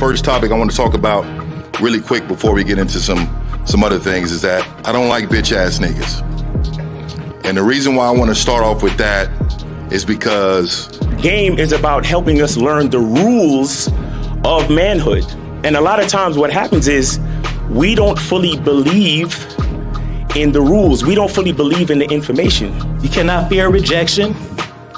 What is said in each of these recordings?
first topic I want to talk about really quick before we get into some other things is that I don't like bitch ass niggas. And the reason why I want to start off with that is because game is about helping us learn the rules of manhood. And a lot of times what happens is we don't fully believe in the rules. We don't fully believe in the information. You cannot fear rejection.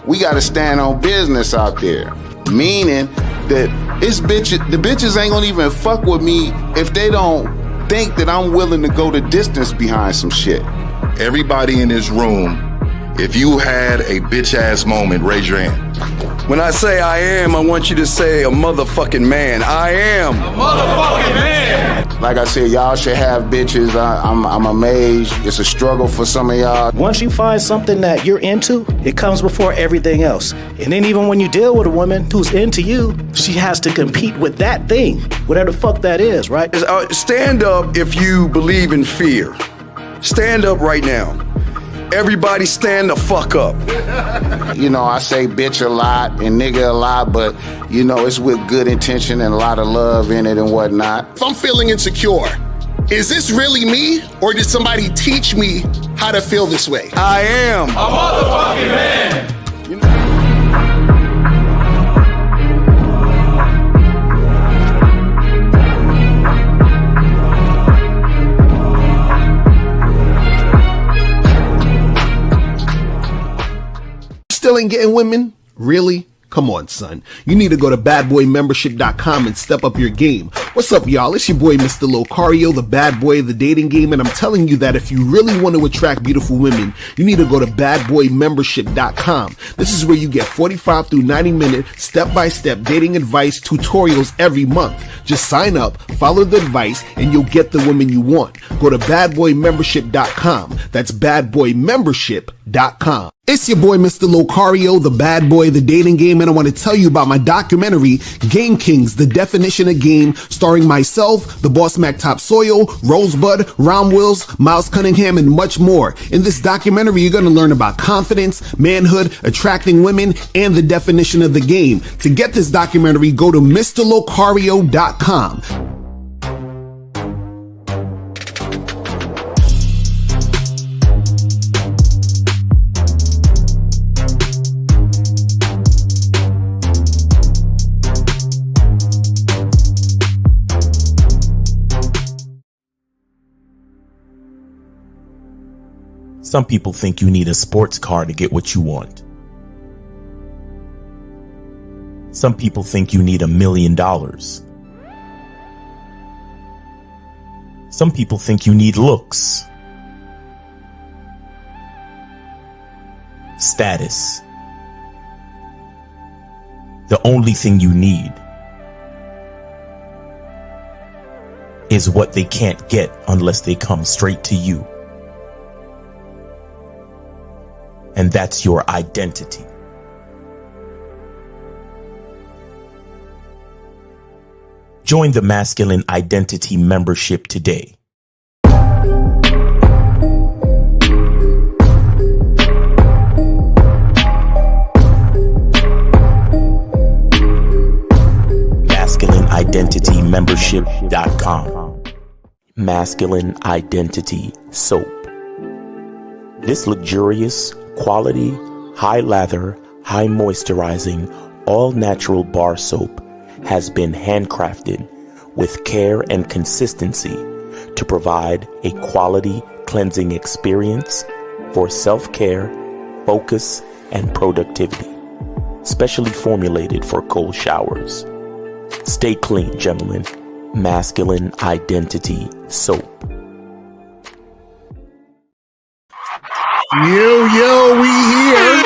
We got to stand on business out there, meaning that the bitches ain't gonna even fuck with me if they don't think that I'm willing to go the distance behind some shit. everybody in this room, if you had a bitch ass moment, raise your hand. When I say I am, I want you to say a motherfucking man. I am a motherfucking man. Like I said, y'all should have bitches. I'm amazed. It's a struggle for some of y'all. Once you find something that you're into, it comes before everything else. And then even when you deal with a woman who's into you, she has to compete with that thing, whatever the fuck that is, right? Stand up if you believe in fear. Stand up right now. Everybody stand the fuck up. You know, I say bitch a lot and nigga a lot, but, you know, it's with good intention and a lot of love in it and whatnot. If I'm feeling insecure, is this really me, or did somebody teach me how to feel this way? I am a motherfucking man. Still ain't getting women? Really? Come on, son. You need to go to badboymembership.com and step up your game. What's up, y'all? It's your boy, Mr. Locario, the bad boy of the dating game, and I'm telling you that if you really want to attract beautiful women, you need to go to badboymembership.com. This is where you get 45 through 90-minute step-by-step dating advice tutorials every month. Just sign up, follow the advice, and you'll get the women you want. Go to badboymembership.com. That's badboymembership.com. It's your boy, Mr. Locario, the bad boy of the dating game, and I want to tell you about my documentary, Game Kings, The Definition of Game, starring myself, the Boss Mac Topsoil, Rosebud, Ron Wills, Miles Cunningham, and much more. In this documentary, you're going to learn about confidence, manhood, attracting women, and the definition of the game. To get this documentary, go to MrLocario.com. Some people think you need a sports car to get what you want. Some people think you need $1 million. Some people think you need looks, status. The only thing you need is what they can't get unless they come straight to you. And that's your identity. Join the Masculine Identity membership today. MasculineIdentityMembership.com. Masculine Identity Soap. This luxurious, quality, high lather, high moisturizing, all natural bar soap has been handcrafted with care and consistency to provide a quality cleansing experience for self-care, focus, and productivity. Specially formulated for cold showers. Stay clean, gentlemen. Masculine Identity Soap. Yo, we here.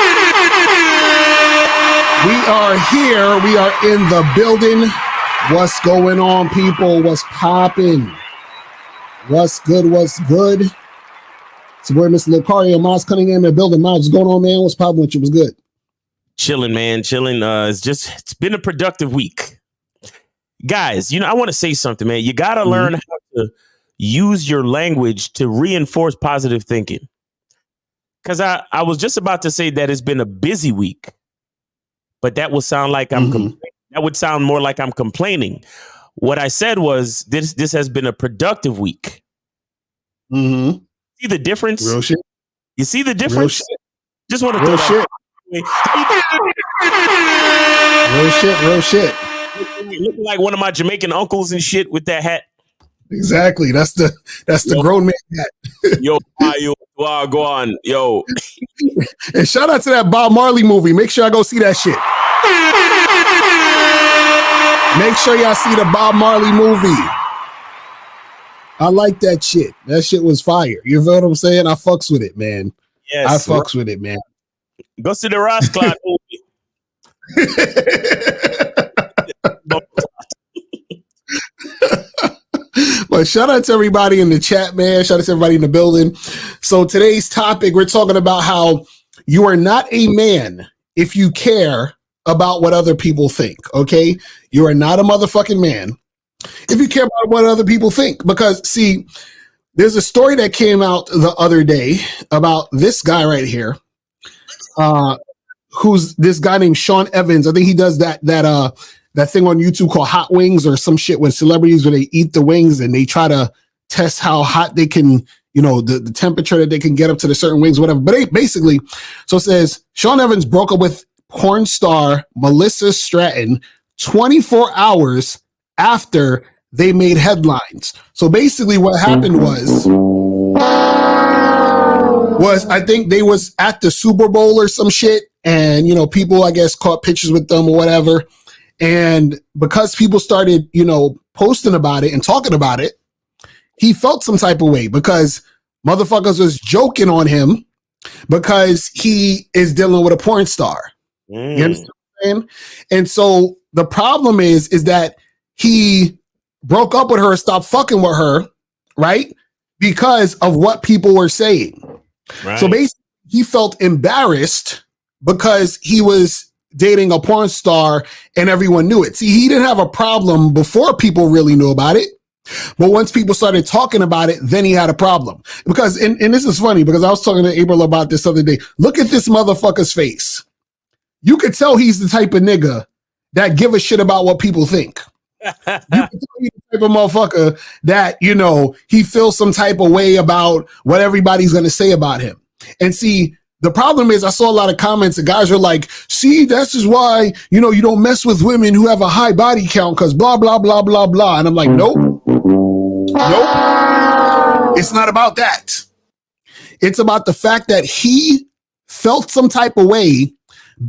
We are here. We are in the building. What's going on, people? What's popping? What's good? What's good? So we're Mr. Locario, Miles Cunningham in the building. Miles, what's going on, man? What's popping with you? What's good? Chilling, man. Chilling. It's been a productive week. Guys, I want to say something, man. You got to learn how to use your language to reinforce positive thinking. Because I was just about to say that it's been a busy week, but that would sound like that would sound more like I'm complaining. What I said was this has been a productive week. Mm-hmm. See the difference? Real shit. You see the Real difference? shit. Just want to Real throw shit. Real shit. Real shit. Looking like one of my Jamaican uncles and shit with that hat. Exactly. That's the grown man hat. Yo, go on. Yo. And shout out to that Bob Marley movie. Make sure I go see that shit. Make sure y'all see the Bob Marley movie. I like that shit. That shit was fire. You feel what I'm saying? I fucks with it, man. Yes. I fucks with it, man. Go see the Ross Cloud movie. But shout out to everybody in the chat, man. Shout out to everybody in the building. So today's topic, we're talking about how you are not a man if you care about what other people think, okay? You are not a motherfucking man if you care about what other people think. Because, see, there's a story that came out the other day about this guy right here, who's this guy named Sean Evans. I think he does that thing on YouTube called Hot Wings or some shit with celebrities where they eat the wings and they try to test how hot they can, the temperature that they can get up to the certain wings, whatever. But basically, so it says Sean Evans broke up with porn star Melissa Stratton 24 hours after they made headlines. So basically what happened was I think they was at the Super Bowl or some shit, and people I guess caught pictures with them or whatever. And because people started, posting about it and talking about it, he felt some type of way because motherfuckers was joking on him because he is dealing with a porn star. You understand what I'm saying? And so the problem is that he broke up with her, stopped fucking with her, right? Because of what people were saying. Right. So basically, he felt embarrassed because he was dating a porn star and everyone knew it. See, he didn't have a problem before people really knew about it. But once people started talking about it, then he had a problem. Because, and this is funny because I was talking to April about this other day. Look at this motherfucker's face. You could tell he's the type of nigga that give a shit about what people think. You can tell he's the type of motherfucker that, he feels some type of way about what everybody's going to say about him. And see, the problem is I saw a lot of comments and guys are like, see, this is why, you don't mess with women who have a high body count because blah, blah, blah, blah, blah. And I'm like, nope. It's not about that. It's about the fact that he felt some type of way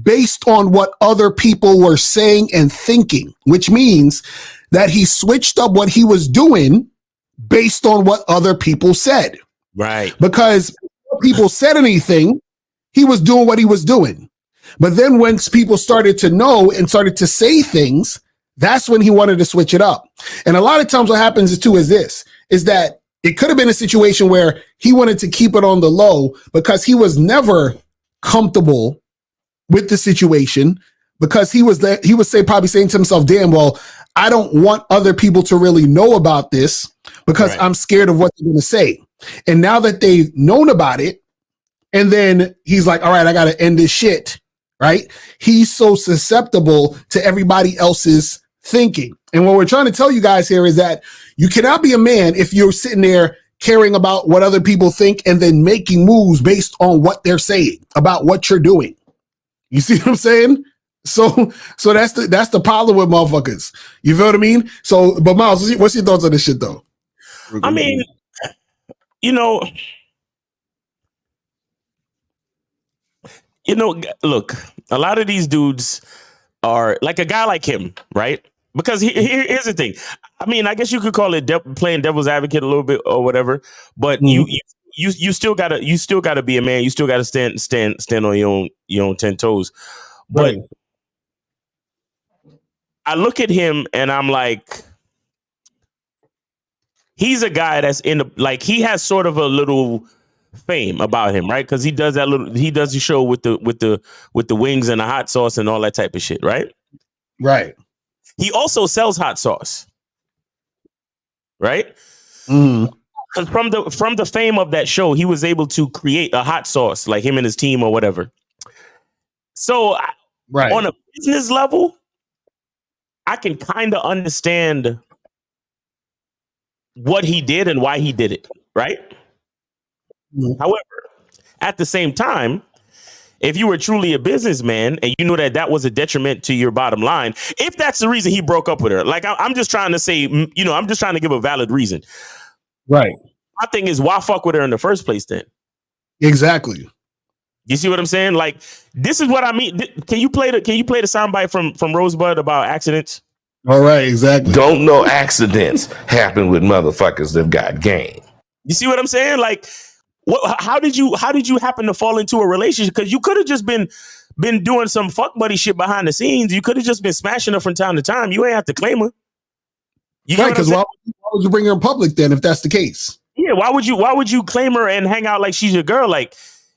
based on what other people were saying and thinking, which means that he switched up what he was doing based on what other people said. Right. Because before people said anything, he was doing what he was doing. But then once people started to know and started to say things, that's when he wanted to switch it up. And a lot of times what happens is that it could have been a situation where he wanted to keep it on the low because he was never comfortable with the situation, because he was probably saying to himself, damn, well, I don't want other people to really know about this because I'm scared of what they're going to say. And now that they've known about it, and then he's like, all right, I got to end this shit, right? He's so susceptible to everybody else's thinking. And what we're trying to tell you guys here is that you cannot be a man if you're sitting there caring about what other people think and then making moves based on what they're saying about what you're doing. You see what I'm saying? So that's the problem with motherfuckers. You feel what I mean? So, but Miles, what's your thoughts on this shit though? I mean, look, a lot of these dudes are like a guy like him, right? Because here's the thing. I mean, I guess you could call it playing devil's advocate a little bit or whatever, but you still gotta be a man. You still gotta stand on your own 10 toes. But right. I look at him and I'm like, he's a guy that's he has sort of a little fame about him, right? Because he does the show with the wings and the hot sauce and all that type of shit, right? Right. He also sells hot sauce, right? Because from the fame of that show, he was able to create a hot sauce, like him and his team or whatever. So on a business level, I can kind of understand what he did and why he did it, right? However, at the same time, if you were truly a businessman and you knew that that was a detriment to your bottom line, if that's the reason he broke up with her, like I'm just trying to say, I'm just trying to give a valid reason. Right. My thing is, why fuck with her in the first place then? Exactly. You see what I'm saying? Like, this is what I mean. Can you play the soundbite from Rosebud about accidents? All right, exactly. Don't know accidents happen with motherfuckers that got game. You see what I'm saying? Like, how did you happen to fall into a relationship? Because you could have just been doing some fuck buddy shit behind the scenes. You could have just been smashing her from time to time. You ain't have to claim her. Right, because why would you bring her in public then if that's the case? Yeah, why would you claim her and hang out like she's your girl? Like,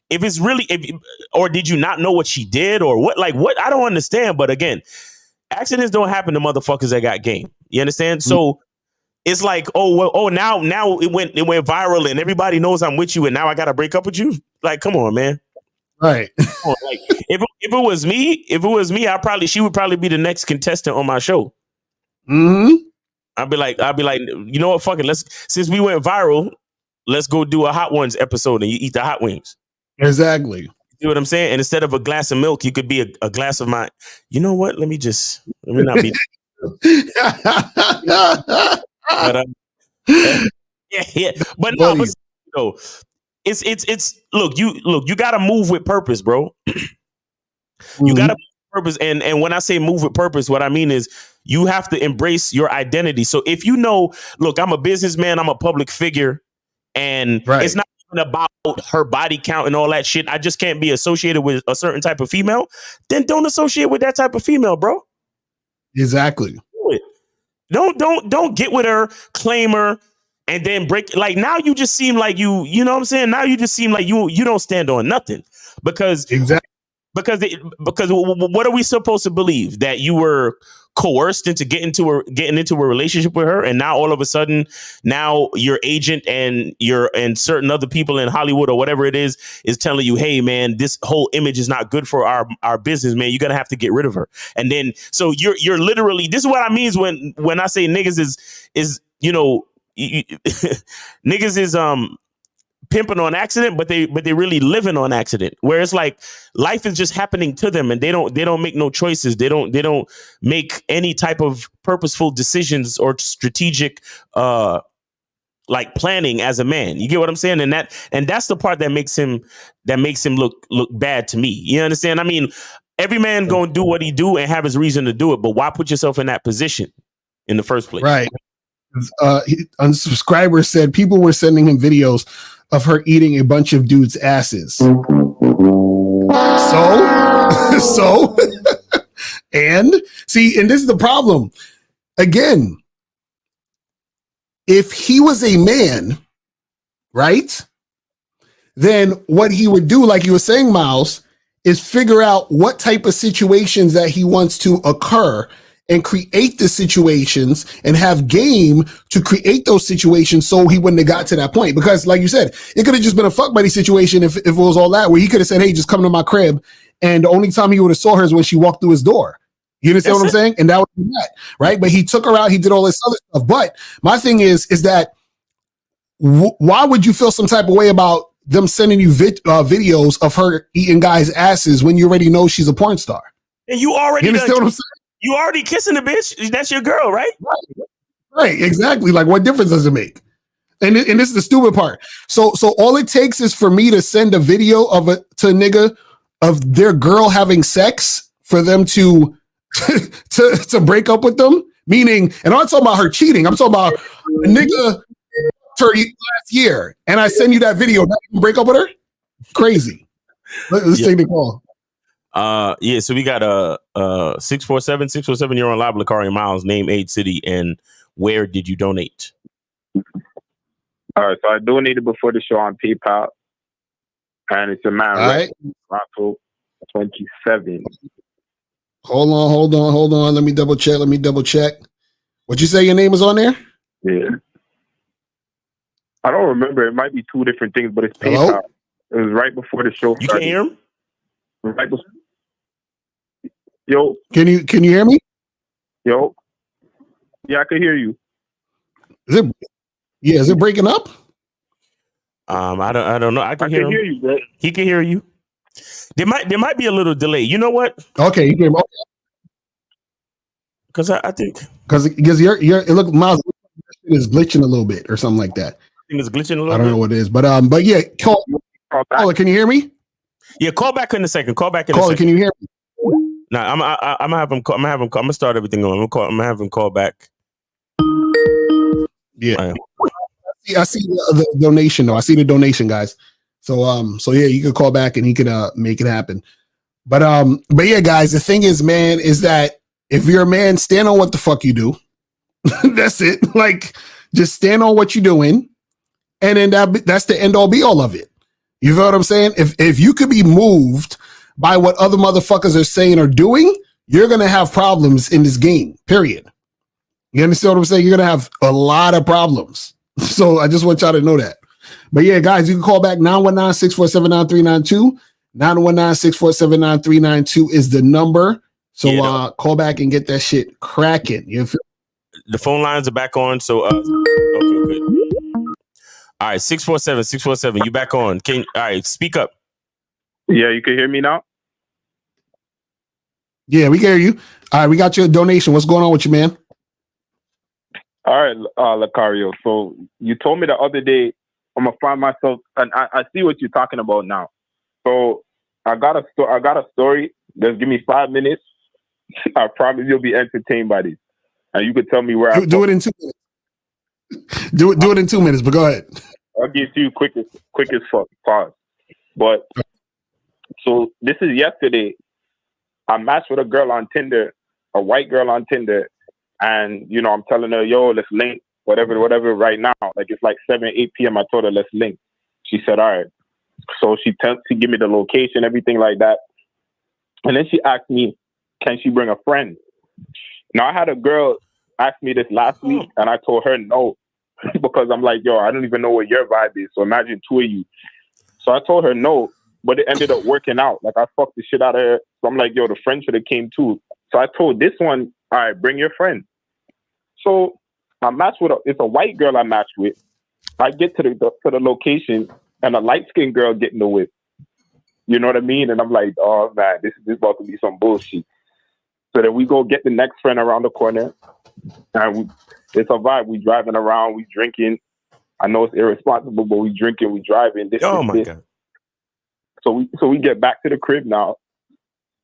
if it's really, or did you not know what she did or what? Like, what? I don't understand. But again, accidents don't happen to motherfuckers that got game. You understand? Mm-hmm. So it's like, now it went viral and everybody knows I'm with you and now I gotta break up with you. Like, come on, man. Right. Like, if it was me, she would probably be the next contestant on my show. Mm-hmm. I'd be like, you know what? Fuck it. Since we went viral, let's go do a Hot Ones episode and you eat the hot wings. Exactly. You see what I'm saying? And instead of a glass of milk, you could be a glass of mine. You know what? Let me not be. But, yeah. But no, it's look, you got to move with purpose, bro. You got to move with purpose. And when I say move with purpose, what I mean is you have to embrace your identity. So if you know, look, I'm a businessman, I'm a public figure, and it's not even about her body count and all that shit. I just can't be associated with a certain type of female. Then don't associate with that type of female, bro. Exactly. Don't get with her, claim her, and then break. Like, now you just seem like you know what I'm saying? Now you just seem like you don't stand on nothing because what are we supposed to believe? That you were coerced into getting into a relationship with her, and now all of a sudden, now your agent and certain other people in Hollywood or whatever it is telling you, hey man, this whole image is not good for our business, man. You're gonna have to get rid of her. And then so you're literally, this is what I mean when I say niggas is niggas is pimping on accident, but they really living on accident, where it's like life is just happening to them and they don't make no choices. They don't make any type of purposeful decisions or strategic like planning as a man. You get what I'm saying? And that's the part that makes him look bad to me. You understand? I mean, every man gonna do what he do and have his reason to do it, but why put yourself in that position in the first place? Right. Unsubscriber said people were sending him videos of her eating a bunch of dudes' asses. So and see, and this is the problem. Again, if he was a man, right, then what he would do, like you were saying, Miles, is figure out what type of situations that he wants to occur and create the situations and have game to create those situations so he wouldn't have got to that point. Because like you said, it could have just been a fuck buddy situation if it was all that, where he could have said, hey, just come to my crib. And the only time he would have saw her is when she walked through his door. You understand what I'm saying? And that was that, right? But he took her out, he did all this other stuff. But my thing is that why would you feel some type of way about them sending you videos of her eating guys' asses when you already know she's a porn star? And you already understand what I'm saying? You already kissing the bitch. That's your girl, right? Right, exactly. Like, what difference does it make? And this is the stupid part. So all it takes is for me to send a video to a nigga of their girl having sex for them to to break up with them. Meaning, and I'm not talking about her cheating. I'm talking about a nigga her last year, and I send you that video. Now you can break up with her? Crazy. Let's take the call. Yeah, so we got 647. You're on live, Lakari Miles. Name, age, city, and where did you donate? All right, so I donated before the show on PayPal, and it's a man, right? Raffle 27. Hold on. Let me double check. What you say your name is on there? Yeah. I don't remember. It might be two different things, but it's PayPal. Hello? It was right before the show started. You can hear him? Right before. Yo. Can you hear me? Yo. Yeah, I can hear you. Is it Yeah, is it breaking up? I don't know. I can hear you, bro. He can hear you. There might be a little delay. You know what? Okay, you can. Because I think because it look Miles is glitching a little bit or something like that. I think it's glitching a little. I don't know what it is, but yeah, caller, can you hear me? Yeah, call back in a second. Call back in caller, a second. Can you hear me? Nah, I'm gonna have him. I'm gonna start everything on. I'm gonna have him call back. Yeah, I see the donation though. I see the donation, guys. So yeah, you could call back and he could make it happen. But yeah, guys, the thing is, man, is that if you're a man, stand on what the fuck you do. That's it. Like, just stand on what you're doing, and then that's the end all be all of it. You feel what I'm saying? If you could be moved by what other motherfuckers are saying or doing, you're gonna have problems in this game. Period. You understand what I'm saying? You're gonna have a lot of problems. So I just want y'all to know that. But yeah, guys, you can call back 919-647-9392. 919-647-9392 is the number. So call back and get that shit cracking. You feel? The phone lines are back on. So okay, good. All right, 647-647. You back on? All right, speak up. Yeah, you can hear me now. Yeah, we can hear you. All right, we got your donation. What's going on with you, man? All right, Lucario. So you told me the other day I'm gonna find myself, and I see what you're talking about now. So I got a story. Just give me 5 minutes. I promise you'll be entertained by this, and you could tell me where I do it in 2 minutes. Do it in 2 minutes, but go ahead. I'll give you quick as fuck. Pause. But so this is yesterday. I matched with a girl on Tinder, a white girl on Tinder, and I'm telling her, yo, let's link, whatever, right now. Like it's like 7, 8 p.m. I told her let's link. She said, all right. So she give me the location, everything like that. And then she asked me, can she bring a friend? Now I had a girl ask me this last week, and I told her no, because I'm like, yo, I don't even know what your vibe is. So imagine 2 of you. So I told her no, but it ended up working out. Like I fucked the shit out of her. So I'm like, yo, the friend should have came too. So I told this one, all right, bring your friend. So I matched with it's a white girl I matched with. I get to the location, and a light-skinned girl get in the whip. You know what I mean? And I'm like, oh man, this is about to be some bullshit. So then we go get the next friend around the corner, and it's a vibe. We driving around, we drinking. I know it's irresponsible, but we drinking, we driving. Oh my God. So we get back to the crib now,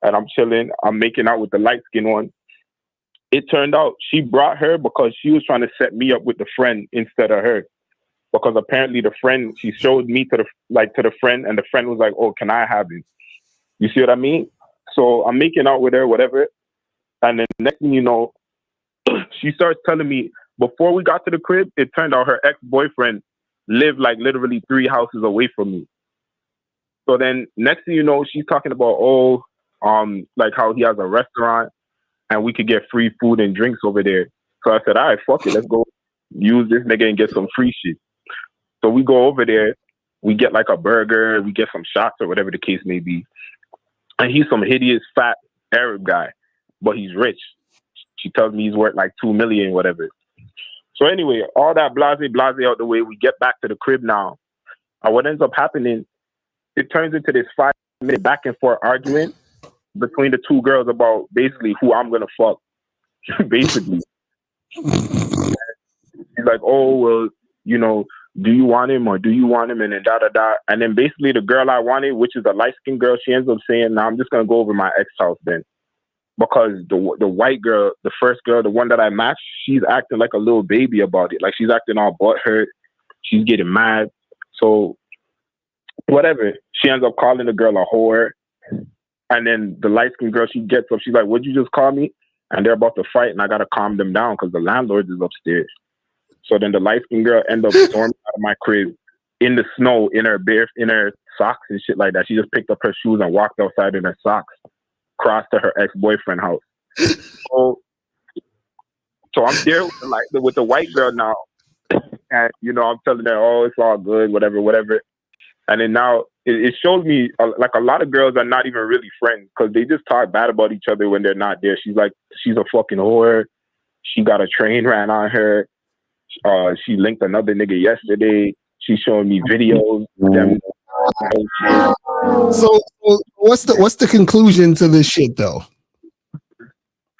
and I'm chilling. I'm making out with the light-skinned one. It turned out she brought her because she was trying to set me up with the friend instead of her. Because apparently the friend, she showed me to the friend, and the friend was like, oh, can I have him? You see what I mean? So I'm making out with her, whatever. And then next thing you know, she starts telling me, before we got to the crib, it turned out her ex-boyfriend lived like literally 3 houses away from me. So then next thing you know, she's talking about, like how he has a restaurant and we could get free food and drinks over there. So I said, all right, fuck it. Let's go use this nigga and get some free shit. So we go over there. We get like a burger. We get some shots or whatever the case may be. And he's some hideous, fat Arab guy, but he's rich. She tells me he's worth like $2 million, whatever. So anyway, all that blase out the way. We get back to the crib now. And what ends up happening, it turns into this 5-minute back and forth argument between the two girls about basically who I'm going to fuck. Basically. He's like, oh, well, do you want him or do you want him? And then da-da-da. And then basically the girl I wanted, which is a light-skinned girl, she ends up saying, nah, I'm just going to go over my ex house then. Because the white girl, the first girl, the one that I matched, she's acting like a little baby about it. Like she's acting all butthurt. She's getting mad. So whatever. She ends up calling the girl a whore. And then the light-skinned girl, she gets up. She's like, what'd you just call me? And they're about to fight, and I got to calm them down because the landlord is upstairs. So then the light-skinned girl ended up storming out of my crib in the snow, in her socks and shit like that. She just picked up her shoes and walked outside in her socks, crossed to her ex-boyfriend's house. So I'm there with the white girl now. And, I'm telling her, oh, it's all good, whatever. And then now it shows me like a lot of girls are not even really friends because they just talk bad about each other when they're not there. She's like, she's a fucking whore. She got a train ran on her. She linked another nigga yesterday. She's showing me videos. So what's the conclusion to this shit though?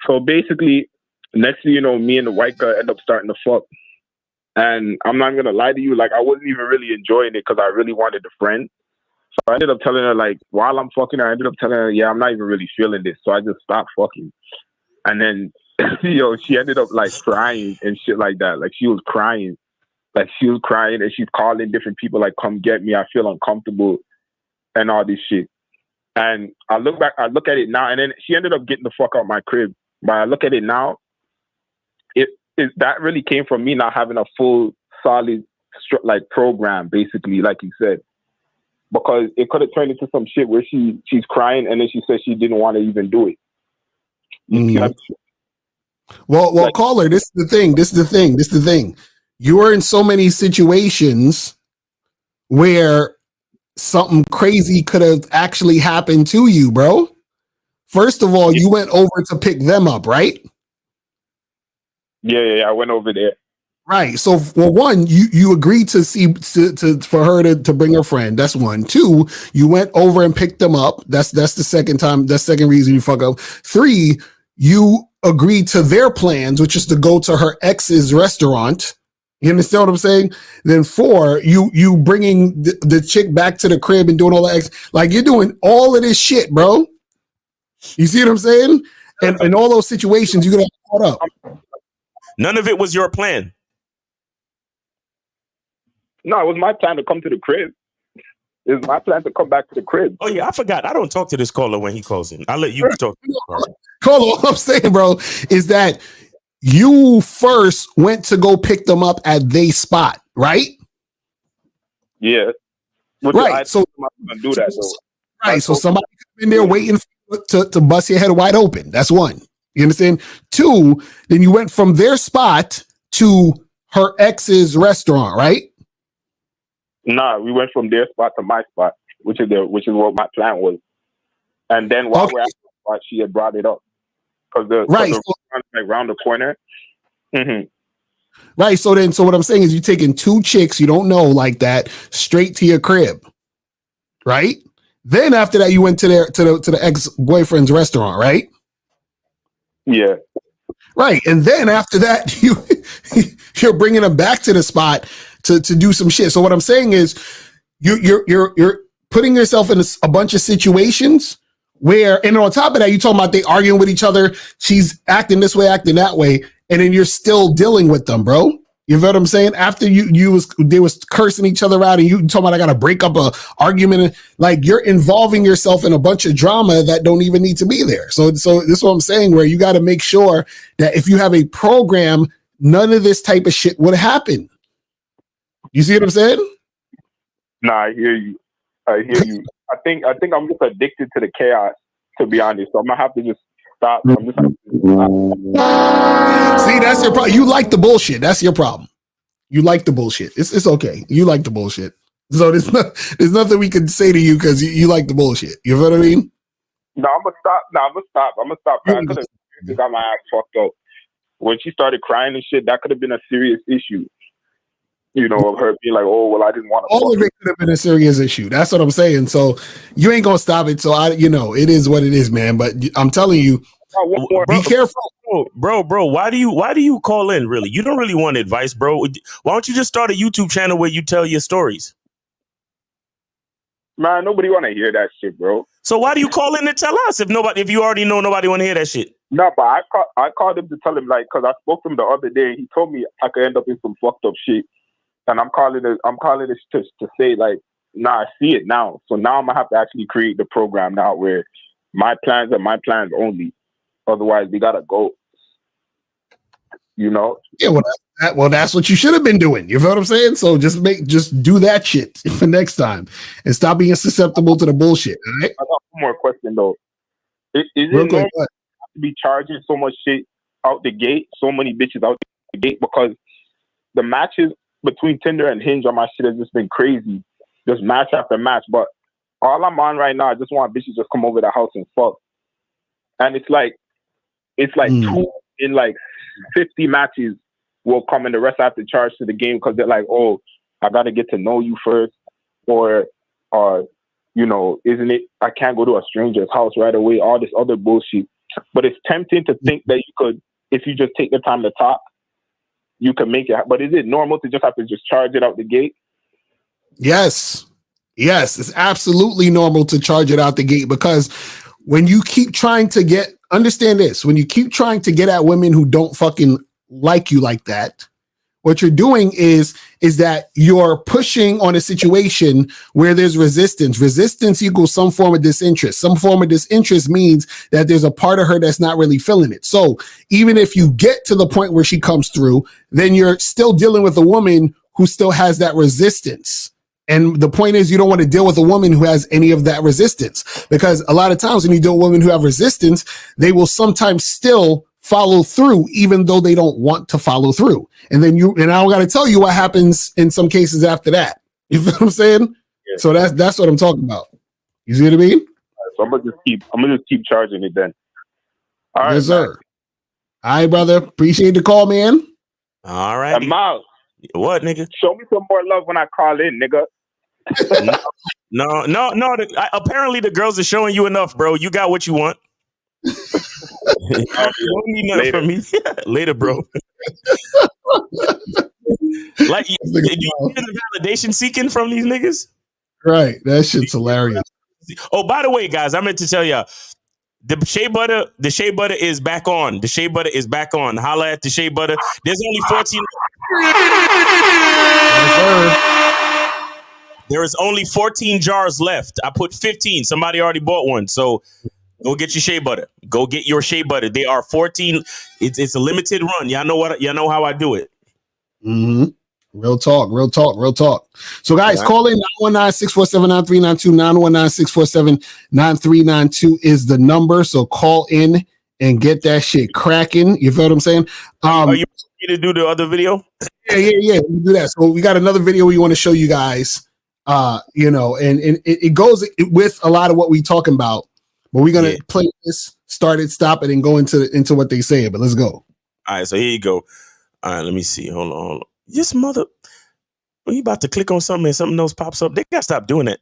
So basically, next thing you know, me and the white girl end up starting to fuck. And I'm not gonna lie to you, like I wasn't even really enjoying it because I really wanted the friend. So I ended up telling her, like, while I'm fucking her, I ended up telling her, yeah, I'm not even really feeling this. So I just stopped fucking. And then, she ended up like crying and shit like that. Like she was crying. Like she was crying and she's calling different people like, come get me. I feel uncomfortable and all this shit. And I look at it now, and then she ended up getting the fuck out my crib. But I look at it now, that really came from me not having a full, solid, like program, basically, like you said. Because it could have turned into some shit where she's crying and then she said she didn't want to even do it. Well, like, caller, this is the thing. You are in so many situations where something crazy could have actually happened to you, bro. First of all, you went over to pick them up, right? Yeah, I went over there. Right. So, well, one, you agreed to for her to bring her friend. That's one. Two, you went over and picked them up. That's the second time. That's second reason you fuck up. Three, you agreed to their plans, which is to go to her ex's restaurant. You understand what I'm saying? Then four, you bringing the chick back to the crib and doing all that. Like you're doing all of this shit, bro. You see what I'm saying? And in all those situations, you're gonna get caught up. None of it was your plan. No, it was my plan to come to the crib. It was my plan to come back to the crib. Oh yeah, I forgot. I don't talk to this caller when he calls in. I'll let you talk. Caller, all I'm saying, bro, is that you first went to go pick them up at they spot, right? Yeah. Right. So do that. Though. Right. So somebody in there waiting to bust your head wide open. That's one. You understand? Two, then you went from their spot to her ex's restaurant, right? Nah, we went from their spot to my spot, which is what my plan was. And then while we're at the spot, she had brought it up because the like around the corner. Mm-hmm. Right. So what I'm saying is, you taking two chicks you don't know like that straight to your crib, right? Then after that, you went to the ex-boyfriend's restaurant, right? Yeah. Right. And then after that, you're bringing them back to the spot to do some shit. So what I'm saying is, you're putting yourself in a bunch of situations where, and on top of that, you talking about they arguing with each other. She's acting this way, acting that way, and then you're still dealing with them, bro. You know what I'm saying? After they was cursing each other out, and you talking about I gotta break up a argument. Like you're involving yourself in a bunch of drama that don't even need to be there. So this is what I'm saying, where you got to make sure that if you have a program, none of this type of shit would happen. You see what I'm saying? Nah, I hear you. I think I'm just addicted to the chaos, to be honest. So I'm gonna have to just stop. See, that's your problem. You like the bullshit. That's your problem. You like the bullshit. It's okay. You like the bullshit. So there's nothing we can say to you because you like the bullshit. You know what I mean? No, I'm gonna stop. I could have got my ass fucked up. When she started crying and shit, that could have been a serious issue. You know, of her being like, "Oh, well, I didn't want to." All of it could have been a serious issue. That's what I'm saying. So you ain't gonna stop it. So it is what it is, man. But I'm telling you, be careful, bro. Why do you call in? Really, you don't really want advice, bro. Why don't you just start a YouTube channel where you tell your stories? Man, nobody want to hear that shit, bro. So why do you call in to tell us if you already know nobody want to hear that shit? No, but I called him to tell him, like, because I spoke to him the other day. And he told me I could end up in some fucked up shit. And I'm calling it to say, like, nah, I see it now. So now I'm gonna have to actually create the program now where my plans are my plans only. Otherwise, we gotta go. You know? Yeah. Well, that's what you should have been doing. You know what I'm saying? So just do that shit for next time and stop being susceptible to the bullshit. All right? I got one more question though. Is it normal to be charging so much shit out the gate? So many bitches out the gate, because the matches between Tinder and Hinge on my shit has just been crazy. Just match after match. But all I'm on right now, I just want bitches just come over the house and fuck. And it's like 2 in like 50 matches will come and the rest have to charge to the game because they're like, oh, I got to get to know you first, or you know, isn't it? I can't go to a stranger's house right away. All this other bullshit. But it's tempting to think that you could, if you just take the time to talk, you can make it. But is it normal to just have to just charge it out the gate? Yes. Yes, it's absolutely normal to charge it out the gate because when you keep trying to understand this, when you keep trying to get at women who don't fucking like you like that, what you're doing is that you're pushing on a situation where there's resistance. Resistance equals some form of disinterest. Some form of disinterest means that there's a part of her that's not really feeling it. So even if you get to the point where she comes through, then you're still dealing with a woman who still has that resistance. And the point is, you don't want to deal with a woman who has any of that resistance, because a lot of times when you deal with women who have resistance, they will sometimes still follow through, even though they don't want to follow through. And then I don't got to tell you what happens in some cases after that. You feel what I'm saying? Yeah. So that's what I'm talking about. You see what I mean? So I'm gonna just keep charging it then. All right, yes, sir. All right, brother. Appreciate the call, man. All right. Miles. What, nigga? Show me some more love when I call in, nigga. No. Apparently the girls are showing you enough, bro. You got what you want. You don't need nothing from me. Later, bro. Like, you hear the validation seeking from these niggas? Right. That shit's hilarious. Oh, by the way, guys, I meant to tell y'all, the shea butter is back on. The shea butter is back on. Holla at the shea butter. There's only 14. There is only 14 jars left. I put 15. Somebody already bought one. So go get your shea butter. Go get your shea butter. They are 14. It's a limited run. Y'all know how I do it. Mm-hmm. Real talk. So guys, call in 919-647-9392. 919-647-9392 is the number. So call in and get that shit cracking. You feel what I'm saying? Are you want me to do the other video? Yeah. We do that. So we got another video we want to show you guys. And it goes with a lot of what we talking about. But we're gonna play this, start it, stop it, and go into what they say. But let's go. All right, so here you go. All right, let me see. Hold on. This mother, when you about to click on something and something else pops up, they gotta stop doing that.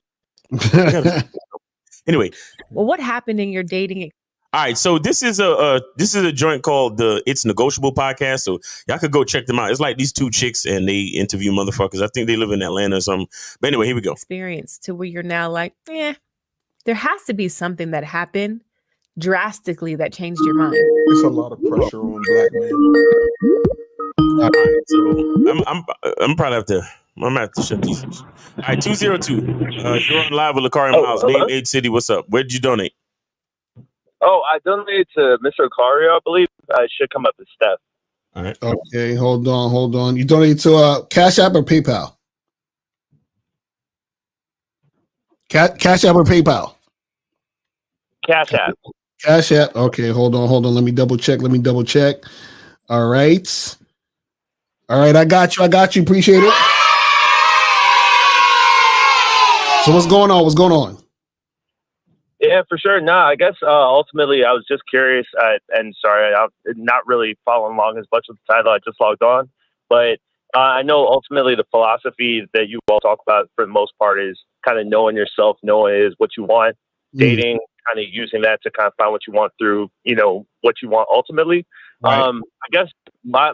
Anyway. Well, what happened in your dating? All right, so this is a joint called the It's Negotiable podcast. So y'all could go check them out. It's like these two chicks and they interview motherfuckers. I think they live in Atlanta or something. But anyway, here we go. Experience to where you're now like, there has to be something that happened drastically that changed your mind. It's a lot of pressure on black men. All right, so I'm probably have to. I'm gonna have to shut these. All right, 202. You're on live with Lakari Miles. Name, age, city. What's up? Where did you donate? Oh, I donated to Mr. Cario, I believe. I should come up as Steph. All right. Okay, hold on. You donated to Cash App or PayPal? Cash App or PayPal? Cash App. Cash App. Okay, hold on. Let me double check. All right. I got you. Appreciate it. So what's going on? Yeah, for sure. No, I guess ultimately I was just curious, and sorry, I'm not really following along as much with the title. I just logged on. But I know ultimately the philosophy that you all talk about for the most part is kind of knowing yourself, knowing is what you want, dating, kind of using that to kind of find what you want through, what you want ultimately. Right. I guess my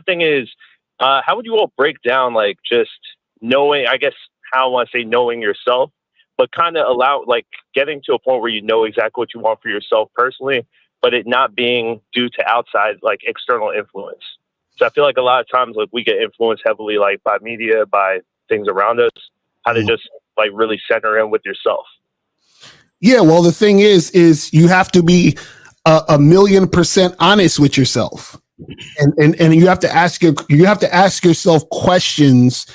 thing is, how would you all break down like just knowing, I guess how I want to say knowing yourself, but kind of allow like getting to a point where you know exactly what you want for yourself personally, but it not being due to outside like external influence. So I feel like a lot of times like we get influenced heavily like by media, by things around us, how to just like really center in with yourself. Yeah, well, the thing is you have to be 1,000,000% honest with yourself, and you have to ask yourself questions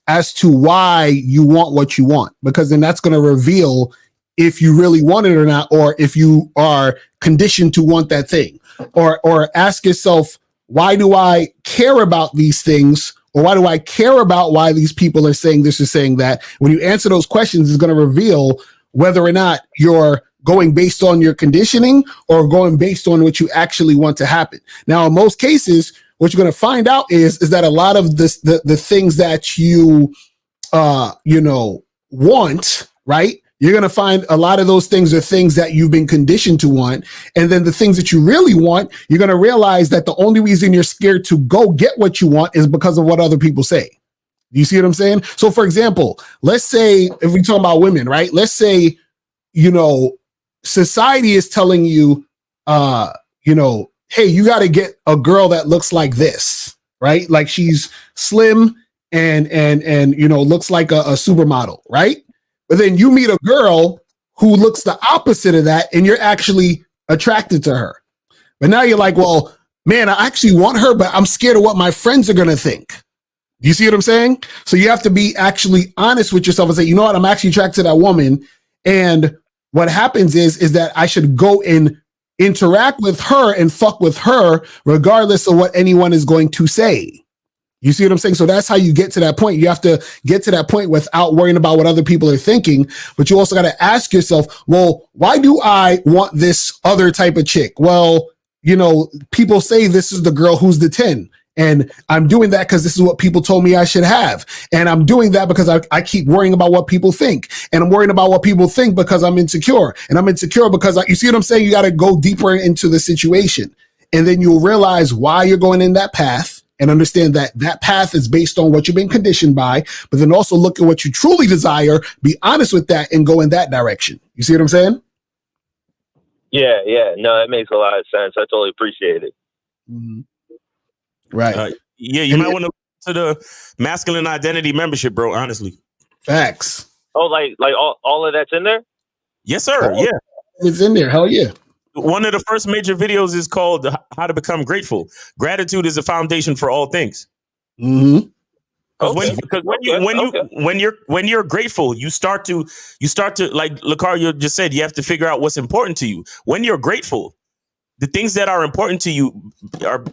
as to why you want what you want, because then that's going to reveal if you really want it or not, or if you are conditioned to want that thing, or ask yourself, why do I care about these things? Or why do I care about why these people are saying this or saying that? When you answer those questions, it's going to reveal whether or not you're going based on your conditioning or going based on what you actually want to happen. Now, in most cases, what you're going to find out is that a lot of the things that you, want, right? You're going to find a lot of those things are things that you've been conditioned to want. And then the things that you really want, you're going to realize that the only reason you're scared to go get what you want is because of what other people say. Do you see what I'm saying? So for example, let's say if we talk about women, right? Let's say, society is telling you, hey, you got to get a girl that looks like this, right? Like she's slim and looks like a supermodel, right? But then you meet a girl who looks the opposite of that, and you're actually attracted to her. But now you're like, well, man, I actually want her, but I'm scared of what my friends are going to think. Do you see what I'm saying? So you have to be actually honest with yourself and say, you know what? I'm actually attracted to that woman. And what happens is that I should go and interact with her and fuck with her regardless of what anyone is going to say. You see what I'm saying? So that's how you get to that point. You have to get to that point without worrying about what other people are thinking. But you also got to ask yourself, well, why do I want this other type of chick? Well, people say this is the girl who's the 10. And I'm doing that because this is what people told me I should have. And I'm doing that because I keep worrying about what people think. And I'm worrying about what people think because I'm insecure. And I'm insecure because you see what I'm saying? You got to go deeper into the situation. And then you'll realize why you're going in that path and understand that that path is based on what you've been conditioned by. But then also look at what you truly desire, be honest with that, and go in that direction. You see what I'm saying? Yeah. No, that makes a lot of sense. I totally appreciate it. Mm-hmm. Right. You might want to to the masculine identity membership, bro. Honestly, facts. Oh, like all of that's in there? Yes, sir. Yeah, it's in there. Hell yeah. One of the first major videos is called "How to Become Grateful." Gratitude is a foundation for all things. Mm-hmm. Because when you're grateful, you start to like Lucario just said, you have to figure out what's important to you. When you're grateful, the things that are important to you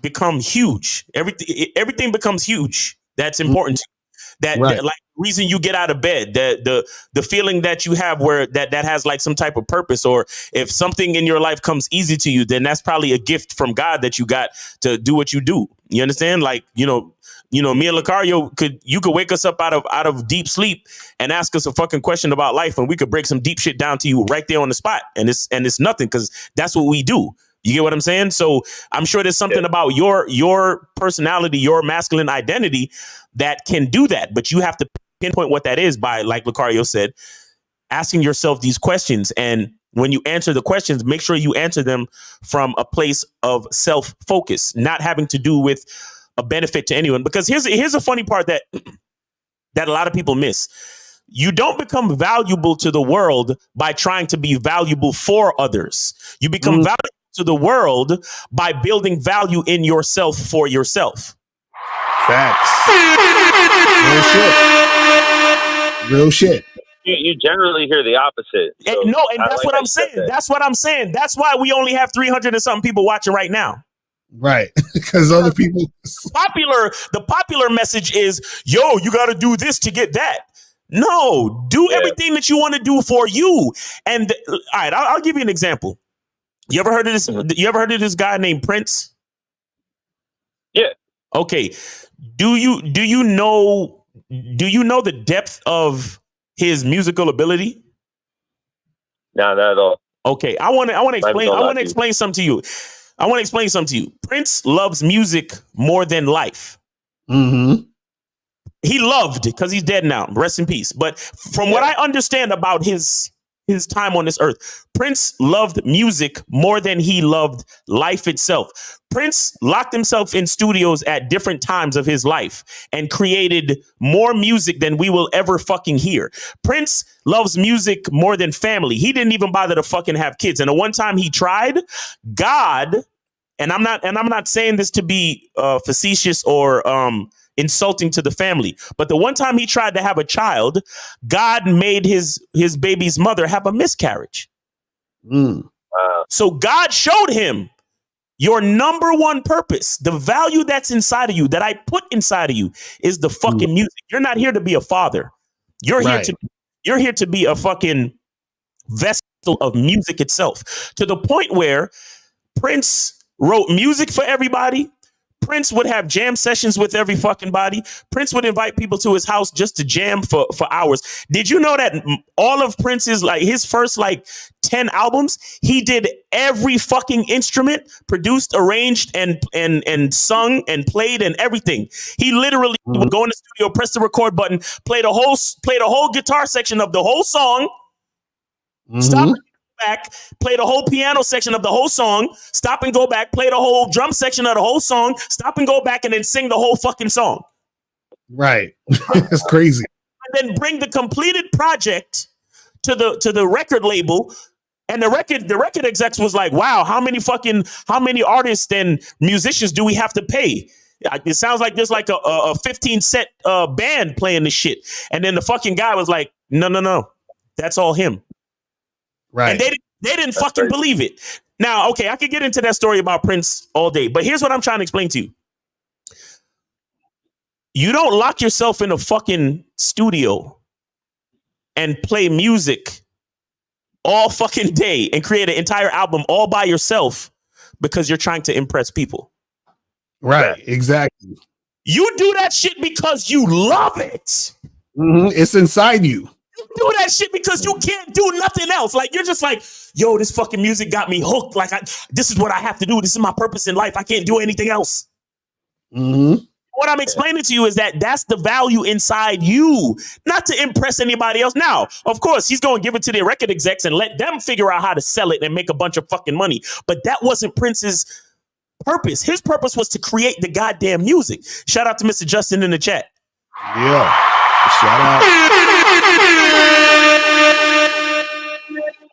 become huge. Everything becomes huge. That's important to you. That like reason you get out of bed, the feeling that you have where that has like some type of purpose, or if something in your life comes easy to you, then that's probably a gift from God that you got to do what you do. You understand? Like, me and Lucario could wake us up out of deep sleep and ask us a fucking question about life, and we could break some deep shit down to you right there on the spot. And it's nothing, because that's what we do. You get what I'm saying? So I'm sure there's something about your personality, your masculine identity that can do that, but you have to pinpoint what that is by, like Lucario said, asking yourself these questions. And when you answer the questions, make sure you answer them from a place of self-focus, not having to do with a benefit to anyone. Because here's a funny part that a lot of people miss. You don't become valuable to the world by trying to be valuable for others. You become valuable to the world by building value in yourself for yourself. Facts. Real shit. You generally hear the opposite. So and that's what I'm saying. That's what I'm saying. That's why we only have 300 and something people watching right now. Right. Because other people. The popular message is, yo, you got to do this to get that. No, do everything that you want to do for you. And all right, I'll give you an example. You ever heard of this? You ever heard of this guy named Prince? Yeah. Okay. Do you know the depth of his musical ability? No, not at all. Okay. I want to explain something to you. I want to explain something to you. Prince loves music more than life. Mm-hmm. He loved it because he's dead now. Rest in peace. But from what I understand about his time on this earth, Prince loved music more than he loved life itself. Prince locked himself in studios at different times of his life and created more music than we will ever fucking hear. Prince loves music more than family. He didn't even bother to fucking have kids. And the one time he tried, God, and I'm not saying this to be facetious or insulting to the family, but the one time he tried to have a child, God made his baby's mother have a miscarriage. So God showed him, your number one purpose, the value that's inside of you, that I put inside of you, is the fucking music. You're not here to be a father. You're here to be a fucking vessel of music itself, to the point where Prince wrote music for everybody. Prince would have jam sessions with every fucking body. Prince would invite people to his house just to jam for hours. Did you know that all of Prince's, like his first like 10 albums, he did every fucking instrument, produced, arranged, and sung and played and everything. He literally would go in the studio, press the record button, play the whole guitar section of the whole song, stop, back, play the whole piano section of the whole song, stop and go back, play the whole drum section of the whole song, stop and go back, and then sing the whole fucking song. Right. It's crazy. And then bring the completed project to the record label. And the record execs was like, wow, how many artists and musicians do we have to pay? It sounds like there's like a 15 set band playing this shit. And then the fucking guy was like, no, that's all him. Right. And they didn't fucking believe it. Now, okay, I could get into that story about Prince all day, but here's what I'm trying to explain to you. You don't lock yourself in a fucking studio and play music all fucking day and create an entire album all by yourself because you're trying to impress people. Right, exactly. You do that shit because you love it. It's inside you. You do that shit because you can't do nothing else. Like, you're just like, yo, this fucking music got me hooked. Like, this is what I have to do. This is my purpose in life. I can't do anything else. What I'm explaining to you is that that's the value inside you, not to impress anybody else. Now, of course, he's going to give it to the record execs and let them figure out how to sell it and make a bunch of fucking money. But that wasn't Prince's purpose. His purpose was to create the goddamn music. Shout out to Mr. Justin in the chat. Yeah. Shout out.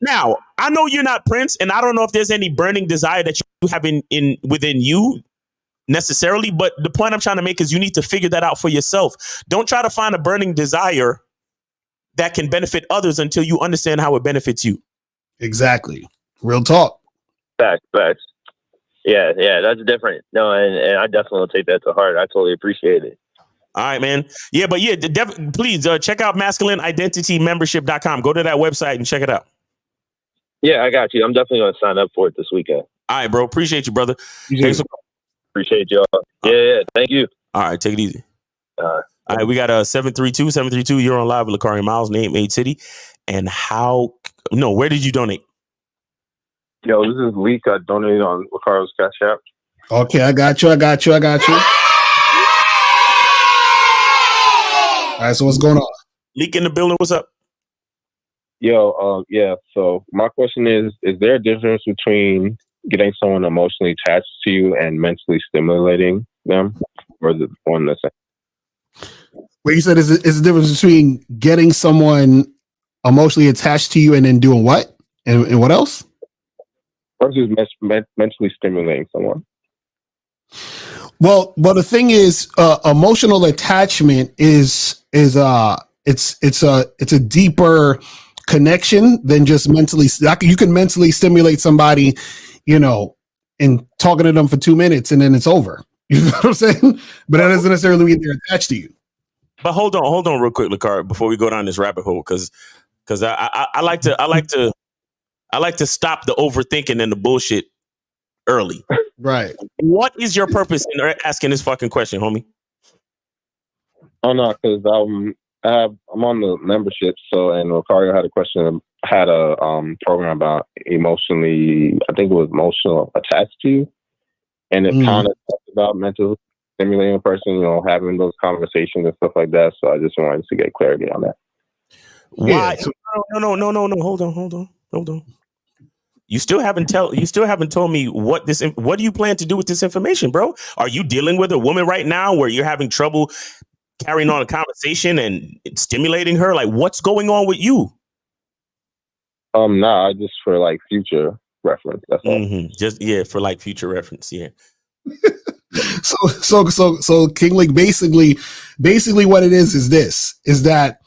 Now, I know you're not Prince, and I don't know if there's any burning desire that you have within you necessarily, but the point I'm trying to make is you need to figure that out for yourself. Don't try to find a burning desire that can benefit others until you understand how it benefits you. Exactly. Real talk. Facts. Yeah, that's different. No, and I definitely will take that to heart. I totally appreciate it. All right, man. Yeah, but yeah, please check out masculineidentitymembership.com. Go to that website and check it out. Yeah, I got you. I'm definitely going to sign up for it this weekend. All right, bro. Appreciate you, brother. Thanks. Appreciate y'all. Yeah. Thank you. All right, take it easy. All right, we got 732. You're on live with Lakari Miles, name Aid City. And where did you donate? Yo, this is Leak. I donated on Lacaro's Cash App. Okay, I got you. All right, so what's going on? Leak in the building. What's up? Yo, so my question is there a difference between getting someone emotionally attached to you and mentally stimulating them? Or is it one the same? Wait, you said is the difference between getting someone emotionally attached to you and then doing what? And what else? Versus mentally stimulating someone. Well, the thing is, emotional attachment is it's a deeper connection than just mentally. You can mentally stimulate somebody, and talking to them for 2 minutes and then it's over. You know what I'm saying? But that doesn't necessarily mean they're attached to you. But hold on real quick, Lakari, before we go down this rabbit hole, because I like to stop the overthinking and the bullshit early. Right. What is your purpose in asking this fucking question, homie? Oh no, because I'm on the membership. So, and Lucario had a question. Had a program about emotional attached to you, and it kind of talks about mentally stimulating a person. Having those conversations and stuff like that. So, I just wanted to get clarity on that. Why? Yeah, so, no. Hold on. You still haven't told me what do you plan to do with this information, bro? Are you dealing with a woman right now where you're having trouble carrying on a conversation and stimulating her? Like, what's going on with you? Nah, just for like future reference. That's all. For like future reference. Yeah. So King League basically what it is that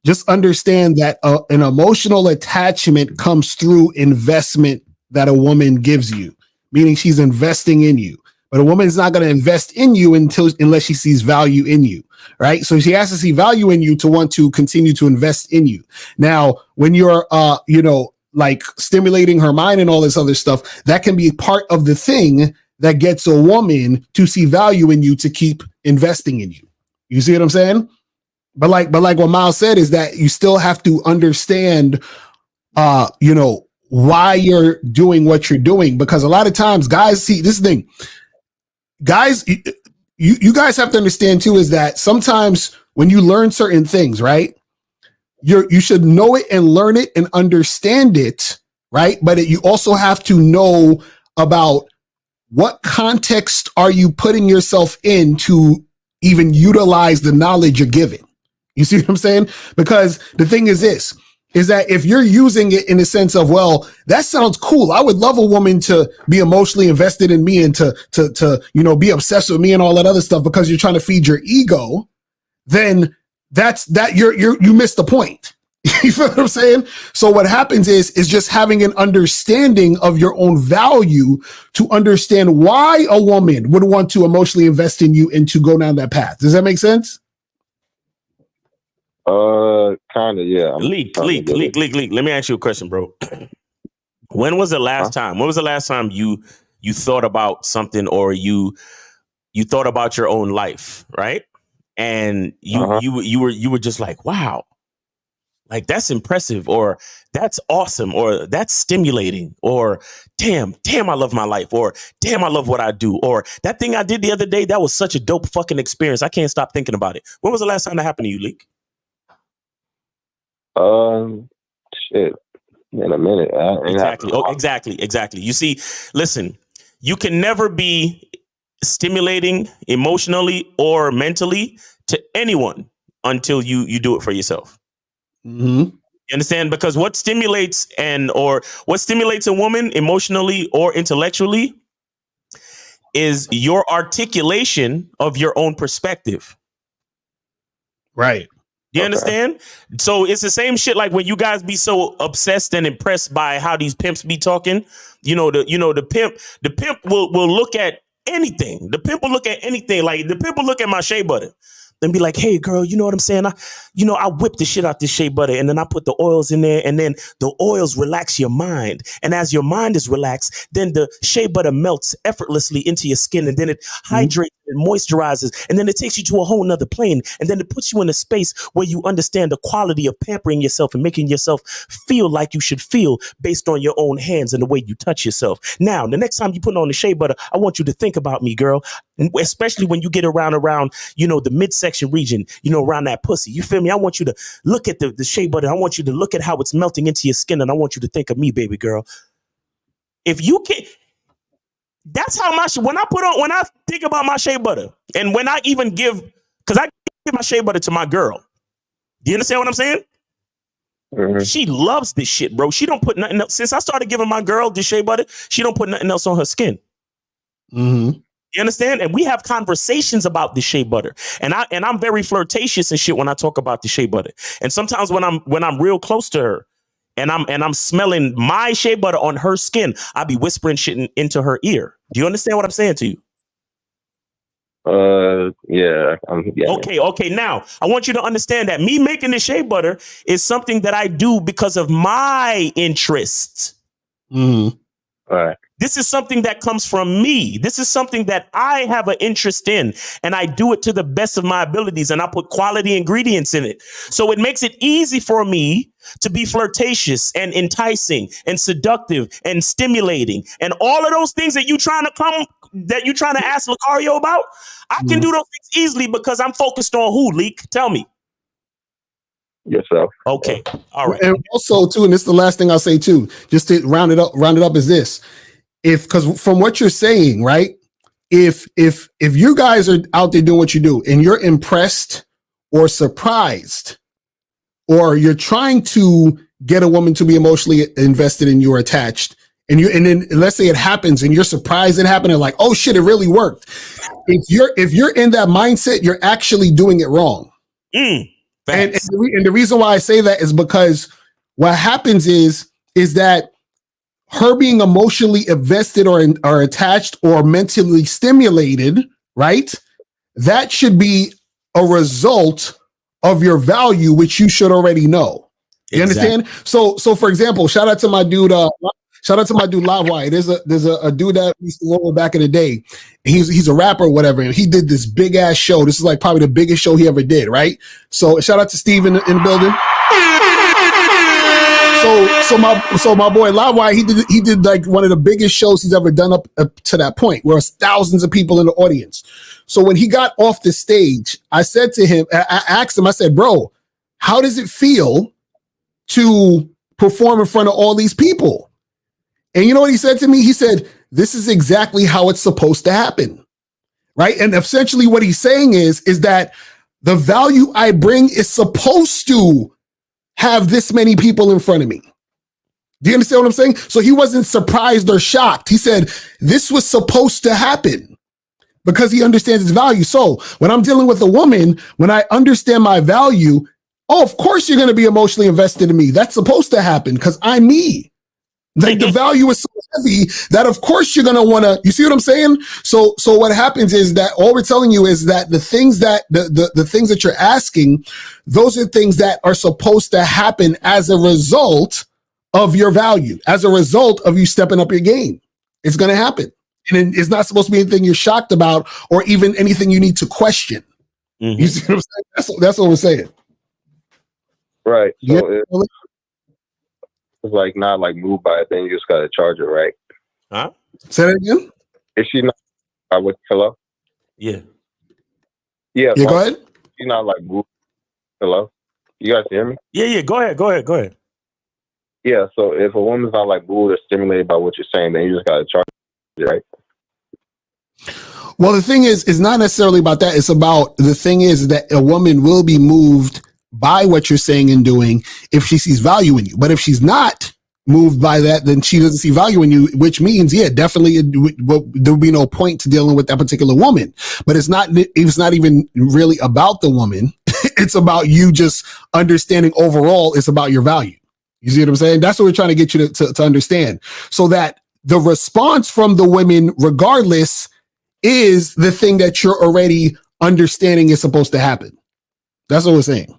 just understand that an emotional attachment comes through investment that a woman gives you, meaning she's investing in you. But a woman is not going to invest in you unless she sees value in you, right? So she has to see value in you to want to continue to invest in you. Now, when you're, like stimulating her mind and all this other stuff, that can be part of the thing that gets a woman to see value in you to keep investing in you. You see what I'm saying? But like what Miles said is that you still have to understand, why you're doing what you're doing, because a lot of times guys see this thing. Guys, you guys have to understand too is that sometimes when you learn certain things, right? You should know it and learn it and understand it, right? But you also have to know about what context are you putting yourself in to even utilize the knowledge you're given. You see what I'm saying? Because the thing is this, is that if you're using it in the sense of, well, that sounds cool. I would love a woman to be emotionally invested in me and to be obsessed with me and all that other stuff because you're trying to feed your ego, then you missed the point. You feel what I'm saying? So what happens is just having an understanding of your own value to understand why a woman would want to emotionally invest in you and to go down that path. Does that make sense? Kind of, yeah. Leak. Let me ask you a question, bro. When was the last time? When was the last time you thought about something, or you thought about your own life, right? And you were just like, wow, like that's impressive, or that's awesome, or that's stimulating, or damn, I love my life, or damn, I love what I do, or that thing I did the other day, that was such a dope fucking experience. I can't stop thinking about it. When was the last time that happened to you, Leak? Shit, in a minute. Exactly. You see, listen, you can never be stimulating emotionally or mentally to anyone until you do it for yourself. Mm-hmm. You understand? Because what stimulates a woman emotionally or intellectually is your articulation of your own perspective. Right. You understand? So it's the same shit like when you guys be so obsessed and impressed by how these pimps be talking. The pimp will look at anything. The pimp will look at anything. Like the pimp will look at my shea butter and be like, hey girl, you know what I'm saying? I whip the shit out this shea butter and then I put the oils in there and then the oils relax your mind. And as your mind is relaxed, then the shea butter melts effortlessly into your skin and then it hydrates and moisturizes. And then it takes you to a whole nother plane. And then it puts you in a space where you understand the quality of pampering yourself and making yourself feel like you should feel based on your own hands and the way you touch yourself. Now, the next time you put on the shea butter, I want you to think about me, girl, especially when you get around, the midsection region, around that pussy. You feel me? I want you to look at the shea butter. I want you to look at how it's melting into your skin. And I want you to think of me, baby girl. If you can, that's how when I think about my shea butter and when I even because I give my shea butter to my girl. Do you understand what I'm saying? Mm-hmm. She loves this shit, bro. She don't put nothing else. Since I started giving my girl this shea butter, she don't put nothing else on her skin. Mm-hmm. You understand? And we have conversations about the shea butter. And I'm very flirtatious and shit when I talk about the shea butter. And sometimes when I'm real close to her and I'm smelling my shea butter on her skin, I'll be whispering shit into her ear. Do you understand what I'm saying to you? Yeah. Okay. Now, I want you to understand that me making the shea butter is something that I do because of my interests. Mm-hmm. All right. This is something that comes from me. This is something that I have an interest in, and I do it to the best of my abilities, and I put quality ingredients in it. So it makes it easy for me to be flirtatious and enticing and seductive and stimulating. And all of those things that you're trying to ask Lucario about, I can do those things easily because I'm focused on who, Leak? Tell me. Yourself. Okay. All right. And also, too, and this is the last thing I'll say, too, just to round it up is this. Because from what you're saying, right? If you guys are out there doing what you do and you're impressed or surprised, or you're trying to get a woman to be emotionally invested in you or attached, and then let's say it happens and you're surprised it happened and like, oh shit, it really worked. If you're in that mindset, you're actually doing it wrong. And the reason why I say that is because what happens is that her being emotionally invested or attached or mentally stimulated, right? That should be a result of your value, which you should already know. You understand? So for example, shout out to my dude, Shout out to my dude Livewire. There's a dude that we used to roll with back in the day. He's a rapper or whatever, and he did this big ass show. This is like probably the biggest show he ever did, right? So shout out to Steve in the building. So my boy Livewire, he did like one of the biggest shows he's ever done up to that point, where it's thousands of people in the audience. So when he got off the stage, I said to him, I asked him, I said, bro, how does it feel to perform in front of all these people? And you know what he said to me? He said, this is exactly how it's supposed to happen. Right. And essentially what he's saying is that the value I bring is supposed to have this many people in front of me. Do you understand what I'm saying? So he wasn't surprised or shocked. He said, this was supposed to happen because he understands his value. So when I'm dealing with a woman, when I understand my value, oh, of course you're going to be emotionally invested in me. That's supposed to happen because I'm me. Like the value is so heavy that of course you're going to want to, you see what I'm saying? So what happens is that all we're telling you is that the things that the things that you're asking, those are things that are supposed to happen as a result of your value, as a result of you stepping up your game. It's going to happen. And it's not supposed to be anything you're shocked about or even anything you need to question. You see what I'm saying? That's what we're saying. Right. So Yeah. it's like not like moved by it, then you just gotta charge it, right? Huh? Say that again? Is she not with hello? Yeah. Yeah. Yeah, go ahead. She's not like moved. Hello? You guys hear me? Yeah. Go ahead. Yeah, so if a woman's not like moved or stimulated by what you're saying, then you just gotta charge it, right? Well, the thing is, it's not necessarily about that. It's about the thing is that a woman will be moved by what you're saying and doing if she sees value in you. But if she's not moved by that, then she doesn't see value in you, which means, yeah, definitely there will be no point to dealing with that particular woman. But it's not even really about the woman. It's about you just understanding overall it's about your value. You see what I'm saying? That's what we're trying to get you to understand, so that the response from the women, regardless, is the thing that you're already understanding is supposed to happen. That's what we're saying.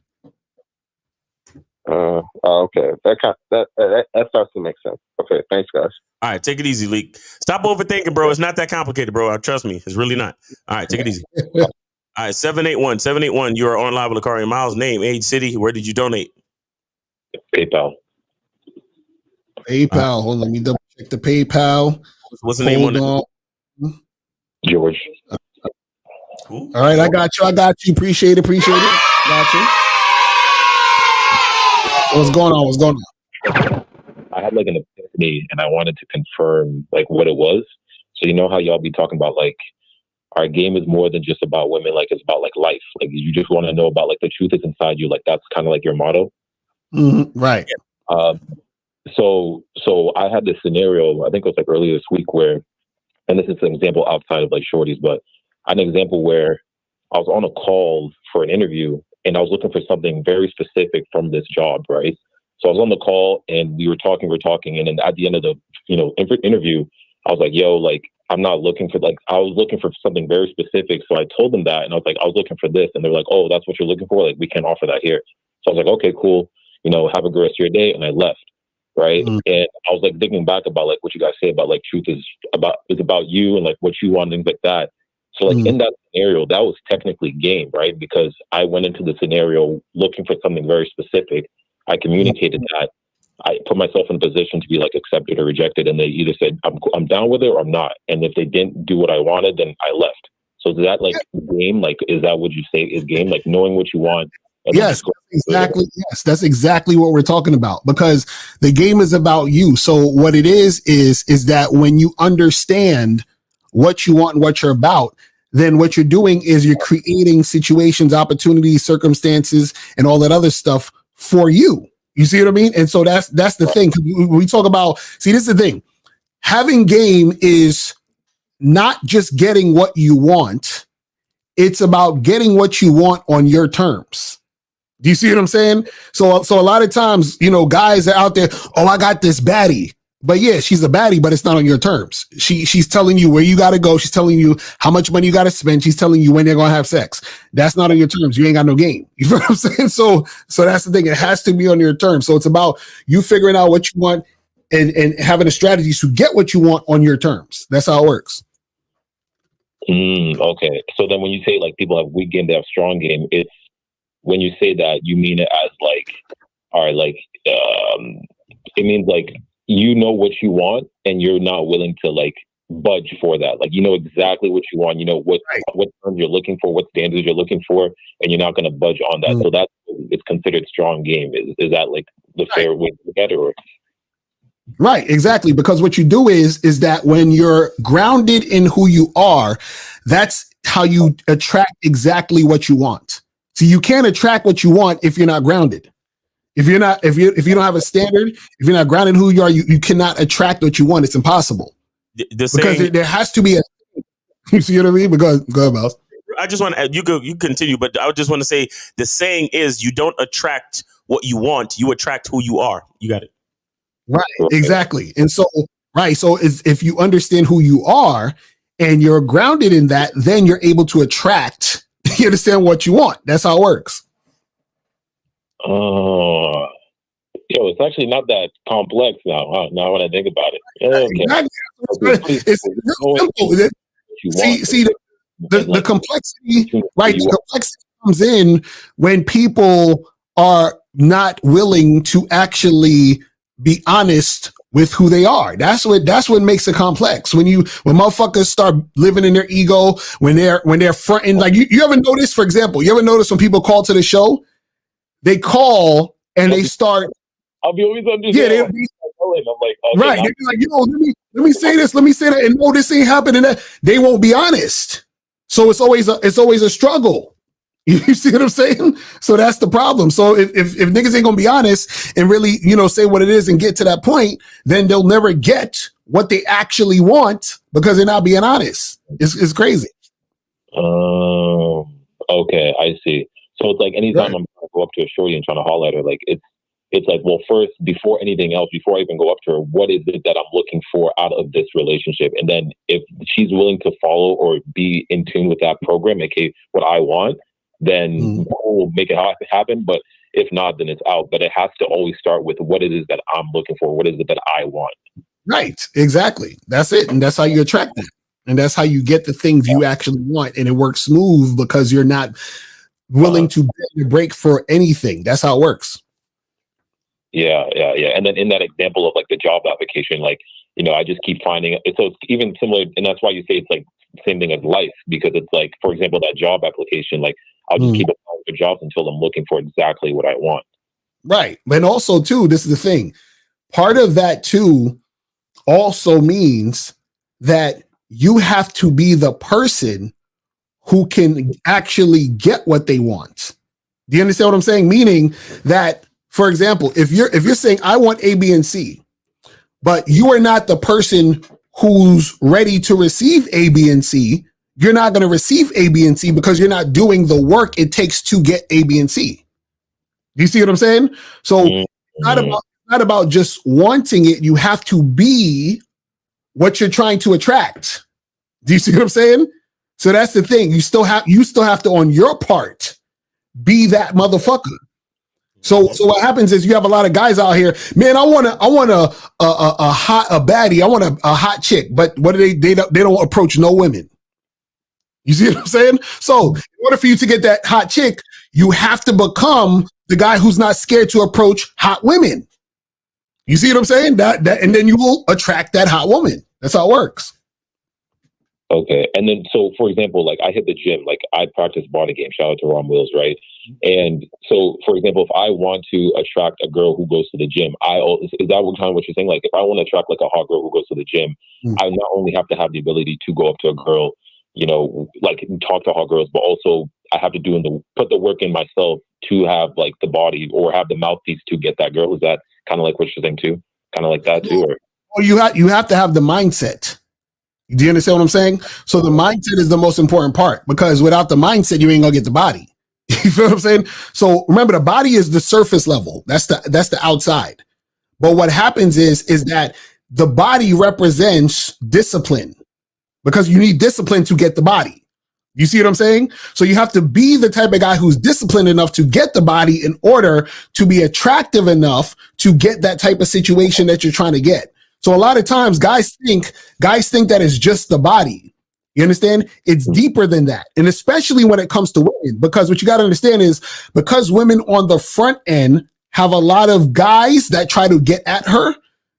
Okay. That starts to make sense. Okay, thanks, guys. All right, take it easy, Leak. Stop overthinking, bro. It's not that complicated, bro. Trust me. It's really not. All right, take it ezy. All right, 781. You are on live with Lakari Miles. Name, age, city. Where did you donate? PayPal. Hold on, let me double check the PayPal. What's the name on it? George. All right, I got you. Appreciate it. Got you. What's going on? I had like an epiphany and I wanted to confirm like what it was. So you know how y'all be talking about like our game is more than just about women, like it's about like life. Like you just want to know about like the truth is inside you. Like that's kind of like your motto. Right. So I had this scenario, I think it was like earlier this week where, and this is an example outside of like shorties, but I had an example where I was on a call for an interview and I was looking for something very specific from this job, right? So I was on the call and we were talking, and then at the end of the interview, I was like, yo, like I'm not looking for I was looking for something very specific. So I told them that and I was like, I was looking for this, and they're like, oh, that's what you're looking for? Like we can't offer that here. So I was like, okay, cool. Have a good rest of your day, and I left. Right. And I was like thinking back about like what you guys say about like truth is about you and like what you want, things like that. So like in that scenario, that was technically game, right? Because I went into the scenario looking for something very specific. I communicated that. I put myself in a position to be like accepted or rejected, and they either said I'm down with it or I'm not. And if they didn't do what I wanted, then I left. So is that like game? Like is that what you say is game? Like knowing what you want. Yes, exactly. Yes, that's exactly what we're talking about, because the game is about you. So what it is that when you understand what you want and what you're about, then what you're doing is you're creating situations, opportunities, circumstances, and all that other stuff for you. You see what I mean? And so that's the thing. We talk about, see, this is the thing. Having game is not just getting what you want. It's about getting what you want on your terms. Do you see what I'm saying? So a lot of times, guys are out there, oh, I got this baddie. But yeah, she's a baddie, but it's not on your terms. She's telling you where you got to go. She's telling you how much money you got to spend. She's telling you when they're going to have sex. That's not on your terms. You ain't got no game. You know what I'm saying? So that's the thing. It has to be on your terms. So it's about you figuring out what you want and having a strategy to get what you want on your terms. That's how it works. Okay. So then when you say like people have weak game, they have strong game, it's when you say that, you mean it as like, all right, like, it means like, you know what you want and you're not willing to like budge for that. Like, you know exactly what you want. You know what terms you're looking for, what standards you're looking for, and you're not going to budge on that. So that's, it's considered strong game. Is that like the fair way to look at it? Or? Right, exactly. Because what you do is that when you're grounded in who you are, that's how you attract exactly what you want. So you can't attract what you want if you're not grounded. If you don't have a standard, if you're not grounded in who you are, you cannot attract what you want. It's impossible. Because there has to be a. You see what I mean? But go ahead, Miles. I just want to, you continue, but I just want to say the saying is you don't attract what you want, you attract who you are. You got it. Right, exactly. And so, if you understand who you are and you're grounded in that, then you're able to attract, you understand what you want. That's how it works. It's actually not that complex now. Now when I think about it. Okay. Exactly. It's simple. See the complexity, right? The complexity comes in when people are not willing to actually be honest with who they are. That's what makes it complex. When motherfuckers start living in their ego, when they're fronting, like you ever notice, for example, when people call to the show, they call and they start. I'll be always understanding. I'm like, okay, right. They're like, let me say this, let me say that, and no, this ain't happening. They won't be honest. So it's always a struggle. You see what I'm saying? So that's the problem. So if niggas ain't gonna be honest and really, say what it is and get to that point, then they'll never get what they actually want because they're not being honest. It's crazy. Okay, I see. So it's like anytime I'm trying to go up to a shorty and trying to holler at her, like it's like, well, first, before anything else, before I even go up to her, what is it that I'm looking for out of this relationship? And then if she's willing to follow or be in tune with that program, aka what I want, then we'll make it happen. But if not, then it's out. But it has to always start with what it is that I'm looking for. What is it that I want? Right. Exactly. That's it. And that's how you attract them. And that's how you get the things you actually want. And it works smooth because you're not willing to break for anything. That's how it works. Yeah. And then in that example of like the job application, like, I just keep finding it. So it's even similar. And that's why you say it's like the same thing as life, because it's like, for example, that job application, like I'll just keep applying for jobs until I'm looking for exactly what I want. Right. And also too, this is the thing. Part of that too also means that you have to be the person who can actually get what they want. Do you understand what I'm saying? Meaning that, for example, if you're saying I want A, B, and C, but you are not the person who's ready to receive A, B, and C, you're not going to receive A, B, and C because you're not doing the work it takes to get A, B, and C. Do you see what I'm saying? So it's not about just wanting it. You have to be what you're trying to attract. Do you see what I'm saying? So that's the thing. You still have to, on your part, be that motherfucker. So what happens is you have a lot of guys out here, man, I want a baddie. I want a hot chick, but what do they don't approach no women. You see what I'm saying? So in order for you to get that hot chick, you have to become the guy who's not scared to approach hot women. You see what I'm saying? That and then you will attract that hot woman. That's how it works. Okay. And then, so for example, like I hit the gym, like I practice body game, shout out to Ron Wills, right? And so, for example, if I want to attract a girl who goes to the gym, is that what you're saying? Like if I want to attract like a hot girl who goes to the gym, I not only have to have the ability to go up to a girl, like talk to hot girls, but also I have to put the work in myself to have like the body or have the mouthpiece to get that girl. Is that kind of like what you're saying too? Kind of like that too? Or? Well, you have to have the mindset. Do you understand what I'm saying? So the mindset is the most important part, because without the mindset, you ain't gonna get the body. You feel what I'm saying? So remember, the body is the surface level. That's the outside. But what happens is that the body represents discipline, because you need discipline to get the body. You see what I'm saying? So you have to be the type of guy who's disciplined enough to get the body in order to be attractive enough to get that type of situation that you're trying to get. So a lot of times guys think that it's just the body. You understand? It's deeper than that. And especially when it comes to women, because what you got to understand is because women on the front end have a lot of guys that try to get at her,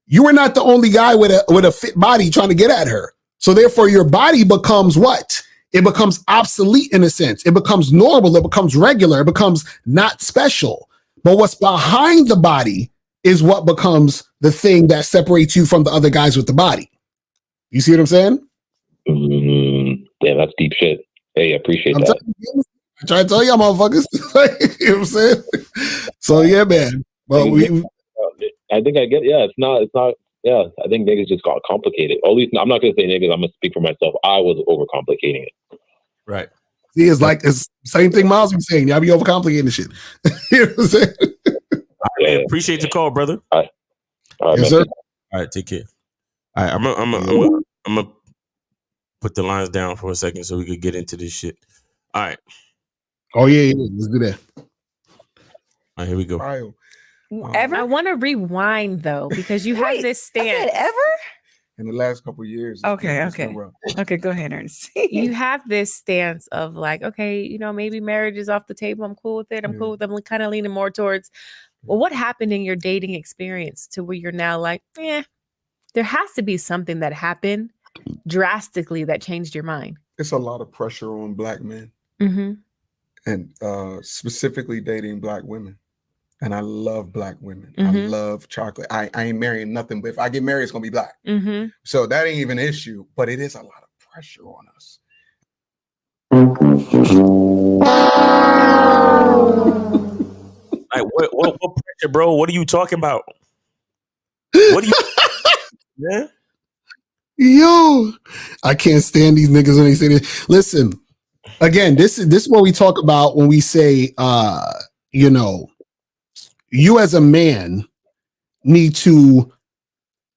you are not the only guy with a fit body trying to get at her. So therefore your body becomes what? It becomes obsolete in a sense. It becomes normal. It becomes regular. It becomes not special. But what's behind the body is what becomes the thing that separates you from the other guys with the body. You see what I'm saying? Damn, that's deep shit. Hey, I appreciate that. I try to tell y'all motherfuckers. You know what I'm saying? So yeah, man. Well, I think I get. Yeah, it's not. Yeah, I think niggas just got complicated. At least I'm not gonna say niggas. I'm gonna speak for myself. I was overcomplicating it. Right. See, it's like it's same thing Miles was saying. Y'all be overcomplicating the shit. You know what I'm saying? Yeah. Appreciate the call, brother. All right, yes, sir. All right, take care. All right, I'm gonna put the lines down for a second so we could get into this shit. All right. Oh yeah, let's do that. All right, here we go. Ever? I want to rewind though because you have this stance. Ever? In the last couple of years. Okay. Okay, go ahead, Ernest. You have this stance of like, okay, you know, maybe marriage is off the table. I'm cool with it. I'm cool with them. Kind of leaning more towards. Well, what happened in your dating experience to where you're now like, there has to be something that happened drastically that changed your mind? It's a lot of pressure on Black men, and specifically dating Black women. And I love Black women. I love chocolate. I ain't marrying nothing, but if I get married, it's gonna be Black. So that ain't even an issue, but it is a lot of pressure on us. Like what pressure, bro? What are you talking about? What are you? Yeah. Yo, I can't stand these niggas when they say this. Listen, again, this is what we talk about when we say, you know, you as a man need to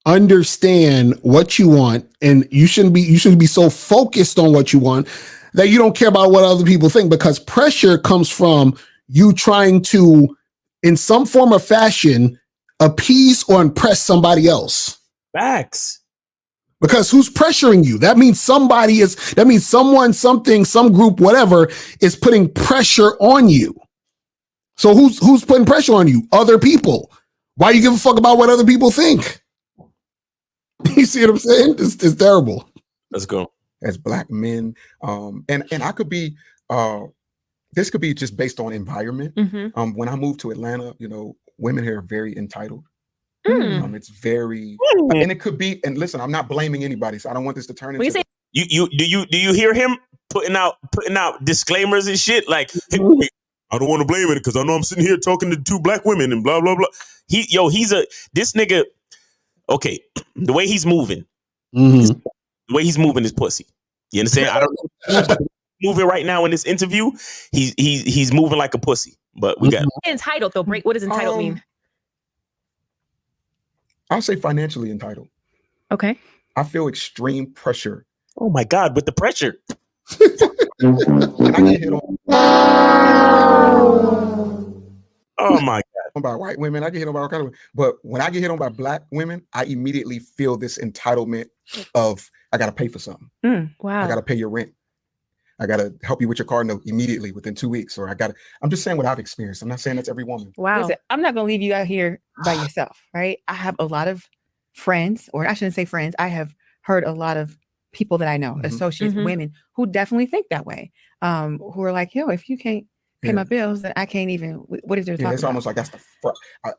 understand what you want, and you shouldn't be so focused on what you want that you don't care about what other people think, because pressure comes from you trying to, in some form or fashion, appease or impress somebody else. Facts. Because who's pressuring you? That means someone, something, some group, whatever, is putting pressure on you. So who's putting pressure on you? Other people. Why you give a fuck about what other people think? You see what I'm saying? It's terrible. Let's go. As Black men, and I could be, this could be just based on environment. When I moved to Atlanta, you know, women here are very entitled. It's very, and it could be. And listen, I'm not blaming anybody, so I don't want this to turn into. Do you hear him putting out disclaimers and shit like? Hey, I don't want to blame it because I know I'm sitting here talking to two Black women and blah blah blah. This nigga. Okay, the way he's moving, the way he's moving is pussy. You understand? I don't know moving right now in this interview. He's moving like a pussy. But we got entitled though. Break. What does entitled mean? I'll say financially entitled. Okay. I feel extreme pressure. Oh my God, with the pressure. And I get hit on. Oh my God. By white women, I get hit on by all kinds of women. But when I get hit on by Black women, I immediately feel this entitlement of I gotta pay for something. Wow. I gotta pay your rent. I gotta help you with your car note immediately within 2 weeks. Or I'm just saying what I've experienced. I'm not saying that's every woman. Wow. Listen, I'm not gonna leave you out here by yourself, right? I have a lot of friends, or I shouldn't say friends. I have heard a lot of people that I know, associates, women who definitely think that way. Who are like, yo, if you can't pay my bills, then I can't even. What is there? Yeah, it's almost like that's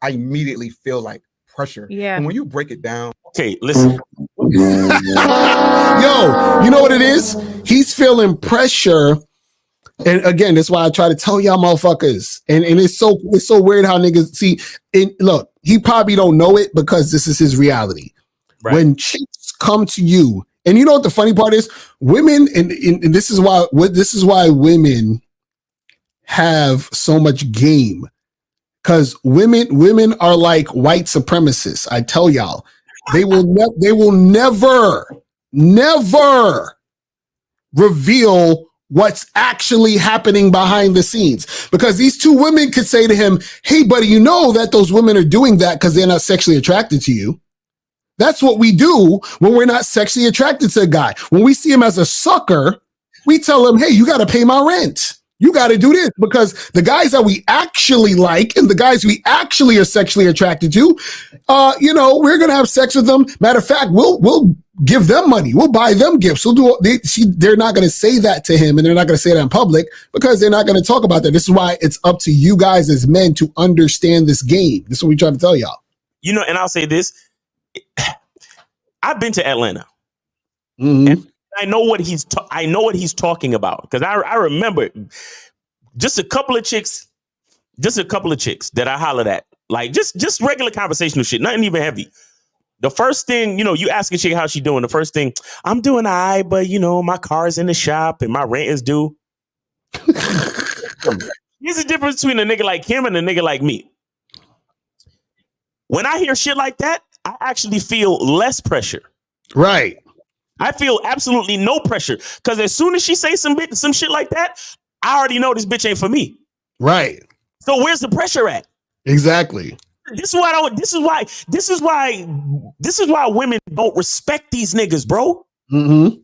I immediately feel like pressure. Yeah. And when you break it down. Okay, listen. Yo, you know what it is? He's feeling pressure. And again, that's why I try to tell y'all motherfuckers. And it's so weird how niggas see. And look, he probably don't know it because this is his reality. Right. When chicks come to you, and you know what the funny part is? Women, and this is why women have so much game. Because women are like white supremacists. I tell y'all, they will never reveal what's actually happening behind the scenes. Because these two women could say to him, hey, buddy, you know that those women are doing that because they're not sexually attracted to you. That's what we do when we're not sexually attracted to a guy. When we see him as a sucker, we tell him, hey, you got to pay my rent. You got to do this, because the guys that we actually like and the guys we actually are sexually attracted to, we're going to have sex with them. Matter of fact, we'll give them money. We'll buy them gifts. They're not going to say that to him, and they're not going to say that in public because they're not going to talk about that. This is why it's up to you guys as men to understand this game. This is what we try to tell y'all. And I'll say this. I've been to Atlanta. Mm-hmm. And I know what he's talking about, because I remember just a couple of chicks that I hollered at, like just regular conversational shit, nothing even heavy. The first thing, you ask a chick how she doing. The first thing, I'm doing all right, but my car's in the shop and my rent is due. Here's the difference between a nigga like him and a nigga like me. When I hear shit like that, I actually feel less pressure. Right. I feel absolutely no pressure, because as soon as she say some shit like that, I already know this bitch ain't for me. Right. So where's the pressure at? Exactly. This is why women don't respect these niggas, bro. Mm-hmm.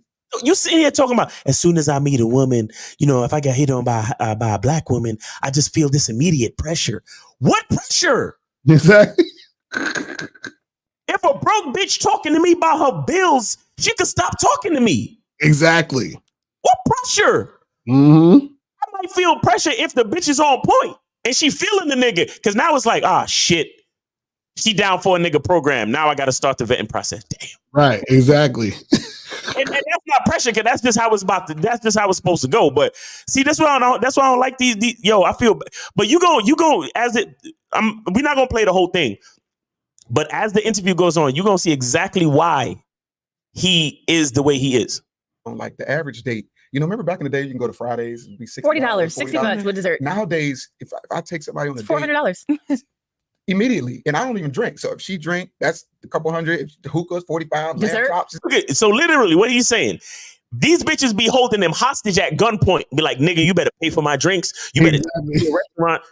You sitting here talking about, as soon as I meet a woman, if I get hit on by a black woman, I just feel this immediate pressure. What pressure? Exactly. If a broke bitch talking to me about her bills, she could stop talking to me. Exactly. What pressure? Mm-hmm. I might feel pressure if the bitch is on point and she feeling the nigga, because now it's like, shit, she down for a nigga program. Now I got to start the vetting process. Damn. Right. Exactly. and that's not pressure, because that's just how it's supposed to go. But see, that's why I don't like these. I feel, but you go we're not gonna play the whole thing. But as the interview goes on, you're going to see exactly why he is the way he is. On like the average date, remember back in the day, you can go to Fridays and be $60, $60 with dessert. Nowadays, if I take somebody on a $400 immediately, and I don't even drink. So if she drink, that's a couple hundred. If the hookah's 45. Dessert. Okay, so literally, what he's saying, these bitches be holding them hostage at gunpoint. Be like, nigga, you better pay for my drinks. You better take me to a restaurant.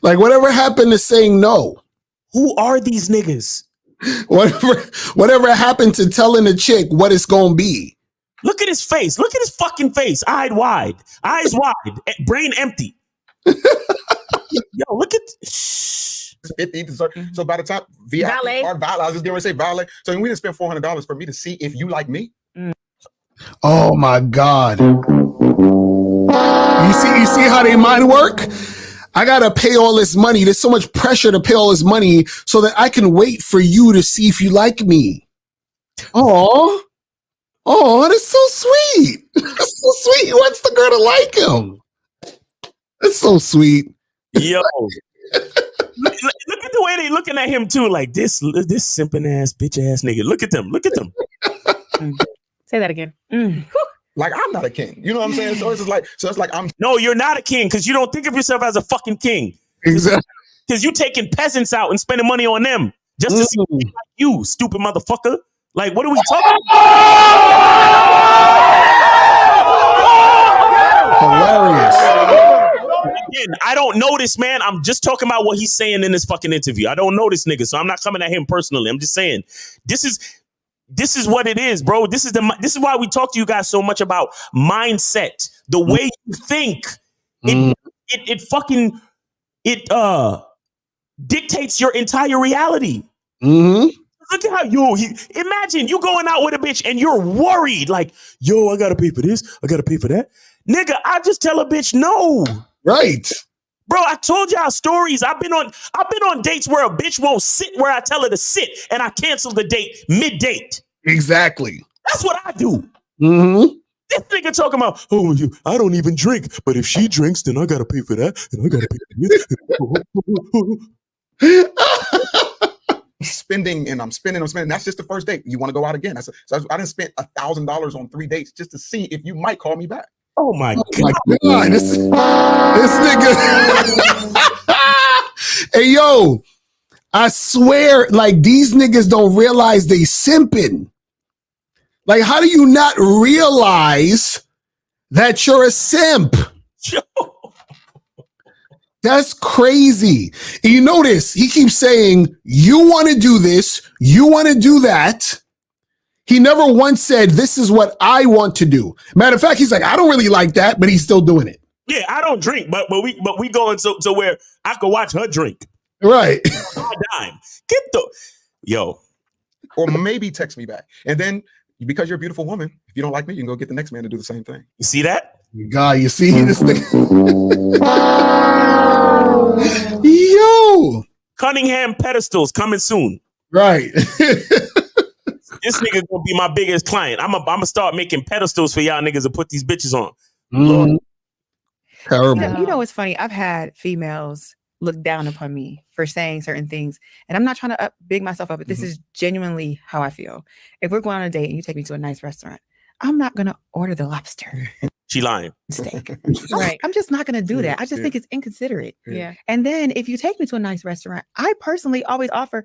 Like, whatever happened to saying no? Who are these niggas? Whatever happened to telling a chick what it's gonna be? Look at his face. Look at his fucking face. Eyes wide, brain empty. Yo, look at 50. So by the time valet, I was just gonna say valet. So we didn't spend $400 for me to see if you like me. Oh my God! You see how they mind work? I gotta pay all this money. There's so much pressure to pay all this money so that I can wait for you to see if you like me. Oh, that's so sweet. That's so sweet. He wants the girl to like him. That's so sweet. Yo, look at the way they looking at him too. Like this simping ass bitch ass nigga. Look at them. Say that again. Like, I'm not a king. You know what I'm saying? So it's like I'm. No, you're not a king, because you don't think of yourself as a fucking king. Exactly. Because you taking peasants out and spending money on them just to see like you, stupid motherfucker. Like, what are we talking about? Hilarious. Again, I don't know this man. I'm just talking about what he's saying in this fucking interview. I don't know this nigga, so I'm not coming at him personally. I'm just saying this is what it is, bro. This is why we talk to you guys so much about mindset. The way you think, it dictates your entire reality. Mm-hmm. Look at how imagine you going out with a bitch and you're worried, like, yo, I gotta pay for this, I gotta pay for that. Nigga, I just tell a bitch no. Right. Bro, I told y'all stories. I've been on dates where a bitch won't sit where I tell her to sit, and I cancel the date mid-date. Exactly. That's what I do. Mm-hmm. This nigga talking about, I don't even drink, but if she drinks, then I gotta pay for that, and I gotta pay for this. Spending. That's just the first date. You want to go out again? So I didn't spend $1,000 on 3 dates just to see if you might call me back. Oh my God. This nigga. Hey, yo, I swear, like, these niggas don't realize they simping. Like, how do you not realize that you're a simp. That's crazy. And you notice he keeps saying, you want to do this, you want to do that. He never once said, this is what I want to do. Matter of fact, he's like, I don't really like that, but he's still doing it. Yeah, I don't drink, but we going so where I could watch her drink. Right. Dime. Get the yo. Or maybe text me back. And then because you're a beautiful woman, if you don't like me, you can go get the next man to do the same thing. You see that? God, you see this thing? Yo. Cunningham pedestals coming soon. Right. This nigga gonna be my biggest client. I'm gonna start making pedestals for y'all niggas to put these bitches on. Terrible. You know what's funny? I've had females look down upon me for saying certain things, and I'm not trying to big myself up, but this is genuinely how I feel. If we're going on a date and you take me to a nice restaurant, I'm not gonna order the lobster. She lying. Steak. Right. I'm just not gonna do that. I just think it's inconsiderate. Yeah. And then if you take me to a nice restaurant, I personally always offer,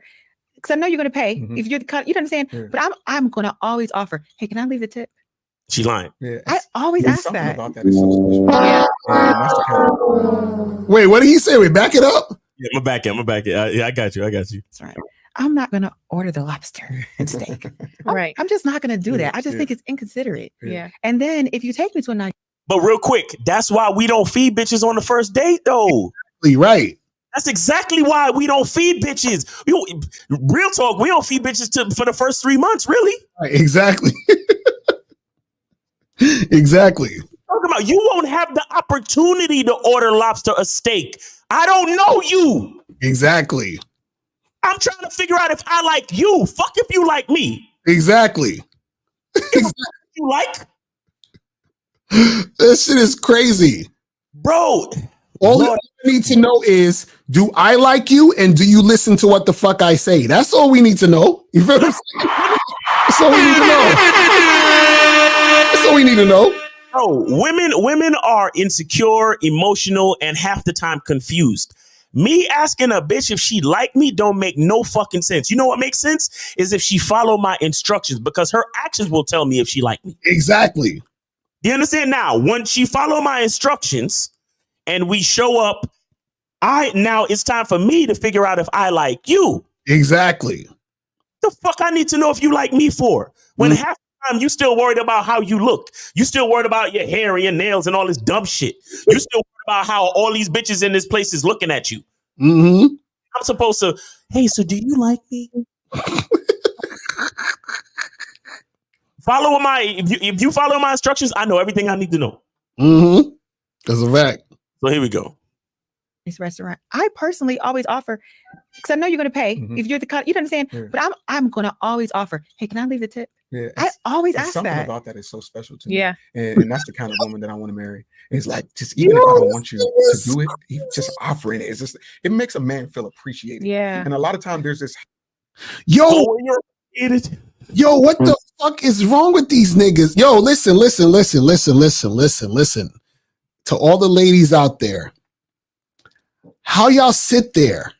because I know you're gonna pay if you're the kind, you know what I'm saying? But I'm gonna always offer, hey, can I leave the tip? She lying. Yeah. I always ask that. About that is so special. Yeah. That's the kind of... Wait, what did he say? Wait, back it up. Yeah, I'm back it. Yeah, I got you. That's right. I'm not gonna order the lobster and steak. Right. I'm just not gonna do that. I just think it's inconsiderate. Yeah. And then if you take me to a nice, but real quick, that's why we don't feed bitches on the first date, though. Right. That's exactly why we don't feed bitches. Real talk, we don't feed bitches for the first 3 months, really. Right, exactly. Exactly. Talking about you won't have the opportunity to order lobster or steak. I don't know you. Exactly. I'm trying to figure out if I like you. Fuck if you like me. Exactly. You like? This shit is crazy. Bro. All you need to know is, do I like you and do you listen to what the fuck I say? That's all we need to know. You feel what I'm saying? That's all we need to know. That's all we need to know. Bro, women are insecure, emotional, and half the time confused. Me asking a bitch if she like me don't make no fucking sense. You know what makes sense? Is if she follow my instructions, because her actions will tell me if she like me. Exactly. You understand? Now, once she follow my instructions and we show up, now it's time for me to figure out if I like you. Exactly. The fuck I need to know if you like me for? When half the time you still worried about how you look. You still worried about your hair and your nails and all this dumb shit. You still worried about how all these bitches in this place is looking at you. Mm-hmm. I'm supposed to, hey, so do you like me? If you follow my instructions, I know everything I need to know. Mm-hmm. That's a fact. So here we go. This restaurant, I personally always offer, because I know you're gonna pay if you're the kind, you know what I'm saying? Yeah. But I'm gonna always offer, hey, can I leave the tip? Yeah, I always ask something that. about that is so special to me. Yeah. And that's the kind of woman that I want to marry. It's like, just even if I don't want you to do it, just offering it. It's just, it makes a man feel appreciated. Yeah. And a lot of times there's this. Yo, what the fuck is wrong with these niggas? Yo, listen. To all the ladies out there, how y'all sit there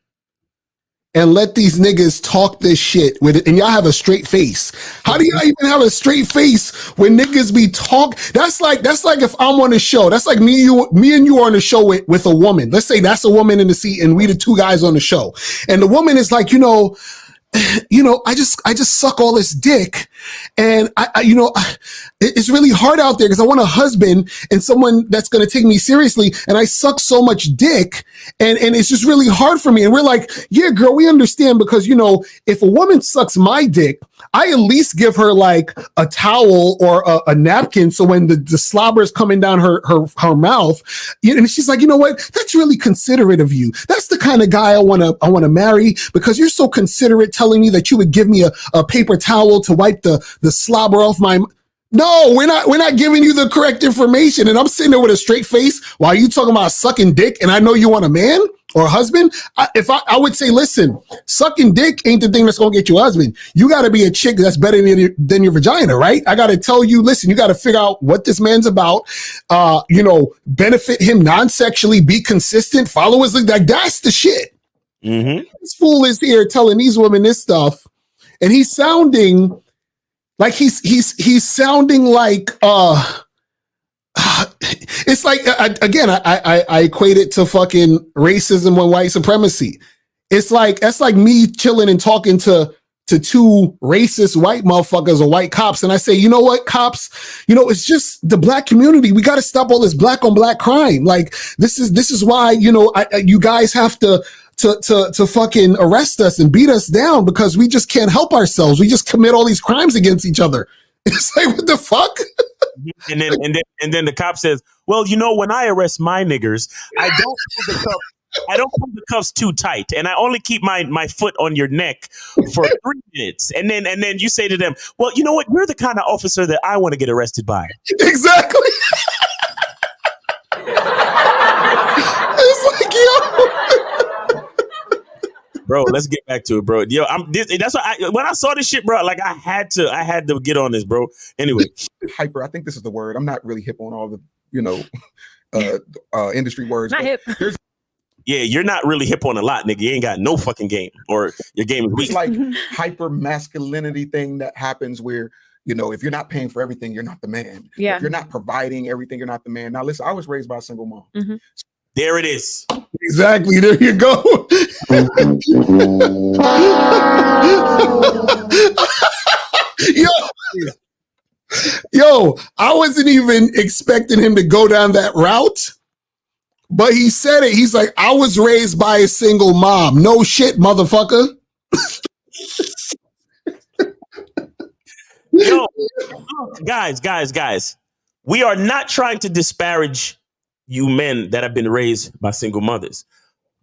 and let these niggas talk this shit with it, and y'all have a straight face? How do y'all even have a straight face when niggas be talk? That's like if I'm on a show. That's like me and you are on a show with a woman. Let's say that's a woman in the seat, and we the two guys on the show, and the woman is like, I just suck all this dick, and it's really hard out there because I want a husband and someone that's going to take me seriously, and I suck so much dick, and it's just really hard for me. And we're like, yeah, girl, we understand, because if a woman sucks my dick, I at least give her like a towel or a napkin, so when the slobber is coming down her mouth, and she's like, you know what? That's really considerate of you. That's the kind of guy I want to marry, because you're so considerate, telling me that you would give me a paper towel to wipe the slobber off my. No, we're not giving you the correct information. And I'm sitting there with a straight face while you talking about sucking dick, and I know you want a man or a husband. I would say, listen, sucking dick ain't the thing that's gonna get you a husband. You got to be a chick that's better than your vagina, right? I got to tell you, listen, you got to figure out what this man's about. Benefit him non-sexually, be consistent, follow his like that's the shit. Mm-hmm. This fool is here telling these women this stuff, and he's sounding like he's sounding like It's like, I equate it to fucking racism and white supremacy. It's like, that's like me chilling and talking to two racist white motherfuckers or white cops. And I say, you know what, cops, it's just the black community. We got to stop all this black on black crime. Like, this is why, you guys have to fucking arrest us and beat us down because we just can't help ourselves. We just commit all these crimes against each other. It's like, what the fuck? And then the cop says, well, when I arrest my niggers, I don't pull the cuffs too tight, and I only keep my foot on your neck for 3 minutes. And then you say to them, well, you know what? You're the kind of officer that I want to get arrested by. Exactly. It's like, yo. Bro, let's get back to it, bro. Yo, that's why when I saw this shit, bro, like I had to get on this, bro. Anyway, hyper. I think this is the word. I'm not really hip on all the industry words. Not hip. Yeah, you're not really hip on a lot, nigga. You ain't got no fucking game, or your game is weak. It's like hyper masculinity thing that happens where, if you're not paying for everything, you're not the man. Yeah. If you're not providing everything, you're not the man. Now, listen, I was raised by a single mom. Mm-hmm. There it is. Exactly. There you go. Yo, I wasn't even expecting him to go down that route. But he said it. He's like, I was raised by a single mom. No shit, motherfucker. Yo, guys. We are not trying to disparage you men that have been raised by single mothers.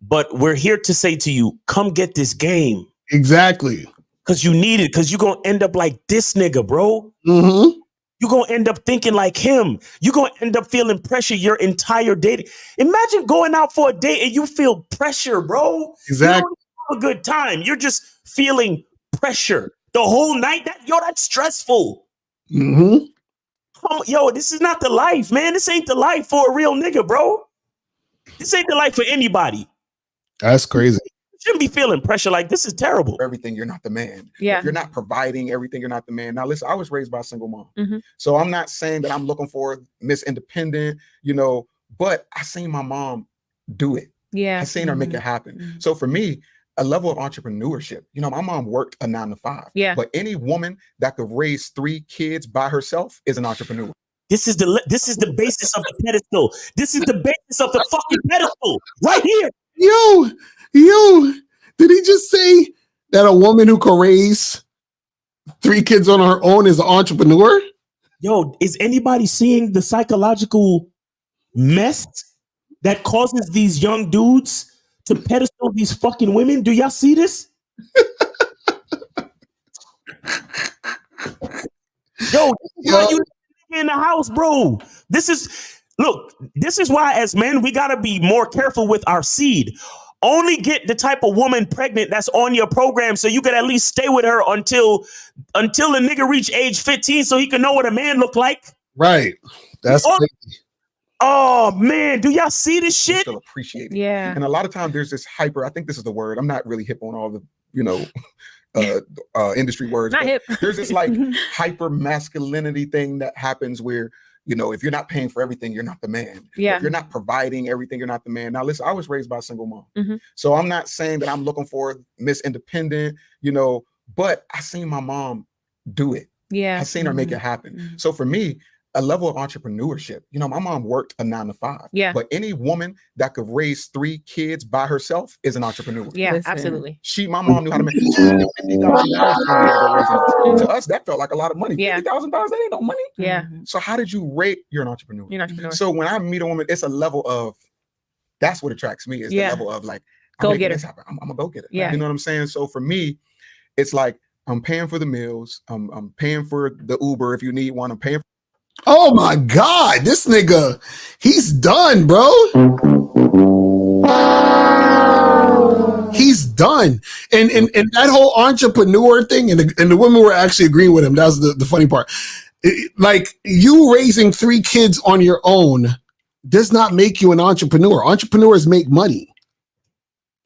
But we're here to say to you, come get this game. Exactly. Because you need it. Because you're going to end up like this nigga, bro. Mm-hmm. You're going to end up thinking like him. You're going to end up feeling pressure your entire day. Imagine going out for a date and you feel pressure, bro. Exactly. You don't have a good time. You're just feeling pressure the whole night. That's stressful. Mm-hmm. Yo, this is not the life, man. This ain't the life for a real nigga, bro. This ain't the life for anybody. That's crazy. You shouldn't be feeling pressure like this. Is terrible. Everything, you're not the man. Yeah. If you're not providing everything, you're not the man. Now, listen, I was raised by a single mom. Mm-hmm. So I'm not saying that I'm looking for Miss Independent, but I seen my mom do it. Yeah. I seen her make it happen. Mm-hmm. So for me, a level of entrepreneurship, my mom worked a 9 to 5. Yeah. But any woman that could raise 3 kids by herself is an entrepreneur. This is the basis of the pedestal. This is the basis of the fucking pedestal right here. Yo, did he just say that a woman who can raise 3 kids on her own is an entrepreneur? Yo, is anybody seeing the psychological mess that causes these young dudes to pedestal these fucking women? Do y'all see this? Yo, you in the house, bro. This is why as men, we gotta be more careful with our seed. Only get the type of woman pregnant that's on your program so you can at least stay with her until the nigga reach age 15 so he can know what a man look like. Right. That's crazy. Oh man, do y'all see this shit? Still appreciate it. Yeah. And a lot of times there's this hyper, I think this is the word. I'm not really hip on all the, industry words. Not hip. There's this like hyper masculinity thing that happens where, if you're not paying for everything, you're not the man. Yeah. If you're not providing everything, you're not the man. Now, listen, I was raised by a single mom. Mm-hmm. So I'm not saying that I'm looking for Miss Independent, but I seen my mom do it. Yeah. I seen her make it happen. Mm-hmm. So for me, a level of entrepreneurship, my mom worked a 9 to 5. Yeah. But any woman that could raise 3 kids by herself is an entrepreneur. Yeah, absolutely. My mom knew how to make $50,000. To us, that felt like a lot of money. Yeah. $50,000, that ain't no money. Yeah. So how did you rate? You're an entrepreneur. You're an entrepreneur. So when I meet a woman, it's a level of, that's what attracts me, is the level of like, go get it. I'm a go get it. Yeah. You know what I'm saying? So for me, it's like, I'm paying for the meals. I'm paying for the Uber if you need one. I'm paying for. Oh my God, this nigga, he's done, bro. He's done. And that whole entrepreneur thing, and the women were actually agreeing with him. That was the funny part. Like, you raising 3 kids on your own does not make you an entrepreneur. Entrepreneurs make money.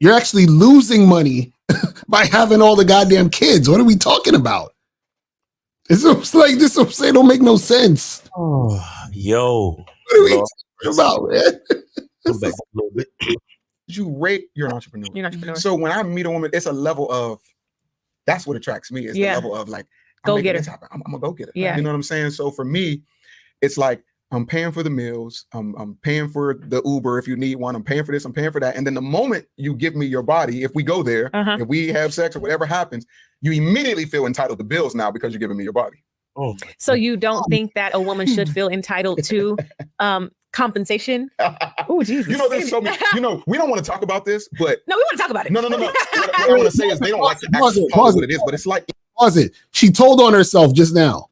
You're actually losing money by having all the goddamn kids. What are we talking about? It's like this. I'm saying don't make no sense. Oh, yo, are we talking about, man? Go back a little bit. You rate, you're an entrepreneur. You're an entrepreneur. So when I meet a woman, it's a level of, that's what attracts me, is the level of like, I'm Go making get this it. happen. I'm gonna go get it. Yeah. You know what I'm saying? So for me, it's like, I'm paying for the meals. I'm paying for the Uber if you need one. I'm paying for this. I'm paying for that. And then the moment you give me your body, if we go there, if we have sex or whatever happens, you immediately feel entitled to bills now because you're giving me your body. Oh. So you don't think that a woman should feel entitled to compensation? Oh, Jesus. You know, there's so many, you know, we don't want to talk about this, but No, we want to talk about it. no. What I want to say is they don't like to actually call it what it is, but it's like, Pause it. She told on herself just now.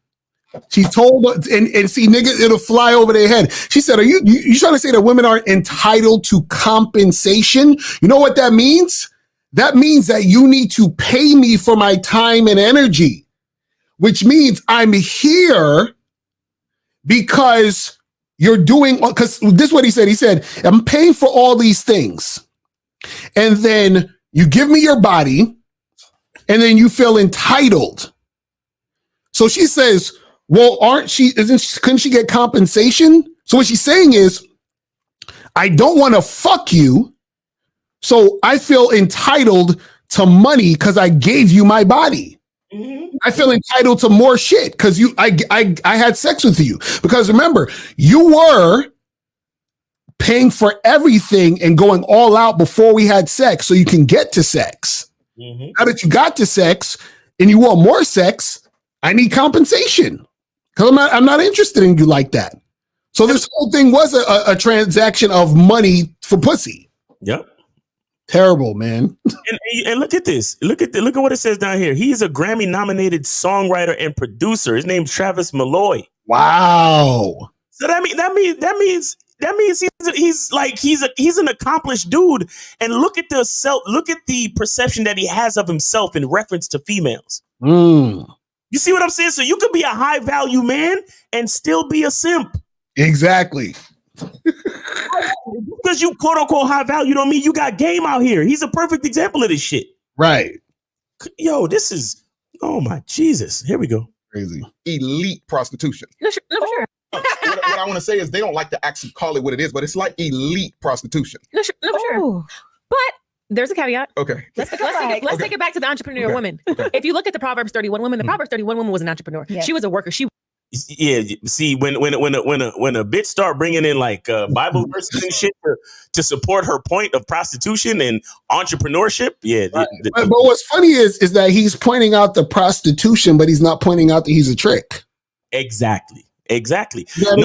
She told, and see, niggas, it'll fly over their head. She said, are you trying to say that women aren't entitled to compensation? You know what that means? That means that you need to pay me for my time and energy, which means I'm here because you're doing, because this is what he said. He said, I'm paying for all these things. And then you give me your body and then you feel entitled. So she says, well, couldn't she get compensation? So what she's saying is, I don't want to fuck you, so I feel entitled to money because I gave you my body. I feel entitled to more shit because I had sex with you. Because remember, you were paying for everything and going all out before we had sex so you can get to sex. Now that you got to sex and you want more sex, I need compensation. Because I'm not interested in you like that. So this whole thing was a transaction of money for pussy. Yep. Terrible, man. And look at this. Look at what it says down here. He's a Grammy-nominated songwriter and producer. His name's Travis Malloy. Wow. So that means he's an accomplished dude. And look at the perception that he has of himself in reference to females. You see what I'm saying? So you could be a high value man and still be a simp. Exactly. Because you quote unquote high value don't mean you got game out here. He's a perfect example of this shit. Right. Yo, this is, oh my Jesus. Here we go. Crazy. Elite prostitution. No, sure. What I want to say is they don't like to actually call it what it is, but it's like elite prostitution. No, sure. But there's a caveat. Okay. Let's take it back to the entrepreneur woman. If you look at the Proverbs 31 woman, the Proverbs 31 woman was an entrepreneur. She was a worker. Yeah, see, when a bitch start bringing in like Bible verses and shit to support her point of prostitution and entrepreneurship, But what's funny is that he's pointing out the prostitution, but he's not pointing out that he's a trick. Exactly. Yeah,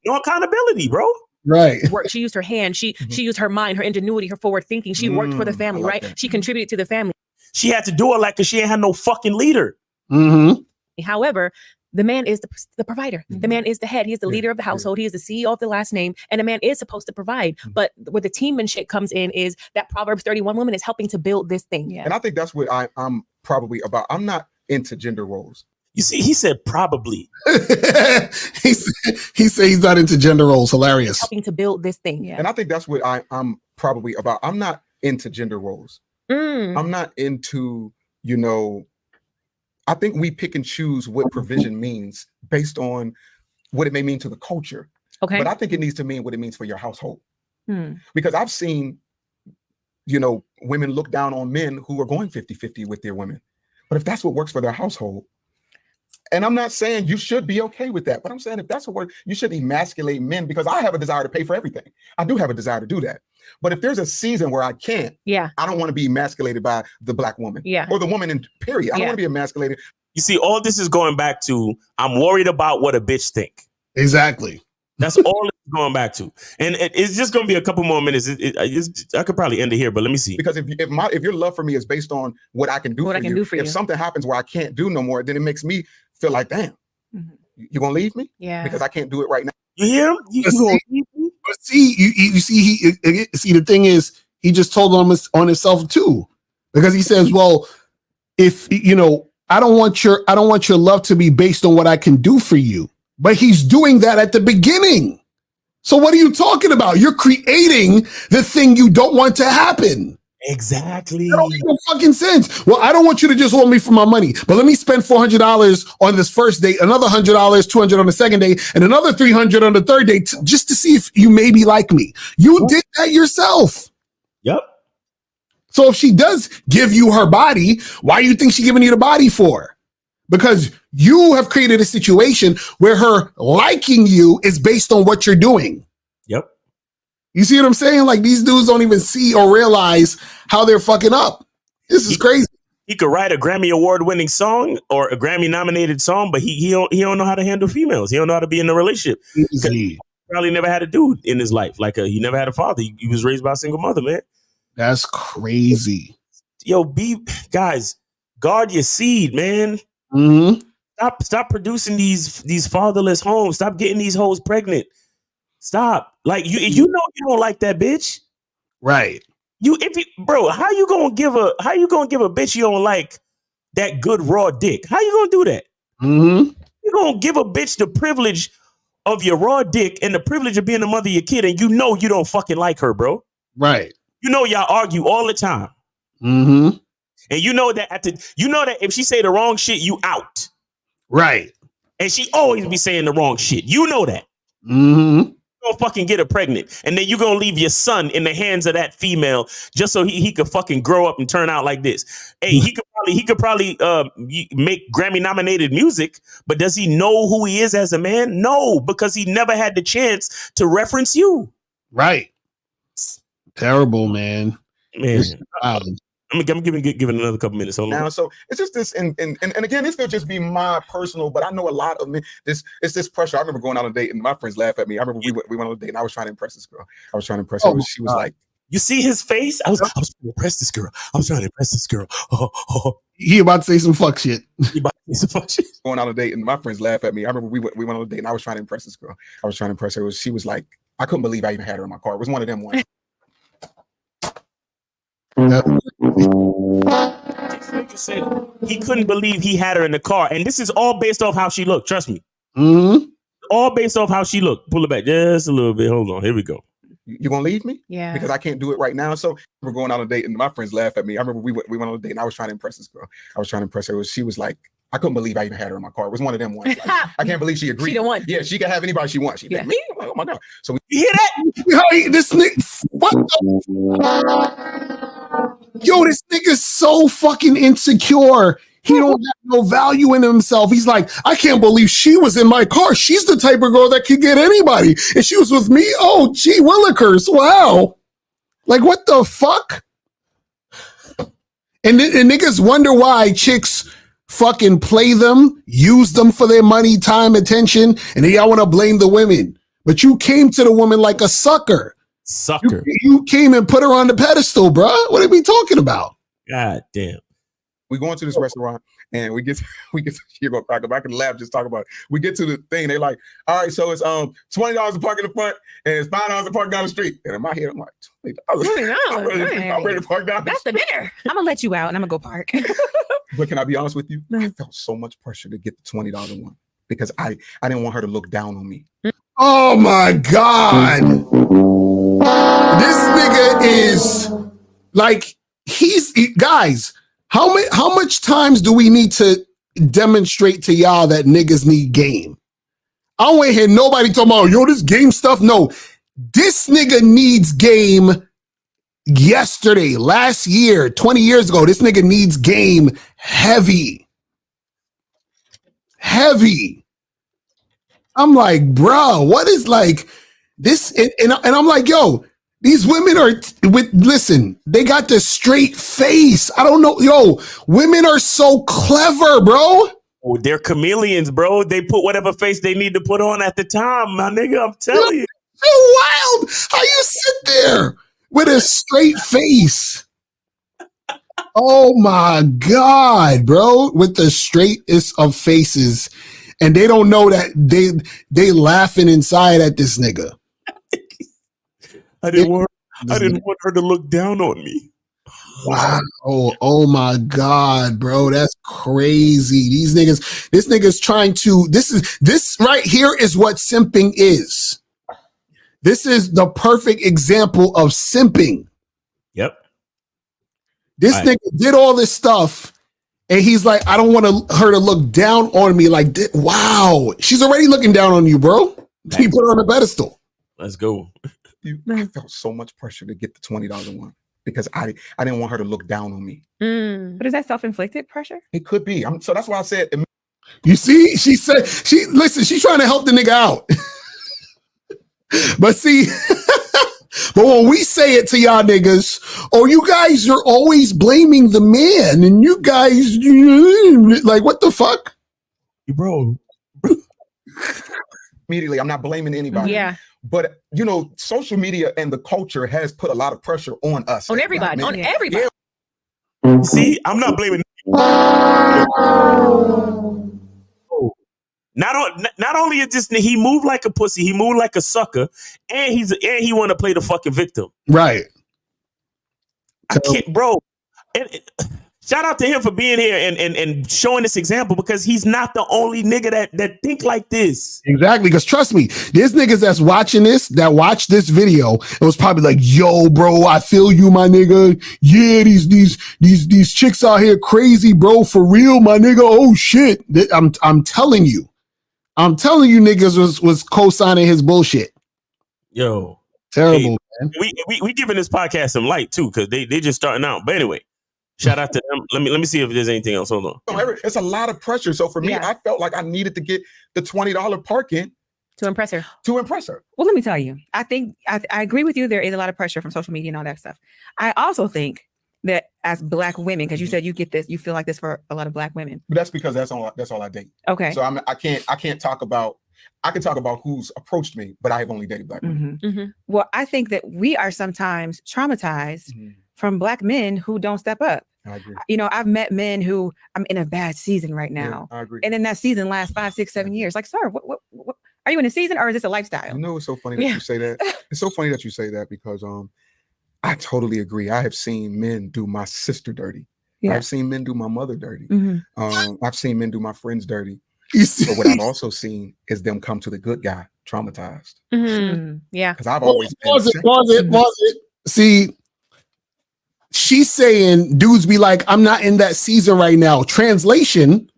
no accountability, bro. Right. She used her hand. She used her mind, her ingenuity, her forward thinking. She worked for the family, right? That. She contributed to the family. She had to do it like because she ain't had no fucking leader. However, the man is the provider. The man is the head. He is the leader of the household. He is the CEO of the last name. And a man is supposed to provide. But where the teammanship comes in is that Proverbs 31 woman is helping to build this thing. And I think that's what I'm probably about. I'm not into gender roles. You see, he said probably. he said he's not into gender roles. Hilarious. Helping to build this thing. And I think that's what I'm probably about. I'm not into gender roles. I'm not into, I think we pick and choose what provision means based on what it may mean to the culture. Okay. But I think it needs to mean what it means for your household. Because I've seen, women look down on men who are going 50-50 with their women. But if that's what works for their household, and I'm not saying you should be okay with that, but I'm saying if that's what works, you should emasculate men, because I have a desire to pay for everything. I do have a desire to do that. But if there's a season where I can't, I don't want to be emasculated by the Black woman or the woman in period. I don't want to be emasculated. You see, all this is going back to, I'm worried about what a bitch think. Exactly. That's all it's going back to. And it's just going to be a couple more minutes. I could probably end it here, but let me see. Because if your love for me is based on what I can do for you, if something happens where I can't do no more, then it makes me feel like, damn, you gonna leave me? Yeah. Because I can't do it right now. You hear him? But see, the thing is, he just told on himself too, because he says, well, if I don't want your love to be based on what I can do for you. But he's doing that at the beginning. So what are you talking about? You're creating the thing you don't want to happen. Exactly. That don't make no fucking sense. Well, I don't want you to just want me for my money, but let me spend $400 on this first date, another $100, $200 on the second date, and another $300 on the third date, just to see if you maybe like me. You did that yourself. Yep. So if she does give you her body, why do you think she's giving you the body for? Because you have created a situation where her liking you is based on what you're doing. Yep. You see what I'm saying? Like, these dudes don't even see or realize how they're fucking up. This is crazy. He could write a Grammy Award-winning song or a Grammy-nominated song, but he don't know how to handle females. He don't know how to be in a relationship. He probably never had a dude in his life. Like, he never had a father. He was raised by a single mother, man. That's crazy. Yo, guys, guard your seed, man. Mm-hmm. Stop producing these fatherless homes. Stop getting these hoes pregnant. Stop. Like, you know you don't like that bitch. Right. Bro, how you gonna give a bitch you don't like that good raw dick? How you gonna do that? Mm-hmm. You gonna give a bitch the privilege of your raw dick and the privilege of being the mother of your kid, and you know you don't fucking like her, bro. Right. You know y'all argue all the time. Mm-hmm. And you know that if she say the wrong shit, you out. Right. And she always be saying the wrong shit. You know that. Mm-hmm. Gonna fucking get her pregnant, and then you're gonna leave your son in the hands of that female just so he could fucking grow up and turn out like this. Hey, he could probably make Grammy nominated music, but does he know who he is as a man? No, because he never had the chance to reference you. Right. Terrible, man. I'm giving another couple minutes. Hold on. Now, so it's just this, and again, this could just be my personal, but I know a lot of men. It's this pressure. I remember going on a date, and my friends laugh at me. I remember we went on a date, and I was trying to impress this girl. I was trying to impress her. She was like, "You see his face? I was trying to impress this girl. I was trying to impress this girl." He about to say some fuck shit. Going on a date, and my friends laugh at me. I remember we went on a date, and I was trying to impress this girl. I was trying to impress her. She was like, I couldn't believe I even had her in my car. It was one of them ones. He couldn't believe he had her in the car, and this is all based off how she looked. Trust me. Mm-hmm. All based off how she looked. Pull it back just a little bit. Hold on. Here we go. You gonna leave me? Yeah. Because I can't do it right now. So we're going on a date, and my friends laugh at me. I remember we went on a date, and I was trying to impress this girl. I was trying to impress her. She was like, I couldn't believe I even had her in my car. It was one of them ones. Like, I can't believe she agreed. She the one. Yeah, she can have anybody she wants. She like, me? Oh my god. So you hear that? This nigga, what Yo, this nigga's so fucking insecure. He don't have no value in himself. He's like, I can't believe she was in my car. She's the type of girl that could get anybody. And she was with me? Oh, gee willikers. Wow. Like, what the fuck? And niggas wonder why chicks fucking play them, use them for their money, time, attention, and then y'all want to blame the women. But you came to the woman like a sucker. You came and put her on the pedestal, bro. What are we talking about? God damn. We go into this restaurant and we get you're gonna crack up. I can laugh just talk about it. We get to the thing, they like, all right, so it's $20 to park in the front and it's $5 to park down the street. And in my head, I'm like, $20. I'm ready to park down. That's the dinner. I'm gonna let you out and I'm gonna go park. But can I be honest with you? I felt so much pressure to get the $20 one because I didn't want her to look down on me. Oh my God. This nigga is like, guys, how much times do we need to demonstrate to y'all that niggas need game? I don't want to hear nobody talking about, yo, this game stuff. No, this nigga needs game yesterday, last year, 20 years ago. This nigga needs game heavy. I'm like, bro, what is like this? And I'm like, yo, these women are listen, they got the straight face. I don't know. Yo, women are so clever, bro. Oh, they're chameleons, bro. They put whatever face they need to put on at the time, my nigga. I'm telling you. So wild. How you sit there with a straight face? Oh my God, bro. With the straightest of faces. And they don't know that they laughing inside at this nigga. I didn't want her to look down on me. Wow. Oh my God, bro. That's crazy. This nigga's trying to, this right here is what simping is. This is the perfect example of simping. Yep. This nigga did all this stuff, and he's like, I don't want her to look down on me. Like, wow, she's already looking down on you, bro. He put her on a pedestal. Let's go. I felt so much pressure to get the $20 one because I didn't want her to look down on me. But is that self-inflicted pressure? It could be. So that's why I said. You see, she said she's trying to help the nigga out. But see, but when we say it to y'all niggas, oh, you guys are always blaming the man, and you guys like, what the fuck? Bro. Immediately, I'm not blaming anybody. Yeah. But social media and the culture has put a lot of pressure on us. On everybody. On everybody. See, I'm not blaming. Not only is this he moved like a pussy, he moved like a sucker, and he want to play the fucking victim. Right. I can't, bro. Shout out to him for being here and showing this example, because he's not the only nigga that think like this. Exactly, because trust me, there's niggas that's watching this, that watch this video, it was probably like, yo, bro, I feel you, my nigga. Yeah, these chicks out here crazy, bro, for real, my nigga. Oh shit. I'm telling you niggas was co-signing his bullshit. Yo. Terrible, man. We giving this podcast some light too, because they just starting out. But anyway, shout out to them. Let me see if there's anything else. Hold on. It's a lot of pressure. So for me, I felt like I needed to get the $20 parking to impress her. Well, let me tell you, I think I agree with you. There is a lot of pressure from social media and all that stuff. I also think that as Black women, because you said you get this, you feel like this for a lot of Black women. But that's because that's all I date. Okay. So I can't talk about. I can talk about who's approached me, but I have only dated Black women. Well, I think that we are sometimes traumatized from Black men who don't step up. I agree. I've met men who, I'm in a bad season right now. Yeah, I agree. And then that season lasts 5, 6, 7 years. Like, sir, what are you in a season, or is this a lifestyle? It's so funny that you say that. It's so funny that you say that because I totally agree. I have seen men do my sister dirty. Yeah. I've seen men do my mother dirty. Mm-hmm. I've seen men do my friends dirty. But what I've also seen is them come to the good guy traumatized. Yeah. Because I've always pause it. See, she's saying dudes be like, I'm not in that season right now. Translation,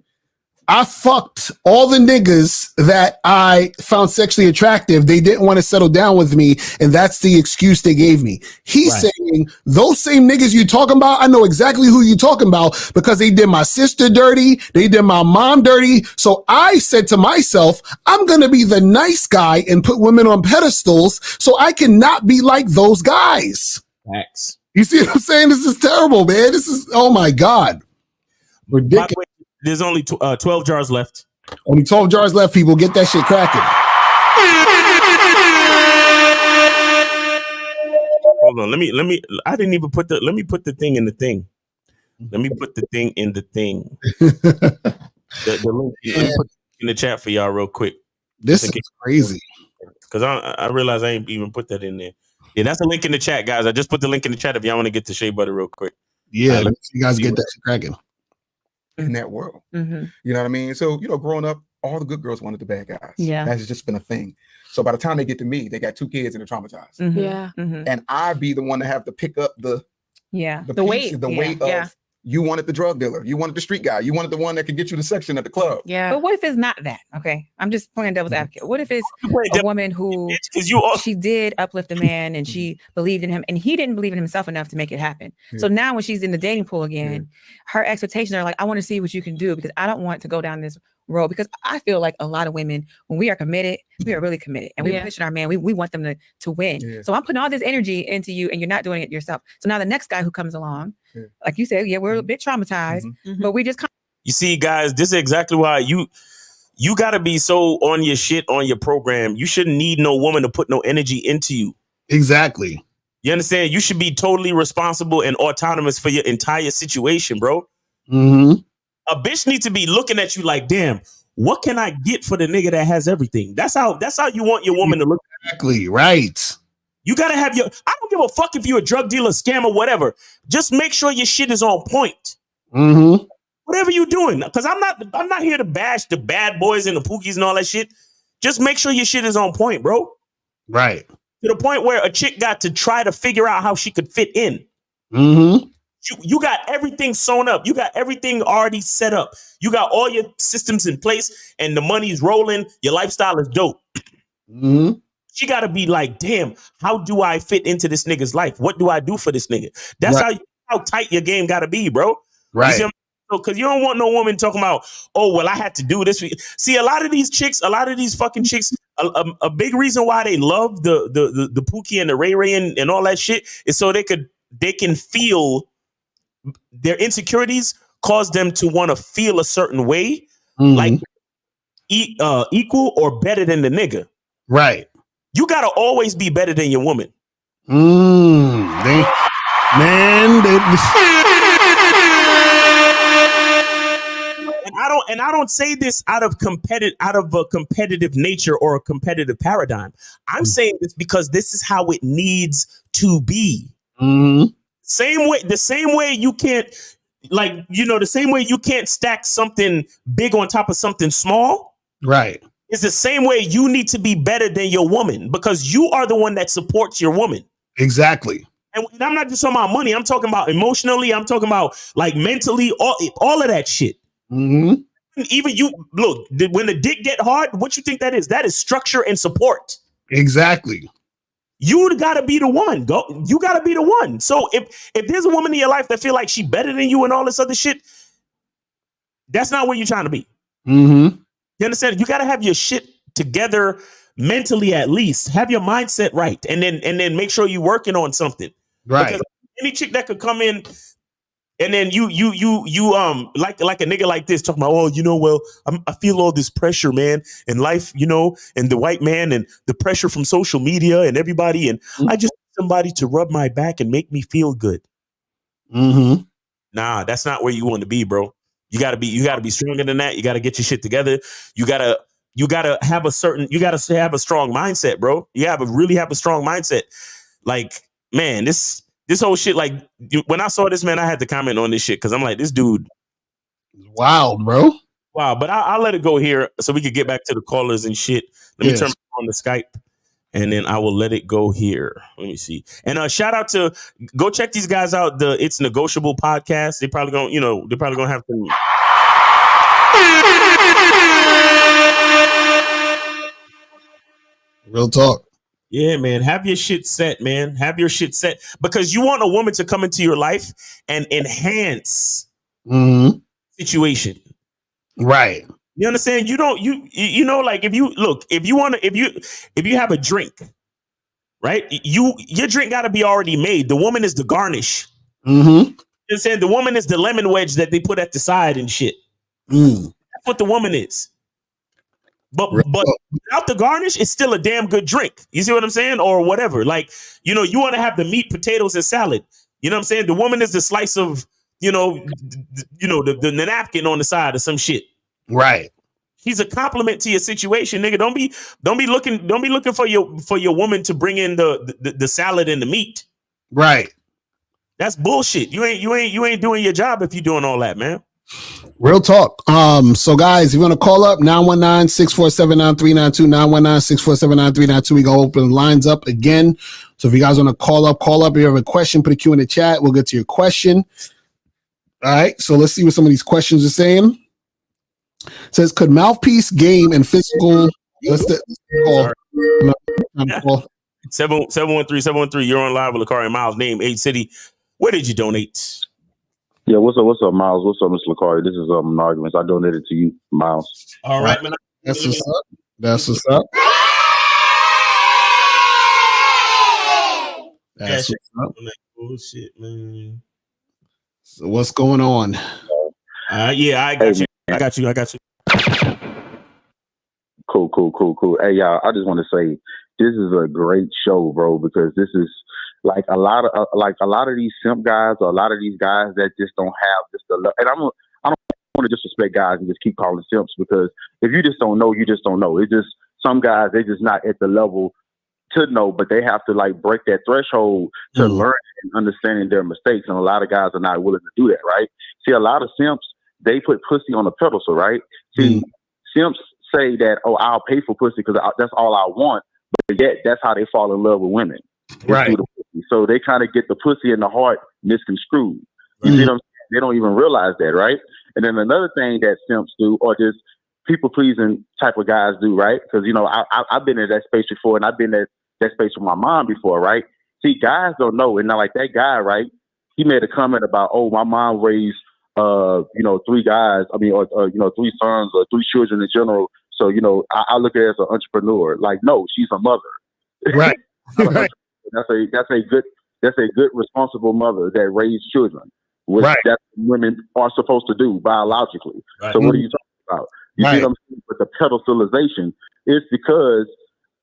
I fucked all the niggas that I found sexually attractive. They didn't want to settle down with me, and that's the excuse they gave me. He's saying those same niggas you talking about, I know exactly who you talking about because they did my sister dirty, they did my mom dirty. So I said to myself, I'm gonna be the nice guy and put women on pedestals so I cannot be like those guys. Facts. You see what I'm saying? This is terrible, man. This is, oh my God. Ridiculous. There's only 12 jars left. Only 12 jars left, people. Get that shit cracking. Hold on. Let me I didn't even put let me put the thing in the thing. Let me put the thing in the thing. the link in the chat for y'all real quick. This is crazy. Because I realize I ain't even put that in there. Yeah, that's a link in the chat, guys. I just put the link in the chat if y'all want to get to Shea Butter real quick. Yeah, let you guys get that shit cracking. In that world. You know what I mean? So, growing up, all the good girls wanted the bad guys. Yeah. That's just been a thing. So by the time they get to me, they got 2 kids and they're traumatized. Yeah. And I be the one to have to pick up the weight of you wanted the drug dealer, you wanted the street guy, you wanted the one that could get you the section at the club. Yeah. But what if it's not that? Okay. I'm just playing devil's advocate. What if it's a woman who she did uplift a man and she believed in him and he didn't believe in himself enough to make it happen. So now when she's in the dating pool again, her expectations are like, I want to see what you can do because I don't want to go down this road, because I feel like a lot of women, when we are committed, we are really committed and we're pushing our man. We want them to win. Yeah. So I'm putting all this energy into you and you're not doing it yourself. So now the next guy who comes along, like you said, we're a bit traumatized, but we just You see, guys, this is exactly why you got to be so on your shit on your program. You shouldn't need no woman to put no energy into you. Exactly. You understand? You should be totally responsible and autonomous for your entire situation, bro. A bitch needs to be looking at you like, damn, what can I get for the nigga that has everything? That's how you want your woman to look. Exactly, right. You gotta have I don't give a fuck if you're a drug dealer, scammer, whatever. Just make sure your shit is on point. Whatever you're doing. Because I'm not here to bash the bad boys and the pookies and all that shit. Just make sure your shit is on point, bro. Right. To the point where a chick got to try to figure out how she could fit in. You got everything sewn up. You got everything already set up. You got all your systems in place, and the money's rolling. Your lifestyle is dope. Mm-hmm. She got to be like, damn, how do I fit into this nigga's life? What do I do for this nigga? That's how tight your game got to be, bro. Right. Because you don't want no woman talking about, oh, well, I had to do this. See, a lot of these fucking chicks, a big reason why they love the Pookie and the Ray Ray and all that shit is so they can feel their insecurities cause them to want to feel a certain way, like equal or better than the nigga. Right. You gotta always be better than your woman. And I don't say this out of a competitive nature or a competitive paradigm. I'm saying this because this is how it needs to be. Mm-hmm. The same way you can't, the same way you can't stack something big on top of something small. Right. It's the same way you need to be better than your woman because you are the one that supports your woman. Exactly. And I'm not just talking about money. I'm talking about emotionally. I'm talking about like mentally, all of that shit. Mm-hmm. Even you look, when the dick get hard, what you think that is? That is structure and support. Exactly. You gotta be the one. You gotta be the one. So if there's a woman in your life that feel like she better than you and all this other shit, that's not where you're trying to be. Mm-hmm. You understand? You gotta have your shit together mentally, at least. Have your mindset right, and then make sure you're working on something. Right. Because any chick that could come in. And then you like a nigga like this talking about, oh, well, I feel all this pressure, man, in life, and the white man and the pressure from social media and everybody. And I just need somebody to rub my back and make me feel good. Mm-hmm. Nah, that's not where you want to be, bro. You gotta be stronger than that. You gotta get your shit together. You gotta have a strong mindset, bro. You really have a strong mindset. Like, man, this whole shit, like when I saw this, man, I had to comment on this shit because I'm like, this dude. Wow, bro. Wow. But I'll let it go here so we could get back to the callers and shit. Let me turn on the Skype and then I will let it go here. Let me see. And shout out to go check these guys out. The It's Negotiable podcast. They probably gonna have some. Real talk. Yeah, man. Have your shit set, man. Have your shit set because you want a woman to come into your life and enhance situation. Right. You understand? You don't, like if you have a drink, right? Your drink got to be already made. The woman is the garnish. Mm-hmm. You understand? The woman is the lemon wedge that they put at the side and shit. That's what the woman is. But without the garnish, it's still a damn good drink. You see what I'm saying? Or whatever. Like, you want to have the meat, potatoes, and salad. You know what I'm saying? The woman is the slice of, the napkin on the side or some shit. Right. He's a compliment to your situation, nigga. Don't be looking for your woman to bring in the salad and the meat. Right. That's bullshit. You ain't doing your job if you're doing all that, man. Real talk. So guys, if you want to call up 919-647-9392, 919-647-9392. We gonna open the lines up again. So if you guys want to call up. If you have a question, put a Q in the chat. We'll get to your question. All right. So let's see what some of these questions are saying. It says, could mouthpiece game and physical? Let's call. 713. You're on live with Lakari Miles. Name, age, city. Where did you donate? Yeah, what's up, Miles? What's up, Mr. Lakari? This is Arguments. I donated to you, Miles. All right, man. That's what's up. Bullshit, man. So what's going on? Yeah, I got you. I got you. Cool. Hey, y'all, I just want to say this is a great show, bro, because this is like a lot of these simp guys or a lot of these guys that just don't have just the love. And I don't want to disrespect guys and just keep calling simps because if you just don't know, you just don't know. It's just some guys, they just not at the level to know, but they have to like break that threshold to learn and understanding their mistakes. And a lot of guys are not willing to do that, right? See, a lot of simps, they put pussy on a pedestal, right? See, simps say that, oh, I'll pay for pussy because that's all I want. But yet, that's how they fall in love with women. Right. So they kind of get the pussy and the heart misconstrued. You see what I'm saying? They don't even realize that, right? And then another thing that simps do, or just people pleasing type of guys do, right? Because, you know, I've been in that space before, and I've been in that space with my mom before, right? See, guys don't know. And now, like that guy, right? He made a comment about, oh, my mom raised, you know, 3 guys. I mean, or you know, 3 sons or 3 children in general. So, you know, I look at her as an entrepreneur. Like, no, she's a mother. Right. Right. That's a good responsible mother that raised children, which Right. that women are supposed to do biologically. Right. So what are you talking about? You see what I'm saying? With the pedestalization, it's because,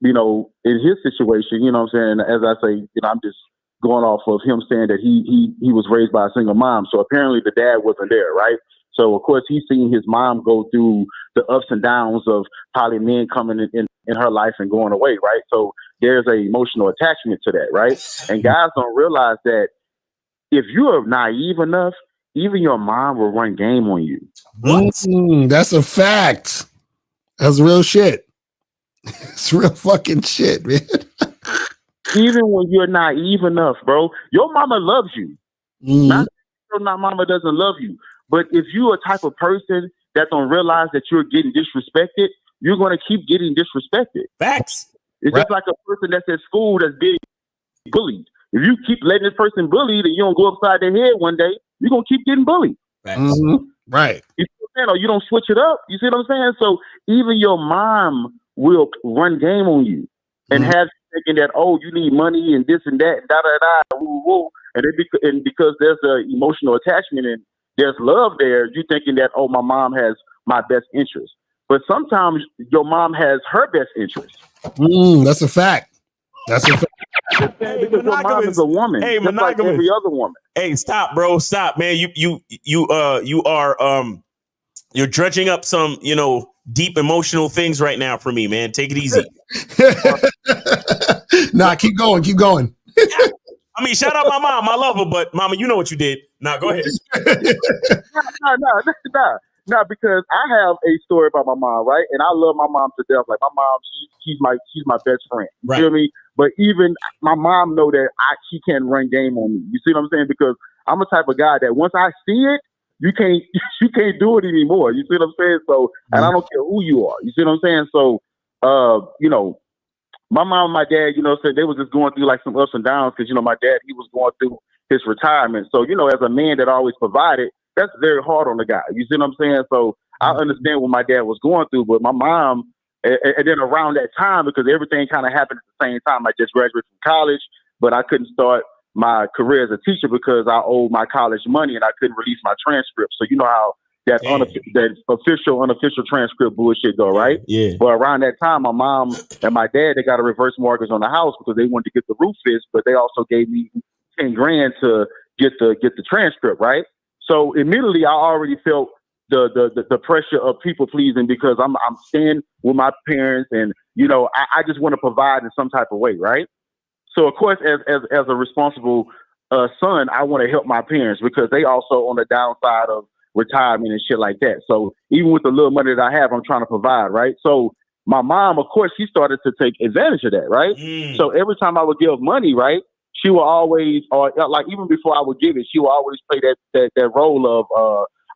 you know, in his situation, you know what I'm saying, as I say, you know, I'm just going off of him saying that he was raised by a single mom. So apparently the dad wasn't there, right? So of course he's seen his mom go through the ups and downs of probably men coming in her life and going away, right? So there's an emotional attachment to that, right? And guys don't realize that if you are naive enough, even your mom will run game on you. That's a fact. That's real shit. It's real fucking shit, man. Even when you're naive enough, bro, your mama loves you. Not mama doesn't love you. But if you're a type of person that don't realize that you're getting disrespected, you're going to keep getting disrespected. Facts. It's just like a person that's at school that's being bullied. If you keep letting this person bullied and you don't go upside their head one day, you're going to keep getting bullied. Right. You see what I'm saying? Or you don't switch it up. You see what I'm saying? So even your mom will run game on you and have you thinking that, oh, you need money and this and that, and da-da-da, woo-woo. And because there's an emotional attachment and there's love there, you thinking that, oh, my mom has my best interest. But sometimes your mom has her best interest. That's a fact. That's a fact. Because your mom is a woman. Hey, just like every other woman. Hey, stop, bro. Stop, man. You are you're dredging up some, you know, deep emotional things right now for me, man. Take it easy. Nah, keep going. Keep going. I mean, shout out my mom. I love her, but mama, you know what you did. Nah, go ahead. No, because I have a story about my mom, right? And I love my mom to death. Like my mom, she's my best friend. You feel me? But even my mom know that she can't run game on me. You see what I'm saying? Because I'm a type of guy that once I see it, you can't do it anymore. You see what I'm saying? So, and I don't care who you are. You see what I'm saying? So, you know, my mom and my dad, you know, said they was just going through like some ups and downs because, you know, my dad, he was going through his retirement. So, you know, as a man that always provided, that's very hard on the guy. You see what I'm saying? So I understand what my dad was going through, but my mom, and then around that time, because everything kind of happened at the same time, I just graduated from college, but I couldn't start my career as a teacher because I owed my college money and I couldn't release my transcript. So you know how that official, unofficial transcript bullshit go, right? Yeah. But around that time, my mom and my dad, they got a reverse mortgage on the house because they wanted to get the roof fixed, but they also gave me $10,000 to get the transcript, right? So immediately I already felt the pressure of people pleasing because I'm staying with my parents and, you know, I just want to provide in some type of way, right? So of course, as a responsible son, I want to help my parents because they also on the downside of retirement and shit like that. So even with the little money that I have, I'm trying to provide, right? So my mom, of course, she started to take advantage of that, right? So every time I would give money, right, she will always, or like even before I would give it, she will always play that role of,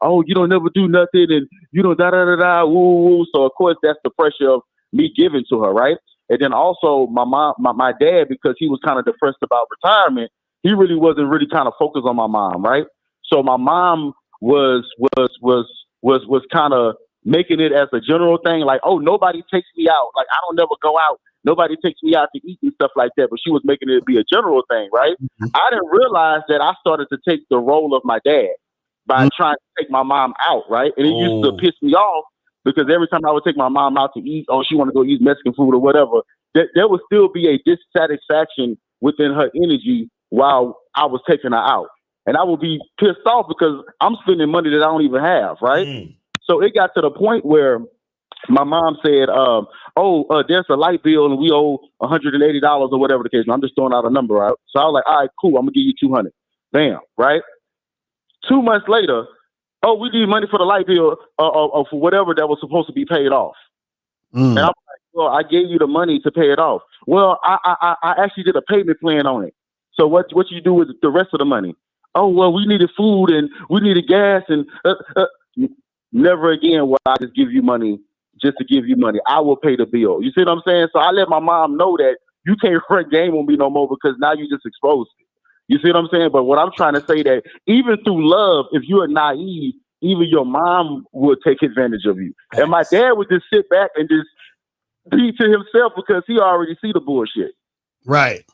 oh, you don't never do nothing and you don't da-da-da-da, woo-woo. So, of course, that's the pressure of me giving to her, right? And then also my dad, because he was kind of depressed about retirement, he really wasn't really kind of focused on my mom, right? So my mom was kind of making it as a general thing, like, oh, nobody takes me out. Like, I don't never go out. Nobody takes me out to eat and stuff like that. But she was making it be a general thing, right? I didn't realize that I started to take the role of my dad by trying to take my mom out, right? And it used to piss me off because every time I would take my mom out to eat, oh, she want to go eat Mexican food or whatever, there would still be a dissatisfaction within her energy while I was taking her out. And I would be pissed off because I'm spending money that I don't even have, right? So it got to the point where my mom said, there's a light bill and we owe $180 or whatever the case. I'm just throwing out a number out. So I was like, all right, cool. I'm going to give you $200. Bam, right? 2 months later, oh, we need money for the light bill or for whatever that was supposed to be paid off. And I'm like, well, I gave you the money to pay it off. Well, I actually did a payment plan on it. So what you do with the rest of the money? oh, well, we needed food and we needed gas and never again will I just give you money just to give you money. I will pay the bill. You see what I'm saying? So I let my mom know that you can't run game on me no more because now you just exposed it. You see what I'm saying? But what I'm trying to say that even through love, if you are naive, even your mom would take advantage of you. And my dad would just sit back and just be to himself because he already see the bullshit. Right.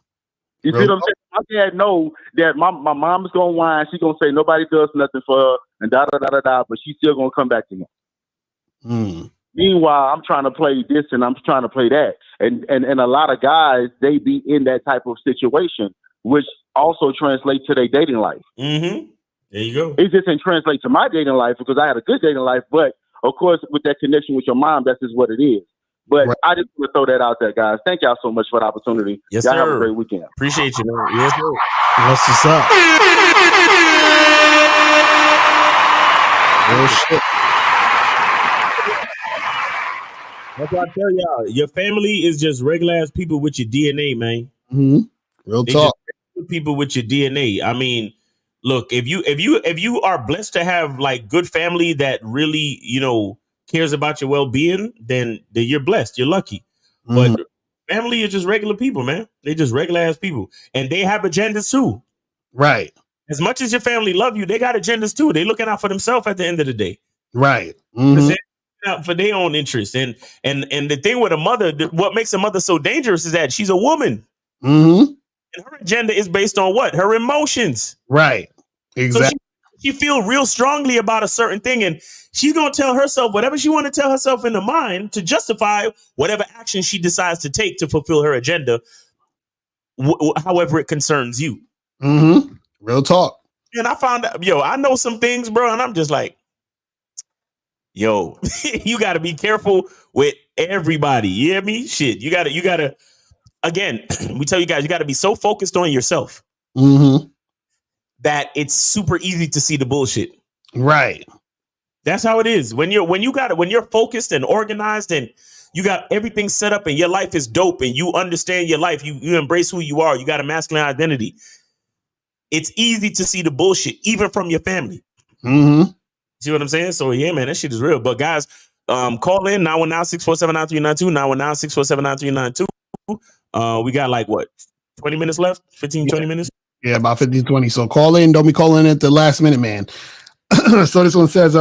You see what I'm saying? My dad know that my mom is gonna whine. She's gonna say nobody does nothing for her and da da da da da. But she's still gonna come back to him. Meanwhile, I'm trying to play this and I'm trying to play that, and a lot of guys they be in that type of situation, which also translates to their dating life. Mm-hmm. There you go. It just didn't translate to my dating life because I had a good dating life, but of course with that connection with your mom, that's just what it is. But I just want to throw that out there, guys. Thank y'all so much for the opportunity. Yes, y'all sir. have a great weekend. Appreciate you, man. Yes, sir. What's this up? Real shit. That's what I tell y'all. Your family is just regular ass people with your DNA, man. Mm-hmm. Real They talk. just people with your DNA. I mean, look, if you are blessed to have like good family that really, cares about your well-being, then you're blessed. You're lucky. Mm-hmm. But family is just regular people, man. They just regular ass people. And they have agendas too. Right. As much as your family love you, they got agendas too. They looking out for themselves at the end of the day. Right. They're out for their own interest. And the thing with a mother, what makes a mother so dangerous is that she's a woman. Mm-hmm. And her agenda is based on what? Her emotions. Right. Exactly. So she feel real strongly about a certain thing, and she's gonna tell herself whatever she want to tell herself in the mind to justify whatever action she decides to take to fulfill her agenda, however it concerns you. Mm-hmm. Real talk. And I found out, I know some things, bro, and I'm just like, you got to be careful with everybody. You hear me? Shit, you gotta. Again, we tell you guys, you got to be so focused on yourself. Mm-hmm. That it's super easy to see the bullshit. Right. That's how it is. When you're focused and organized and you got everything set up and your life is dope and you understand your life, you embrace who you are, you got a masculine identity. It's easy to see the bullshit, even from your family. Mm-hmm. See what I'm saying? So yeah, man, that shit is real. But guys, call in 919-647-9392, 919-647-9392. We got like what, 20 minutes left? 15, 20 minutes? Yeah, about 15, 20. So call in. Don't be calling at the last minute, man. So this one says,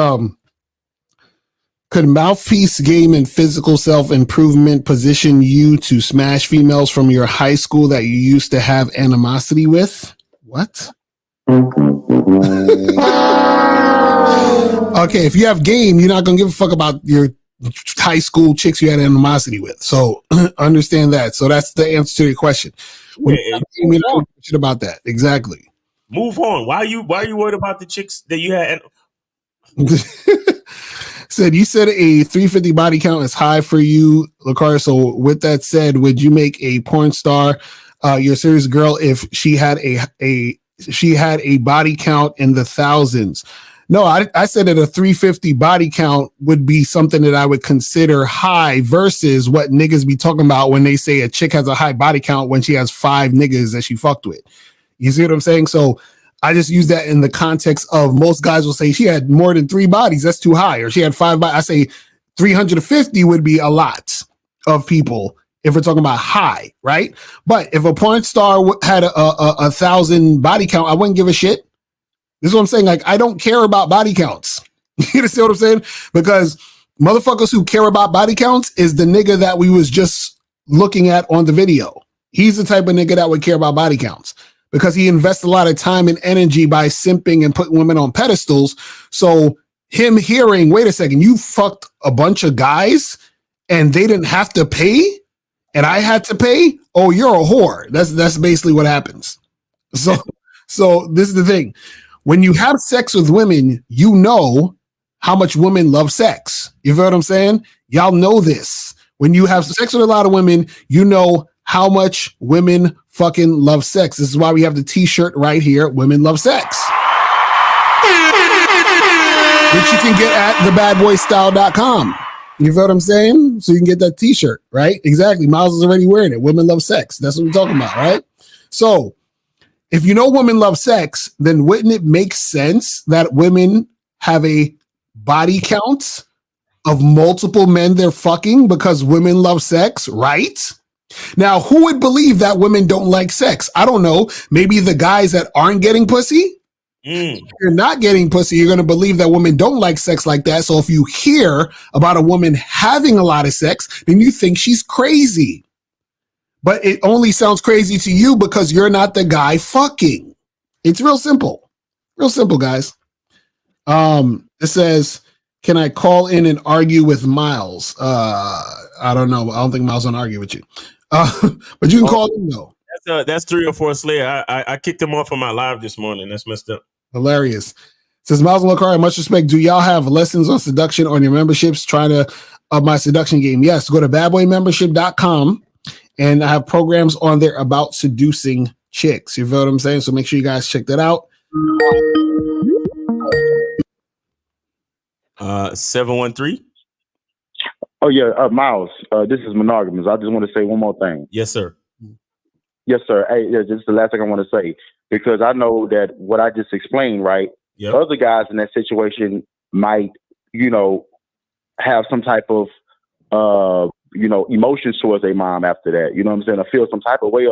could mouthpiece game and physical self-improvement position you to smash females from your high school that you used to have animosity with? What? Okay, if you have game, you're not going to give a fuck about your high school chicks you had animosity with. So understand that. So that's the answer to your question. When you don't give a shit about that. Exactly. Move on. Why are you worried about the chicks that you had? Said you said a 350 body count is high for you, Lacar. So with that said, would you make a porn star your serious girl if she had a body count in the thousands? No, I said that a 350 body count would be something that I would consider high versus what niggas be talking about when they say a chick has a high body count when she has 5 niggas that she fucked with. You see what I'm saying? So I just use that in the context of most guys will say she had more than 3 bodies. That's too high. Or she had 5 bodies. I say 350 would be a lot of people if we're talking about high, right? But if a porn star had a 1,000 body count, I wouldn't give a shit. This is what I'm saying. Like, I don't care about body counts. You understand what I'm saying? Because motherfuckers who care about body counts is the nigga that we was just looking at on the video. He's the type of nigga that would care about body counts because he invests a lot of time and energy by simping and putting women on pedestals. So him hearing, wait a second, you fucked a bunch of guys and they didn't have to pay and I had to pay? Oh, you're a whore. That's basically what happens. So this is the thing. When you have sex with women, you know how much women love sex. You feel what I'm saying? Y'all know this. When you have sex with a lot of women, you know how much women fucking love sex. This is why we have the t-shirt right here, Women Love Sex. Which you can get at thebadboystyle.com. You feel what I'm saying? So you can get that t-shirt, right? Exactly. Miles is already wearing it. Women Love Sex. That's what we're talking about, right? So if you know women love sex, then wouldn't it make sense that women have a body count of multiple men they're fucking because women love sex, right? Now, who would believe that women don't like sex? I don't know. Maybe the guys that aren't getting pussy? If you're not getting pussy, you're going to believe that women don't like sex like that. So if you hear about a woman having a lot of sex, then you think she's crazy. But it only sounds crazy to you because you're not the guy fucking. It's real simple. Real simple, guys. It says, can I call in and argue with Miles? I don't know. I don't think Miles will argue with you. But you can call in though. That's 304 Slayer. I kicked him off of my live this morning. That's messed up. Hilarious. Says Miles and Lakari, much respect. Do y'all have lessons on seduction on your memberships? Trying to up my seduction game. Yes, go to badboymembership.com and I have programs on there about seducing chicks. You feel what I'm saying? So make sure you guys check that out. 713. Oh yeah, Miles. This is monogamous. I just want to say one more thing. Yes, sir. Yes, sir. Hey, yeah, this is the last thing I want to say because I know that what I just explained, right? Yep. Other guys in that situation might, have some type of, emotions towards their mom after that. You know what I'm saying? I feel some type of way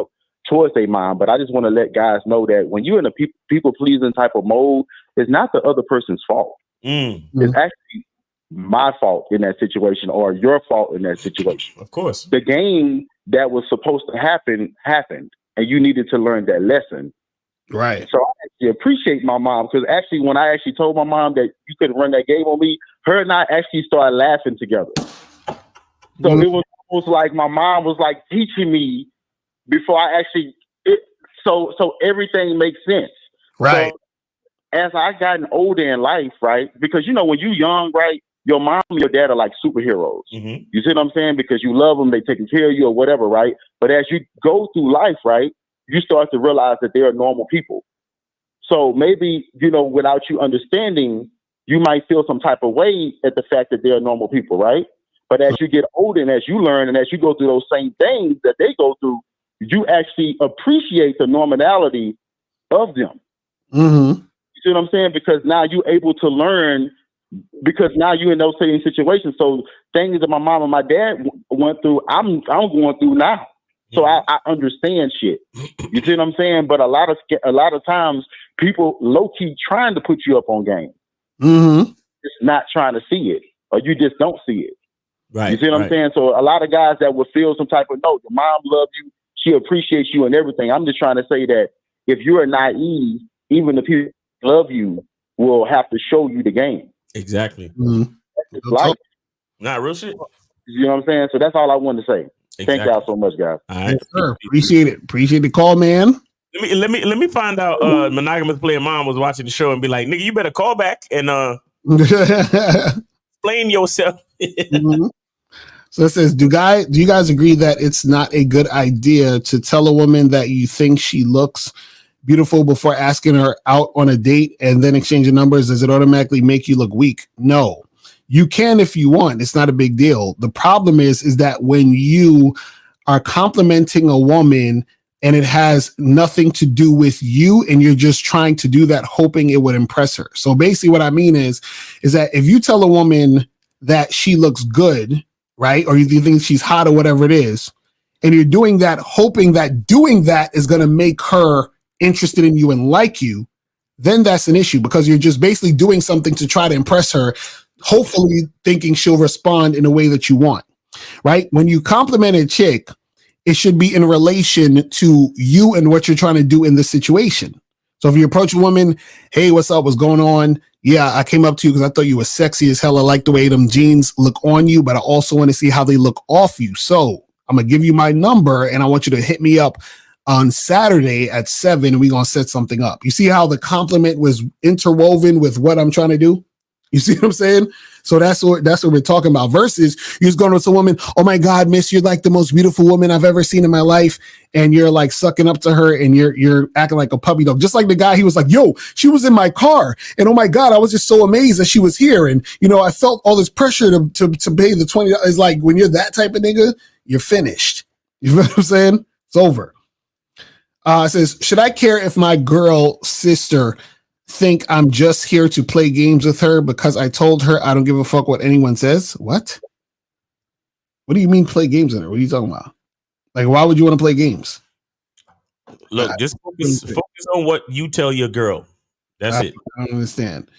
towards their mom. But I just want to let guys know that when you're in a people pleasing type of mode, it's not the other person's fault. It's actually my fault in that situation or your fault in that situation. Of course. The game that was supposed to happen happened, and you needed to learn that lesson. Right. So I actually appreciate my mom because actually when I actually told my mom that you couldn't run that game on me, her and I actually started laughing together. So it was almost like my mom was like teaching me before I actually so everything makes sense. Right. So as I gotten older in life, right? Because when you're young, right? Your mom and your dad are like superheroes. Mm-hmm. You see what I'm saying? Because you love them, they taking care of you or whatever, right? But as you go through life, right, you start to realize that they are normal people. So maybe, without you understanding, you might feel some type of way at the fact that they're normal people, right? But as you get older and as you learn and as you go through those same things that they go through, you actually appreciate the normality of them. Mm-hmm. You see what I'm saying? Because now you're able to learn because now you're in those same situations. So things that my mom and my dad went through, I'm going through now. So I understand shit. You see what I'm saying? But a lot of times people low key trying to put you up on game. Mm-hmm. Just not trying to see it, or you just don't see it. Right. You see what I'm saying? So a lot of guys that would feel some type of no, your mom loves you, she appreciates you and everything. I'm just trying to say that if you're naive, even the people who love you will have to show you the game. Exactly. Mm-hmm. It's life. Not real shit. You know what I'm saying? So that's all I wanted to say. Exactly. Thank y'all so much, guys. All right. Yes, sir. Appreciate it. Appreciate the call, man. Let me find out. Monogamous player mom was watching the show and be like, "Nigga, you better call back and explain yourself." Mm-hmm. So it says, do you guys agree that it's not a good idea to tell a woman that you think she looks beautiful before asking her out on a date and then exchanging numbers? Does it automatically make you look weak? No. You can if you want. It's not a big deal. The problem is that when you are complimenting a woman and it has nothing to do with you and you're just trying to do that hoping it would impress her. So basically what I mean is that if you tell a woman that she looks good, right, or you think she's hot or whatever it is, and you're doing that hoping that doing that is going to make her interested in you and like you, then that's an issue because you're just basically doing something to try to impress her, hopefully thinking she'll respond in a way that you want, right? When you compliment a chick, it should be in relation to you and what you're trying to do in this situation. So if you approach a woman, hey, what's up? What's going on? Yeah, I came up to you because I thought you were sexy as hell. I like the way them jeans look on you, but I also want to see how they look off you. So I'm going to give you my number and I want you to hit me up on Saturday at 7 and we're going to set something up. You see how the compliment was interwoven with what I'm trying to do? You see what I'm saying? So that's what we're talking about. Versus you're just going to a woman, oh my God, miss, you're like the most beautiful woman I've ever seen in my life. And you're like sucking up to her and you're acting like a puppy dog. Just like the guy, he was like, yo, she was in my car. And oh my God, I was just so amazed that she was here. And, I felt all this pressure to pay the $20. It's like when you're that type of nigga, you're finished. You know what I'm saying? It's over. It says, should I care if my girl sister think I'm just here to play games with her because I told her I don't give a fuck what anyone says? What? What do you mean play games with her? What are you talking about? Like, why would you want to play games? Look, just focus on what you tell your girl. That's it. I don't understand.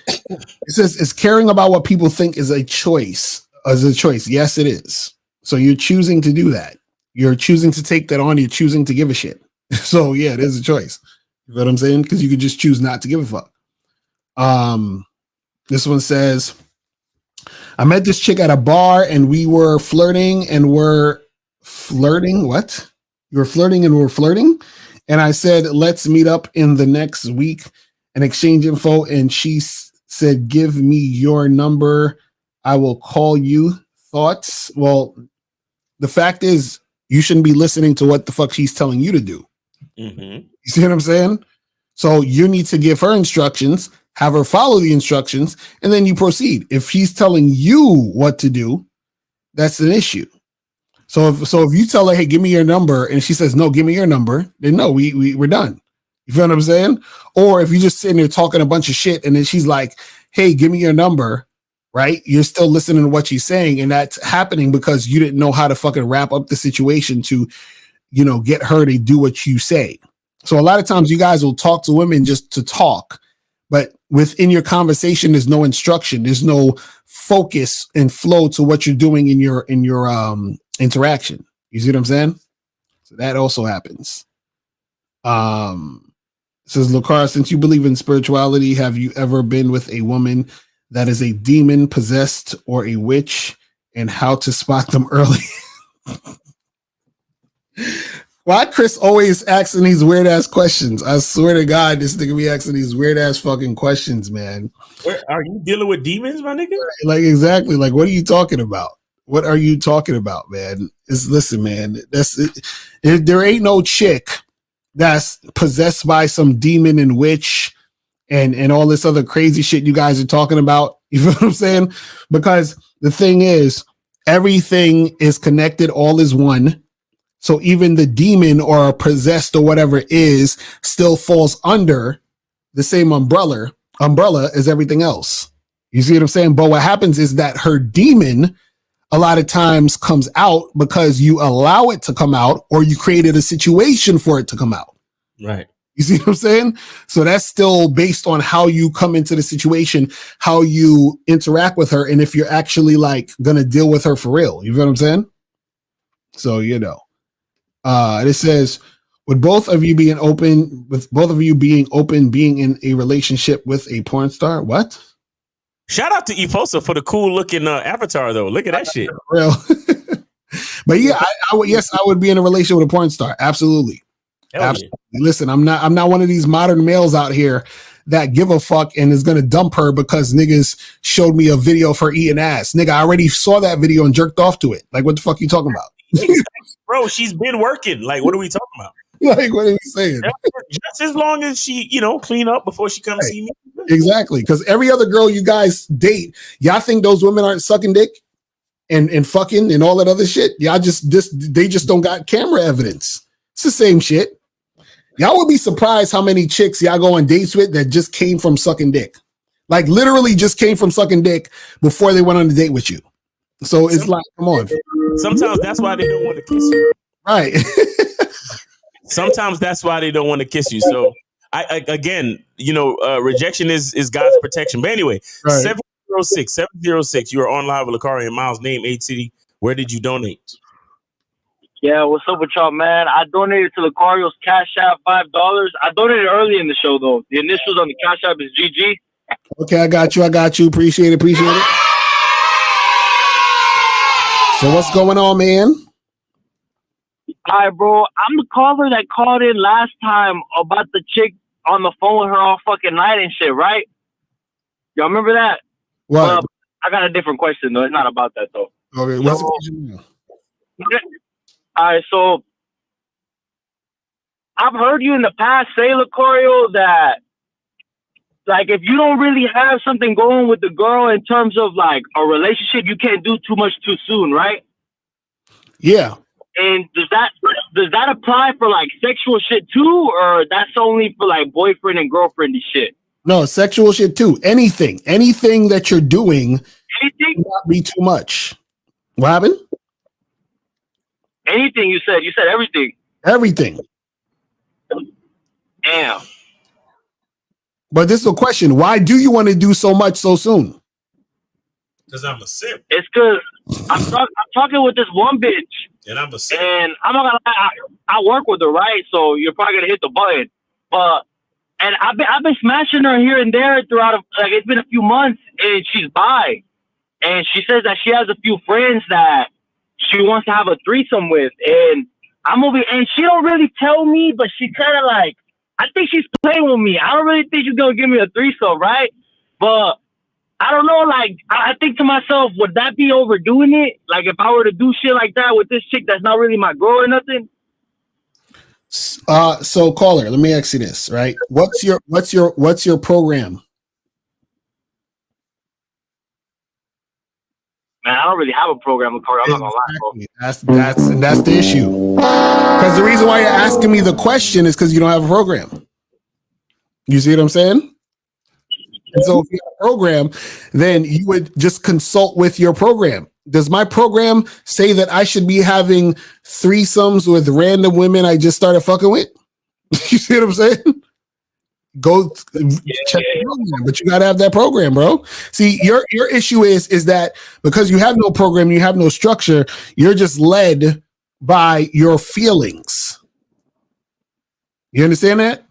It says, is caring about what people think is a choice. Yes, it is. So you're choosing to do that. You're choosing to take that on. You're choosing to give a shit. So yeah, it is a choice. You know what I'm saying? Because you could just choose not to give a fuck. This one says, I met this chick at a bar and we were flirting and were flirting. What? You were flirting and we're flirting? And I said, let's meet up in the next week and exchange info. And she said, give me your number. I will call you. Thoughts? Well, the fact is, you shouldn't be listening to what the fuck she's telling you to do. Mm-hmm. You see what I'm saying? So you need to give her instructions, have her follow the instructions, and then you proceed. If she's telling you what to do, that's an issue. So if you tell her, hey, give me your number, and she says, no, give me your number, then no, we're done. You feel what I'm saying? Or if you just sitting there talking a bunch of shit, and then she's like, hey, give me your number, right? You're still listening to what she's saying, and that's happening because you didn't know how to fucking wrap up the situation to, get her to do what you say. So a lot of times you guys will talk to women just to talk, but within your conversation, there's no instruction. There's no focus and flow to what you're doing in your interaction. You see what I'm saying? So that also happens. Says Lucara, since you believe in spirituality, have you ever been with a woman that is a demon possessed or a witch, and how to spot them early? Why Chris always asking these weird ass questions? I swear to God, this nigga be asking these weird ass fucking questions, man. Are you dealing with demons, my nigga? Like, exactly. Like, what are you talking about? What are you talking about, man? Listen, man. There ain't no chick that's possessed by some demon and witch and all this other crazy shit you guys are talking about. You feel what I'm saying? Because the thing is, everything is connected. All is one. So even the demon or possessed or whatever it is still falls under the same umbrella as everything else. You see what I'm saying? But what happens is that her demon a lot of times comes out because you allow it to come out, or you created a situation for it to come out. Right. You see what I'm saying? So that's still based on how you come into the situation, how you interact with her, and if you're actually like gonna deal with her for real. You feel what I'm saying? So it says, with both of you being open, being in a relationship with a porn star. What? Shout out to Efosa for the cool looking avatar though. Look at that shit. Real. But yeah, I would be in a relationship with a porn star. Absolutely. Absolutely. Yeah. Listen, I'm not one of these modern males out here that give a fuck and is gonna dump her because niggas showed me a video of her eating ass. Nigga, I already saw that video and jerked off to it. Like, what the fuck you talking about? Bro, she's been working. Like, what are we talking about? Like, what are we saying? Just as long as she, clean up before she comes see me. Exactly. Because every other girl you guys date, y'all think those women aren't sucking dick and fucking and all that other shit. Y'all they just don't got camera evidence. It's the same shit. Y'all would be surprised how many chicks y'all go on dates with that just came from sucking dick. Like, literally just came from sucking dick before they went on a date with you. So it's like, come on. Sometimes that's why they don't want to kiss you. Right. Sometimes that's why they don't want to kiss you. So I again, rejection is God's protection. But anyway, right. 706. You are on live with Lakari and Miles. Name, age, city. Where did you donate? Yeah, what's up with y'all, man? I donated to Lucario's Cash App $5. I donated early in the show though. The initials on the Cash App is GG. Okay, I got you. Appreciate it. So what's going on, man? All right, bro. I'm the caller that called in last time about the chick on the phone with her all fucking night and shit, right? Y'all remember that? What? I got a different question, though. It's not about that, though. Okay, what's the question? All right, so I've heard you in the past say, Lucario, that like if you don't really have something going with the girl in terms of like a relationship, you can't do too much too soon, right? Yeah. And does that apply for like sexual shit too, or that's only for like boyfriend and girlfriend and shit? No, sexual shit too. Anything that you're doing Anything? Not be too much. What happened? Anything you said. You said everything. Everything. Damn. But this is a question. Why do you want to do so much so soon? Because I'm a simp. It's because I'm talking with this one bitch. And I'm a simp. And I'm not gonna lie, I work with her, right? So you're probably gonna hit the button. And I've been smashing her here and there throughout. Like it's been a few months, and she's bi, and she says that she has a few friends that she wants to have a threesome with, and I'm over, and she don't really tell me, but she kind of like, I think she's playing with me. I don't really think she's gonna give me a threesome, right? But I don't know. Like I think to myself, would that be overdoing it? Like if I were to do shit like that with this chick that's not really my girl or nothing. So caller, let me ask you this, right? What's your program? Man, I don't really have a program with Corey. I'm not gonna lie, bro. That's the issue. Because the reason why you're asking me the question is because you don't have a program. You see what I'm saying? And so if you have a program, then you would just consult with your program. Does my program say that I should be having threesomes with random women I just started fucking with? You see what I'm saying? Go check the program, but you gotta have that program, bro. See, your issue is that because you have no program, you have no structure, you're just led by your feelings. You understand that?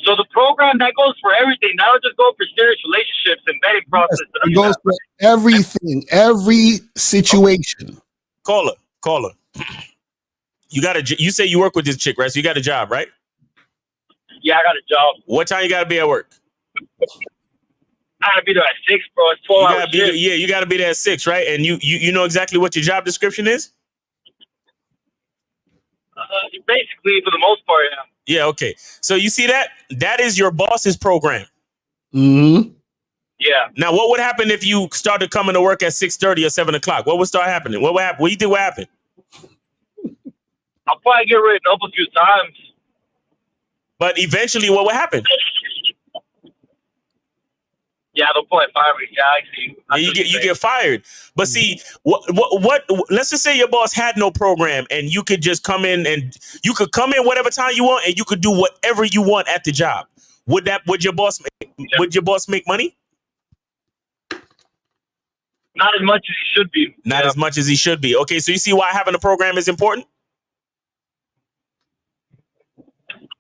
So the program that goes for everything, that'll just go for serious relationships and vetting process. It goes for everything, every situation. Caller. You say you work with this chick, right? So you got a job, right? Yeah, I got a job. What time you gotta be at work? I gotta be there at 6, bro. It's 12 hours. Yeah, you gotta be there at 6, right? And you know exactly what your job description is? Basically, for the most part, yeah. Yeah, okay. So you see that? That is your boss's program. Mm-hmm. Yeah. Now, what would happen if you started coming to work at 6:30 or 7 o'clock? What would start happening? What would happen? What do you think would happen? I'll probably get written up a few times. But eventually, what would happen? Yeah, they'll probably fire me. Yeah, I see. You get fired. But see, what? Let's just say your boss had no program, and you could just come in whatever time you want, and you could do whatever you want at the job. Would your boss make money? Not as much as he should be. Not as much as he should be. Okay, so you see why having a program is important?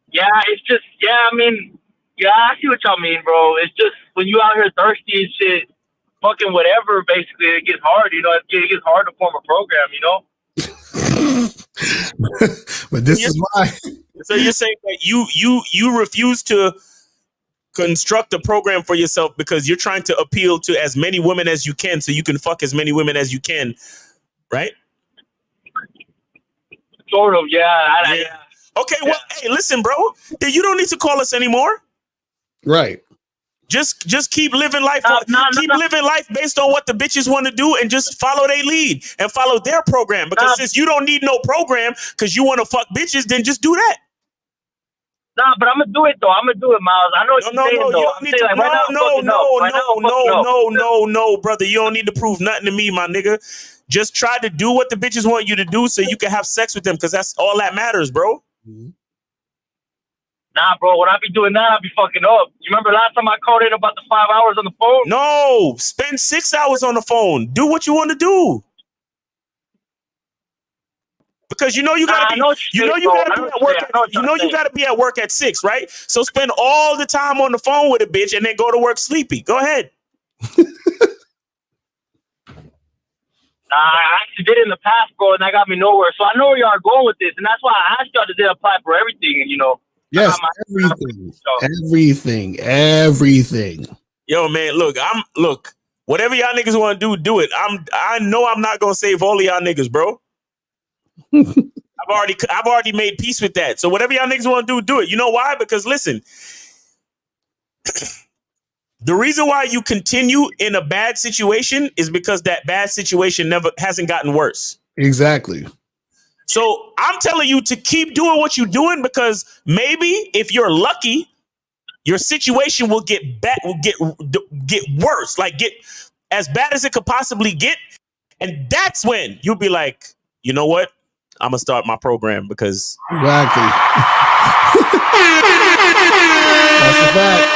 Yeah, it's just, I mean, yeah, I see what y'all mean, bro. It's just when you out here thirsty and shit, fucking whatever, basically, it gets hard, you know? It gets hard to form a program, you know? But this is why. So you're saying that you refuse to construct a program for yourself because you're trying to appeal to as many women as you can so you can fuck as many women as you can, right? Sort of, yeah. Yeah. Okay, well, hey, listen, bro. You don't need to call us anymore. Right. Just keep living life. Living life based on what the bitches want to do, and just follow their lead and follow their program. Because since you don't need no program because you want to fuck bitches, then just do that. Nah, but I'm gonna do it though. I'm gonna do it, Miles. I know what you're saying though. No, brother. You don't need to prove nothing to me, my nigga. Just try to do what the bitches want you to do so you can have sex with them, because that's all that matters, bro. Nah, bro, when I be doing that, I be fucking up. You remember last time I called in about the 5 hours on the phone? No, spend 6 hours on the phone. Do what you want to do. Because you know you gotta be at work at 6, right? So spend all the time on the phone with a bitch and then go to work sleepy. Go ahead. Nah, I actually did it in the past, bro, and that got me nowhere. So I know where y'all are going with this, and that's why I asked y'all to apply for everything, and you know. Yes, everything. Yo, man, look, whatever y'all niggas want to do it. I know I'm not gonna save all of y'all niggas, bro. I've already made peace with that. So whatever y'all niggas want to do it. You know why? Because listen, the reason why you continue in a bad situation is because that bad situation hasn't gotten worse. Exactly. So I'm telling you to keep doing what you're doing, because maybe if you're lucky, your situation will get worse, like get as bad as it could possibly get. And that's when you'll be like, you know what? I'm gonna start my program, because exactly. That's a fact.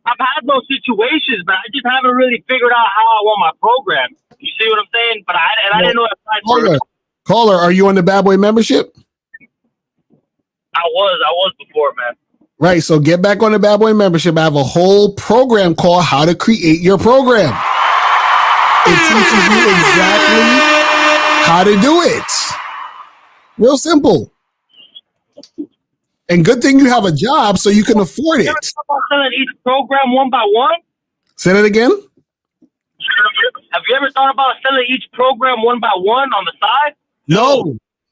I've had those situations, but I just haven't really figured out how I want my program. You see what I'm saying? But I didn't know if Caller, are you on the Bad Boy membership? I was before, man. Right. So get back on the Bad Boy membership. I have a whole program called How to Create Your Program. It teaches you exactly how to do it. Real simple. And good thing you have a job so you can afford it. You ever thought about selling each program one by one? Say that again. Have you ever thought about selling each program one by one on the side?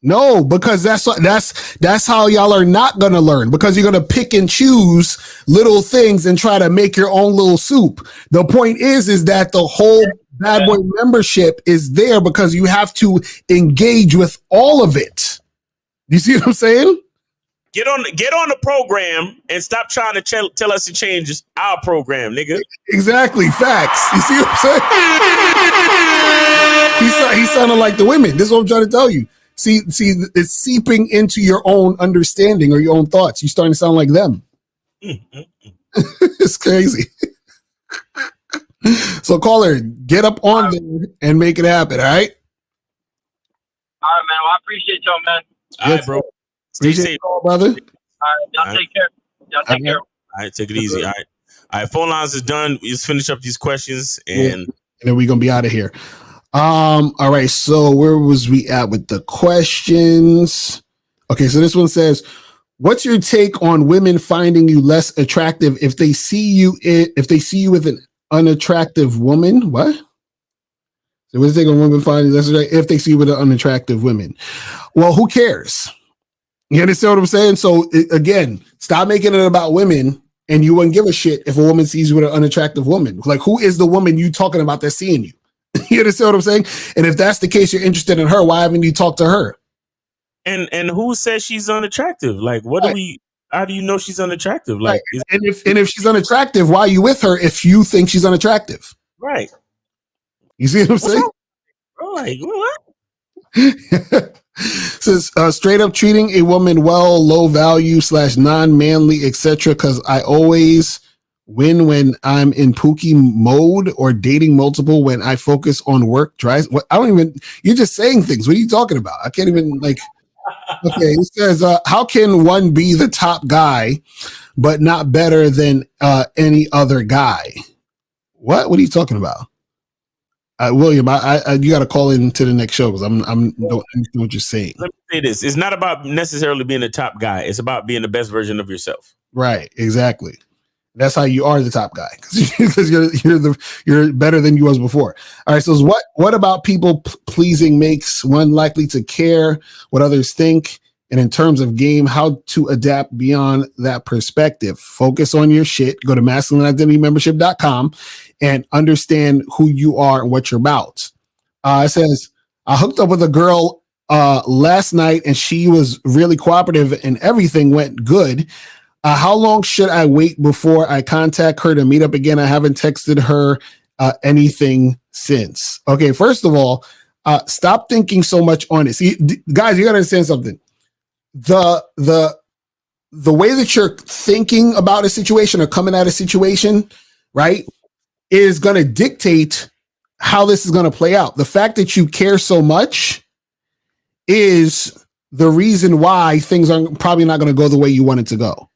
No, because that's how y'all are not gonna learn, because you're gonna pick and choose little things and try to make your own little soup. The point is that the whole Bad Boy membership is there because you have to engage with all of it. You see what I'm saying? Get on the program and stop trying to tell us to change our program, nigga. Exactly, facts. You see what I'm saying? He's sounding like the women. This is what I'm trying to tell you. See, it's seeping into your own understanding or your own thoughts. You're starting to sound like them. It's crazy. So, caller, get up on there and make it happen. All right. All right, man. Well, I appreciate y'all, man. All right, bro. Stay safe, brother. All right, y'all take care. Y'all take care. All right, take it easy. All right. Phone lines is done. We just finish up these questions and then we're gonna be out of here. All right. So where was we at with the questions? Okay, so this one says, what's your take on women finding you less attractive if they see you with an unattractive woman? What? So what's your take on women finding you less attractive if they see you with an unattractive woman? Well, who cares? You understand what I'm saying? So again, stop making it about women, and you wouldn't give a shit if a woman sees you with an unattractive woman. Like, who is the woman you talking about that's seeing you? You understand what I'm saying? And if that's the case, you're interested in her, why haven't you talked to her? And who says she's unattractive? Like, how do you know she's unattractive? Like, and if she's unattractive, why are you with her if you think she's unattractive? Right. You see what I'm saying? Like, what? Says straight up treating a woman well, low value / non-manly, etc. Because I always win when I'm in pookie mode, or dating multiple when I focus on work drives. What, I don't even. You're just saying things. What are you talking about? I can't even like. Okay, it says how can one be the top guy but not better than any other guy? What are you talking about? William, I you got to call into the next show because I'm don't know what you're saying. Let me say this: it's not about necessarily being the top guy. It's about being the best version of yourself. Right, exactly. That's how you are the top guy, because you're better than you was before. All right. So what about people pleasing makes one likely to care what others think? And in terms of game, how to adapt beyond that perspective. Focus on your shit. Go to masculineidentitymembership.com and understand who you are and what you're about. It says, I hooked up with a girl last night and she was really cooperative and everything went good. How long should I wait before I contact her to meet up again? I haven't texted her anything since. Okay, first of all, stop thinking so much on it. See, guys, you gotta understand something. The way that you're thinking about a situation or coming at a situation, right, is gonna dictate how this is gonna play out. The fact that you care so much is the reason why things are probably not gonna go the way you want it to go.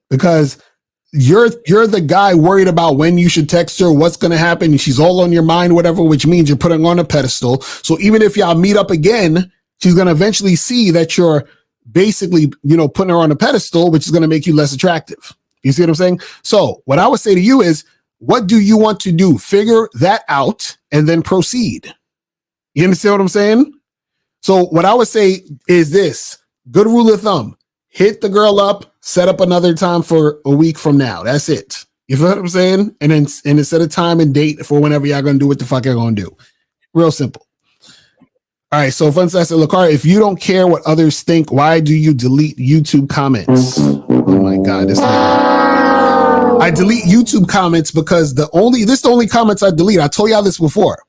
Because you're the guy worried about when you should text her, what's going to happen, and she's all on your mind, whatever, which means you're putting her on a pedestal. So even if y'all meet up again, she's going to eventually see that you're basically, putting her on a pedestal, which is going to make you less attractive. You see what I'm saying? So what I would say to you is, what do you want to do? Figure that out and then proceed. You understand what I'm saying? So what I would say is this, good rule of thumb, hit the girl up, set up another time for a week from now. That's it. You feel what I'm saying? And then set a time and date for whenever y'all gonna do what the fuck you're gonna do. Real simple. All right, so Fun says, Lucario, if you don't care what others think, why do you delete YouTube comments? Oh my God, this I delete YouTube comments because this is the only comments I delete. I told y'all this before.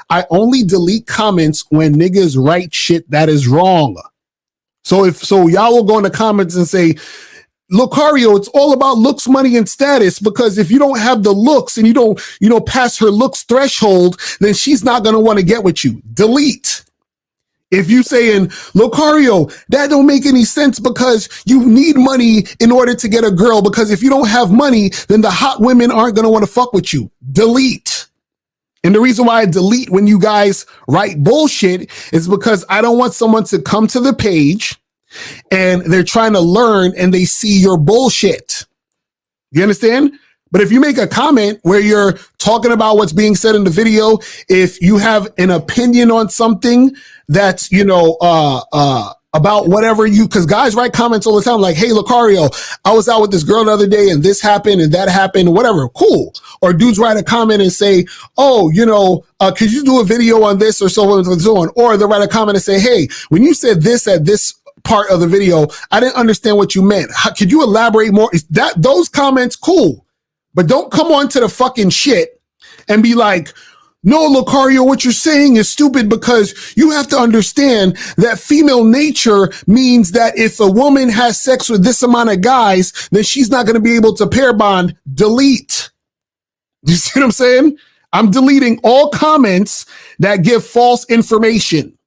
I only delete comments when niggas write shit that is wrong. So y'all will go in the comments and say, Lucario, it's all about looks, money, and status, because if you don't have the looks and you don't pass her looks threshold, then she's not gonna want to get with you. Delete. If you saying, Lucario, that don't make any sense because you need money in order to get a girl, because if you don't have money, then the hot women aren't gonna want to fuck with you. Delete. And the reason why I delete when you guys write bullshit is because I don't want someone to come to the page and they're trying to learn and they see your bullshit. You understand? But if you make a comment where you're talking about what's being said in the video, if you have an opinion on something that's, about whatever because guys write comments all the time like, hey, Lucario, I was out with this girl the other day and this happened and that happened, whatever. Cool. Or dudes write a comment and say, oh, could you do a video on this or so on and so on? Or they'll write a comment and say, hey, when you said this at this part of the video, I didn't understand what you meant. Could you elaborate more? Those comments, cool. But don't come on to the fucking shit and be like, no, Lucario, what you're saying is stupid because you have to understand that female nature means that if a woman has sex with this amount of guys, then she's not going to be able to pair bond. Delete. You see what I'm saying? I'm deleting all comments that give false information.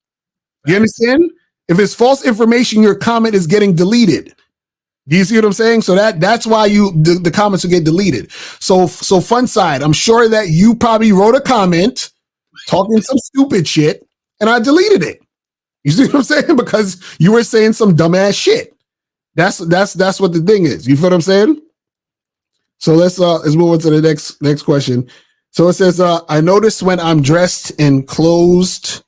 You understand? If it's false information, your comment is getting deleted. Do you see what I'm saying? So that's why the comments will get deleted. So Fun Side, I'm sure that you probably wrote a comment talking some stupid shit and I deleted it. You see what I'm saying? Because you were saying some dumbass shit. That's what the thing is. You feel what I'm saying? So let's move on to the next question. So it says, I noticed when I'm dressed in clothes,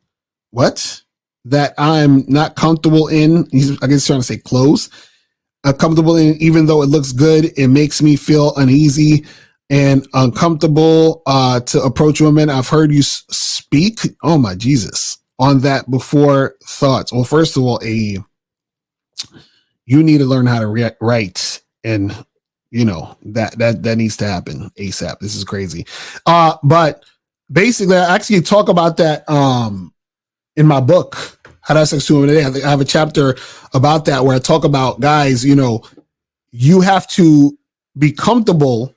that I'm not comfortable in. I guess he's trying to say clothes. Comfortable in, even though it looks good, it makes me feel uneasy and uncomfortable to approach women. I've heard you speak, oh my Jesus, on that before. Thoughts? Well, first of all, you need to learn how to write, and that needs to happen ASAP. This is crazy. But basically, I actually talk about that in my book. How to have sex 2 women a day. I have a chapter about that where I talk about, guys, you have to be comfortable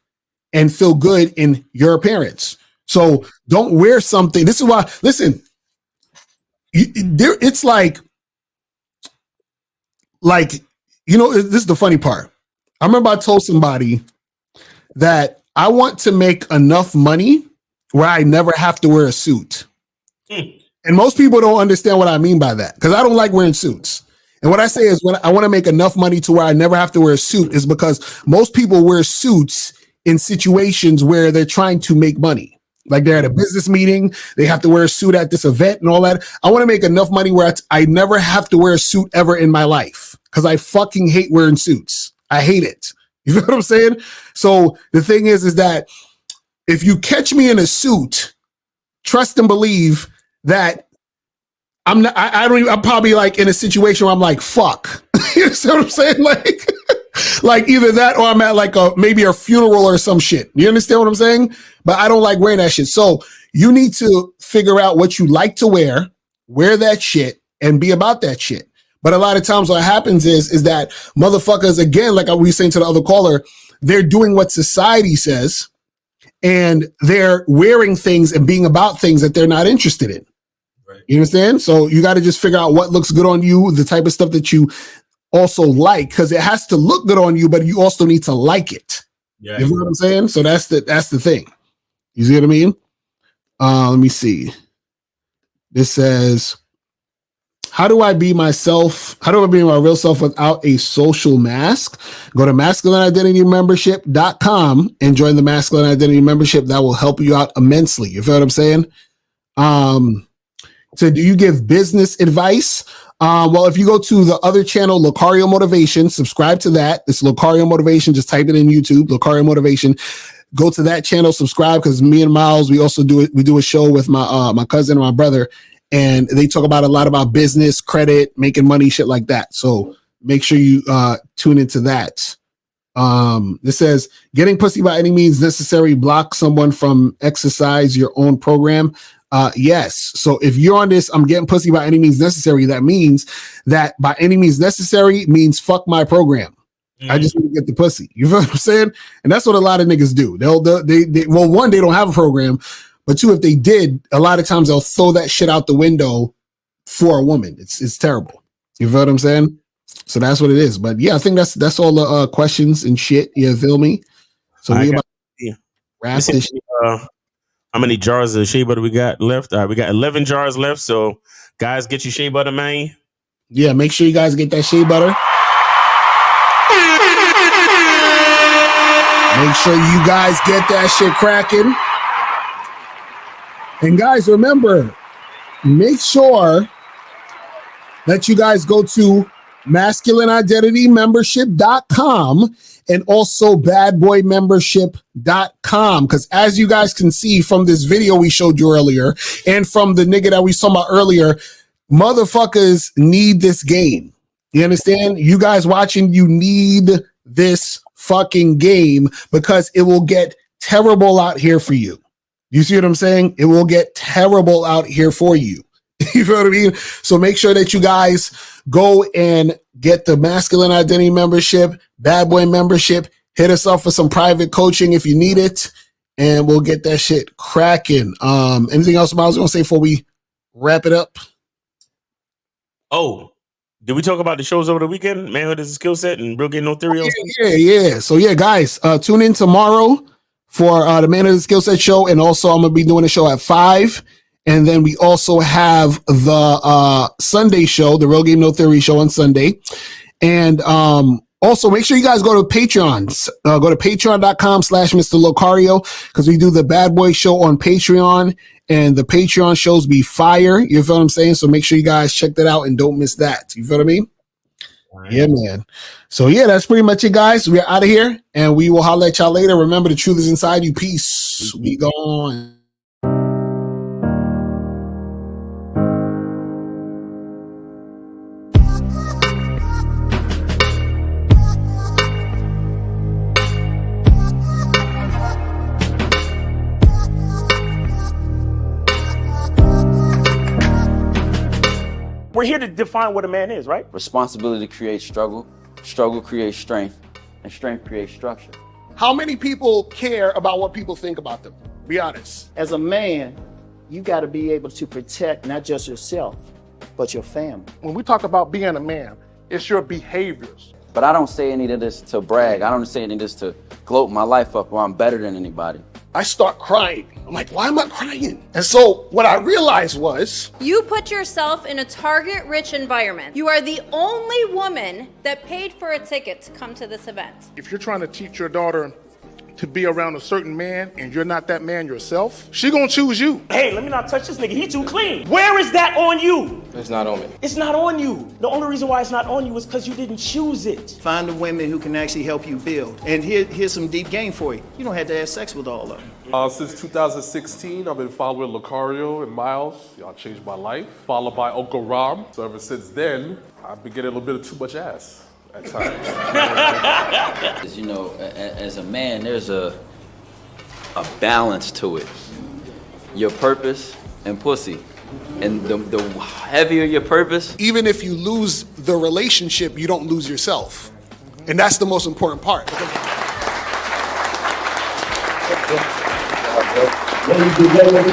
and feel good in your appearance. So don't wear something. This is why, listen, it's like, this is the funny part. I remember I told somebody that I want to make enough money where I never have to wear a suit. And most people don't understand what I mean by that because I don't like wearing suits. And what I say is when I want to make enough money to where I never have to wear a suit is because most people wear suits in situations where they're trying to make money. Like they're at a business meeting, they have to wear a suit at this event and all that. I want to make enough money where I never have to wear a suit ever in my life because I fucking hate wearing suits. I hate it. You know what I'm saying? So the thing is that if you catch me in a suit, trust and believe that I'm probably like in a situation where I'm like, fuck. You see what I'm saying? Like either that or I'm at like maybe a funeral or some shit. You understand what I'm saying? But I don't like wearing that shit. So you need to figure out what you like to wear that shit and be about that shit. But a lot of times what happens is that motherfuckers, again, like I was saying to the other caller, they're doing what society says and they're wearing things and being about things that they're not interested in. You understand? So you got to just figure out what looks good on you, the type of stuff that you also like, because it has to look good on you, but you also need to like it. Yeah. You know what I'm saying? So that's the thing. You see what I mean? Let me see. This says, how do I be myself? How do I be my real self without a social mask? Go to masculineidentitymembership.com and join the Masculine Identity Membership. That will help you out immensely. You feel what I'm saying? So do you give business advice? Well, if you go to the other channel, Lucario Motivation, subscribe to that. It's Lucario Motivation. Just type it in YouTube, Lucario Motivation. go to that channel, subscribe, because me and Miles, we do a show with my cousin and my brother, and they talk about a lot about business, credit, making money, shit like that. So make sure you tune into that. This says getting pussy by any means necessary, block someone from exercise your own program. Yes. So if you're on this, I'm getting pussy by any means necessary, that means that by any means necessary means fuck my program. I just want to get the pussy. You feel what I'm saying? And that's what a lot of niggas do. Well, one, they don't have a program, but two, if they did, a lot of times they'll throw that shit out the window for a woman. It's terrible. You feel what I'm saying? So that's what it is. But yeah, I think that's all the questions and shit. You feel me? So we about wrap this shit. How many jars of shea butter we got left? All right, we got 11 jars left. So guys, get your shea butter, man. Yeah, make sure you guys get that shea butter. Make sure you guys get that shit cracking. And guys, remember, make sure that you guys go to masculineidentitymembership.com and also badboymembership.com, because as you guys can see from this video we showed you earlier and from the nigga that we saw about earlier, motherfuckers need this game. You understand? You guys watching, you need this fucking game because it will get terrible out here for you. You see what I'm saying? It will get terrible out here for you. You feel what I mean? So make sure that you guys go and get the Masculine Identity membership, Bad Boy membership. Hit us up for some private coaching if you need it, and we'll get that shit cracking. Anything else Miles gonna say before we wrap it up? Oh, did we talk about the shows over the weekend? Manhood is a Skill Set and Real Game No Theory. Yeah. So yeah, guys, tune in tomorrow for the Manhood is a Skill Set show, and also I'm gonna be doing a show at 5. And then we also have the Sunday show, the Real Game No Theory show on Sunday. And also make sure you guys go to Patreon. Go to patreon.com/Mr. Locario, because we do the Bad Boy show on Patreon, and the Patreon shows be fire. You feel what I'm saying? So make sure you guys check that out and don't miss that. You feel what I mean? Right. Yeah, man. So yeah, that's pretty much it, guys. We're out of here, and we will holler at y'all later. Remember, the truth is inside you. Peace. We gone. We're here to define what a man is, right? Responsibility creates struggle, struggle creates strength, and strength creates structure. How many people care about what people think about them? Be honest. As a man, you got to be able to protect not just yourself, but your family. When we talk about being a man, it's your behaviors. But I don't say any of this to brag. I don't say any of this to gloat my life up or I'm better than anybody. I start crying. I'm like, why am I crying? And so what I realized was, you put yourself in a target-rich environment. You are the only woman that paid for a ticket to come to this event. if you're trying to teach your daughter to be around a certain man and you're not that man yourself, she gonna choose you. Hey, let me not touch this nigga. He too clean. Where is that on you? It's not on me. It's not on you. The only reason why it's not on you is because you didn't choose it. Find the women who can actually help you build. And here's some deep game for you. You don't have to have sex with all of them. Since 2016, I've been following Locario and Miles. Y'all changed my life. Followed by Uncle Ram. So ever since then, I've been getting a little bit of too much ass at times. You know, as a man, there's a balance to it. Your purpose and pussy. And the heavier your purpose. Even if you lose the relationship, you don't lose yourself. And that's the most important part. Ladies and gentlemen,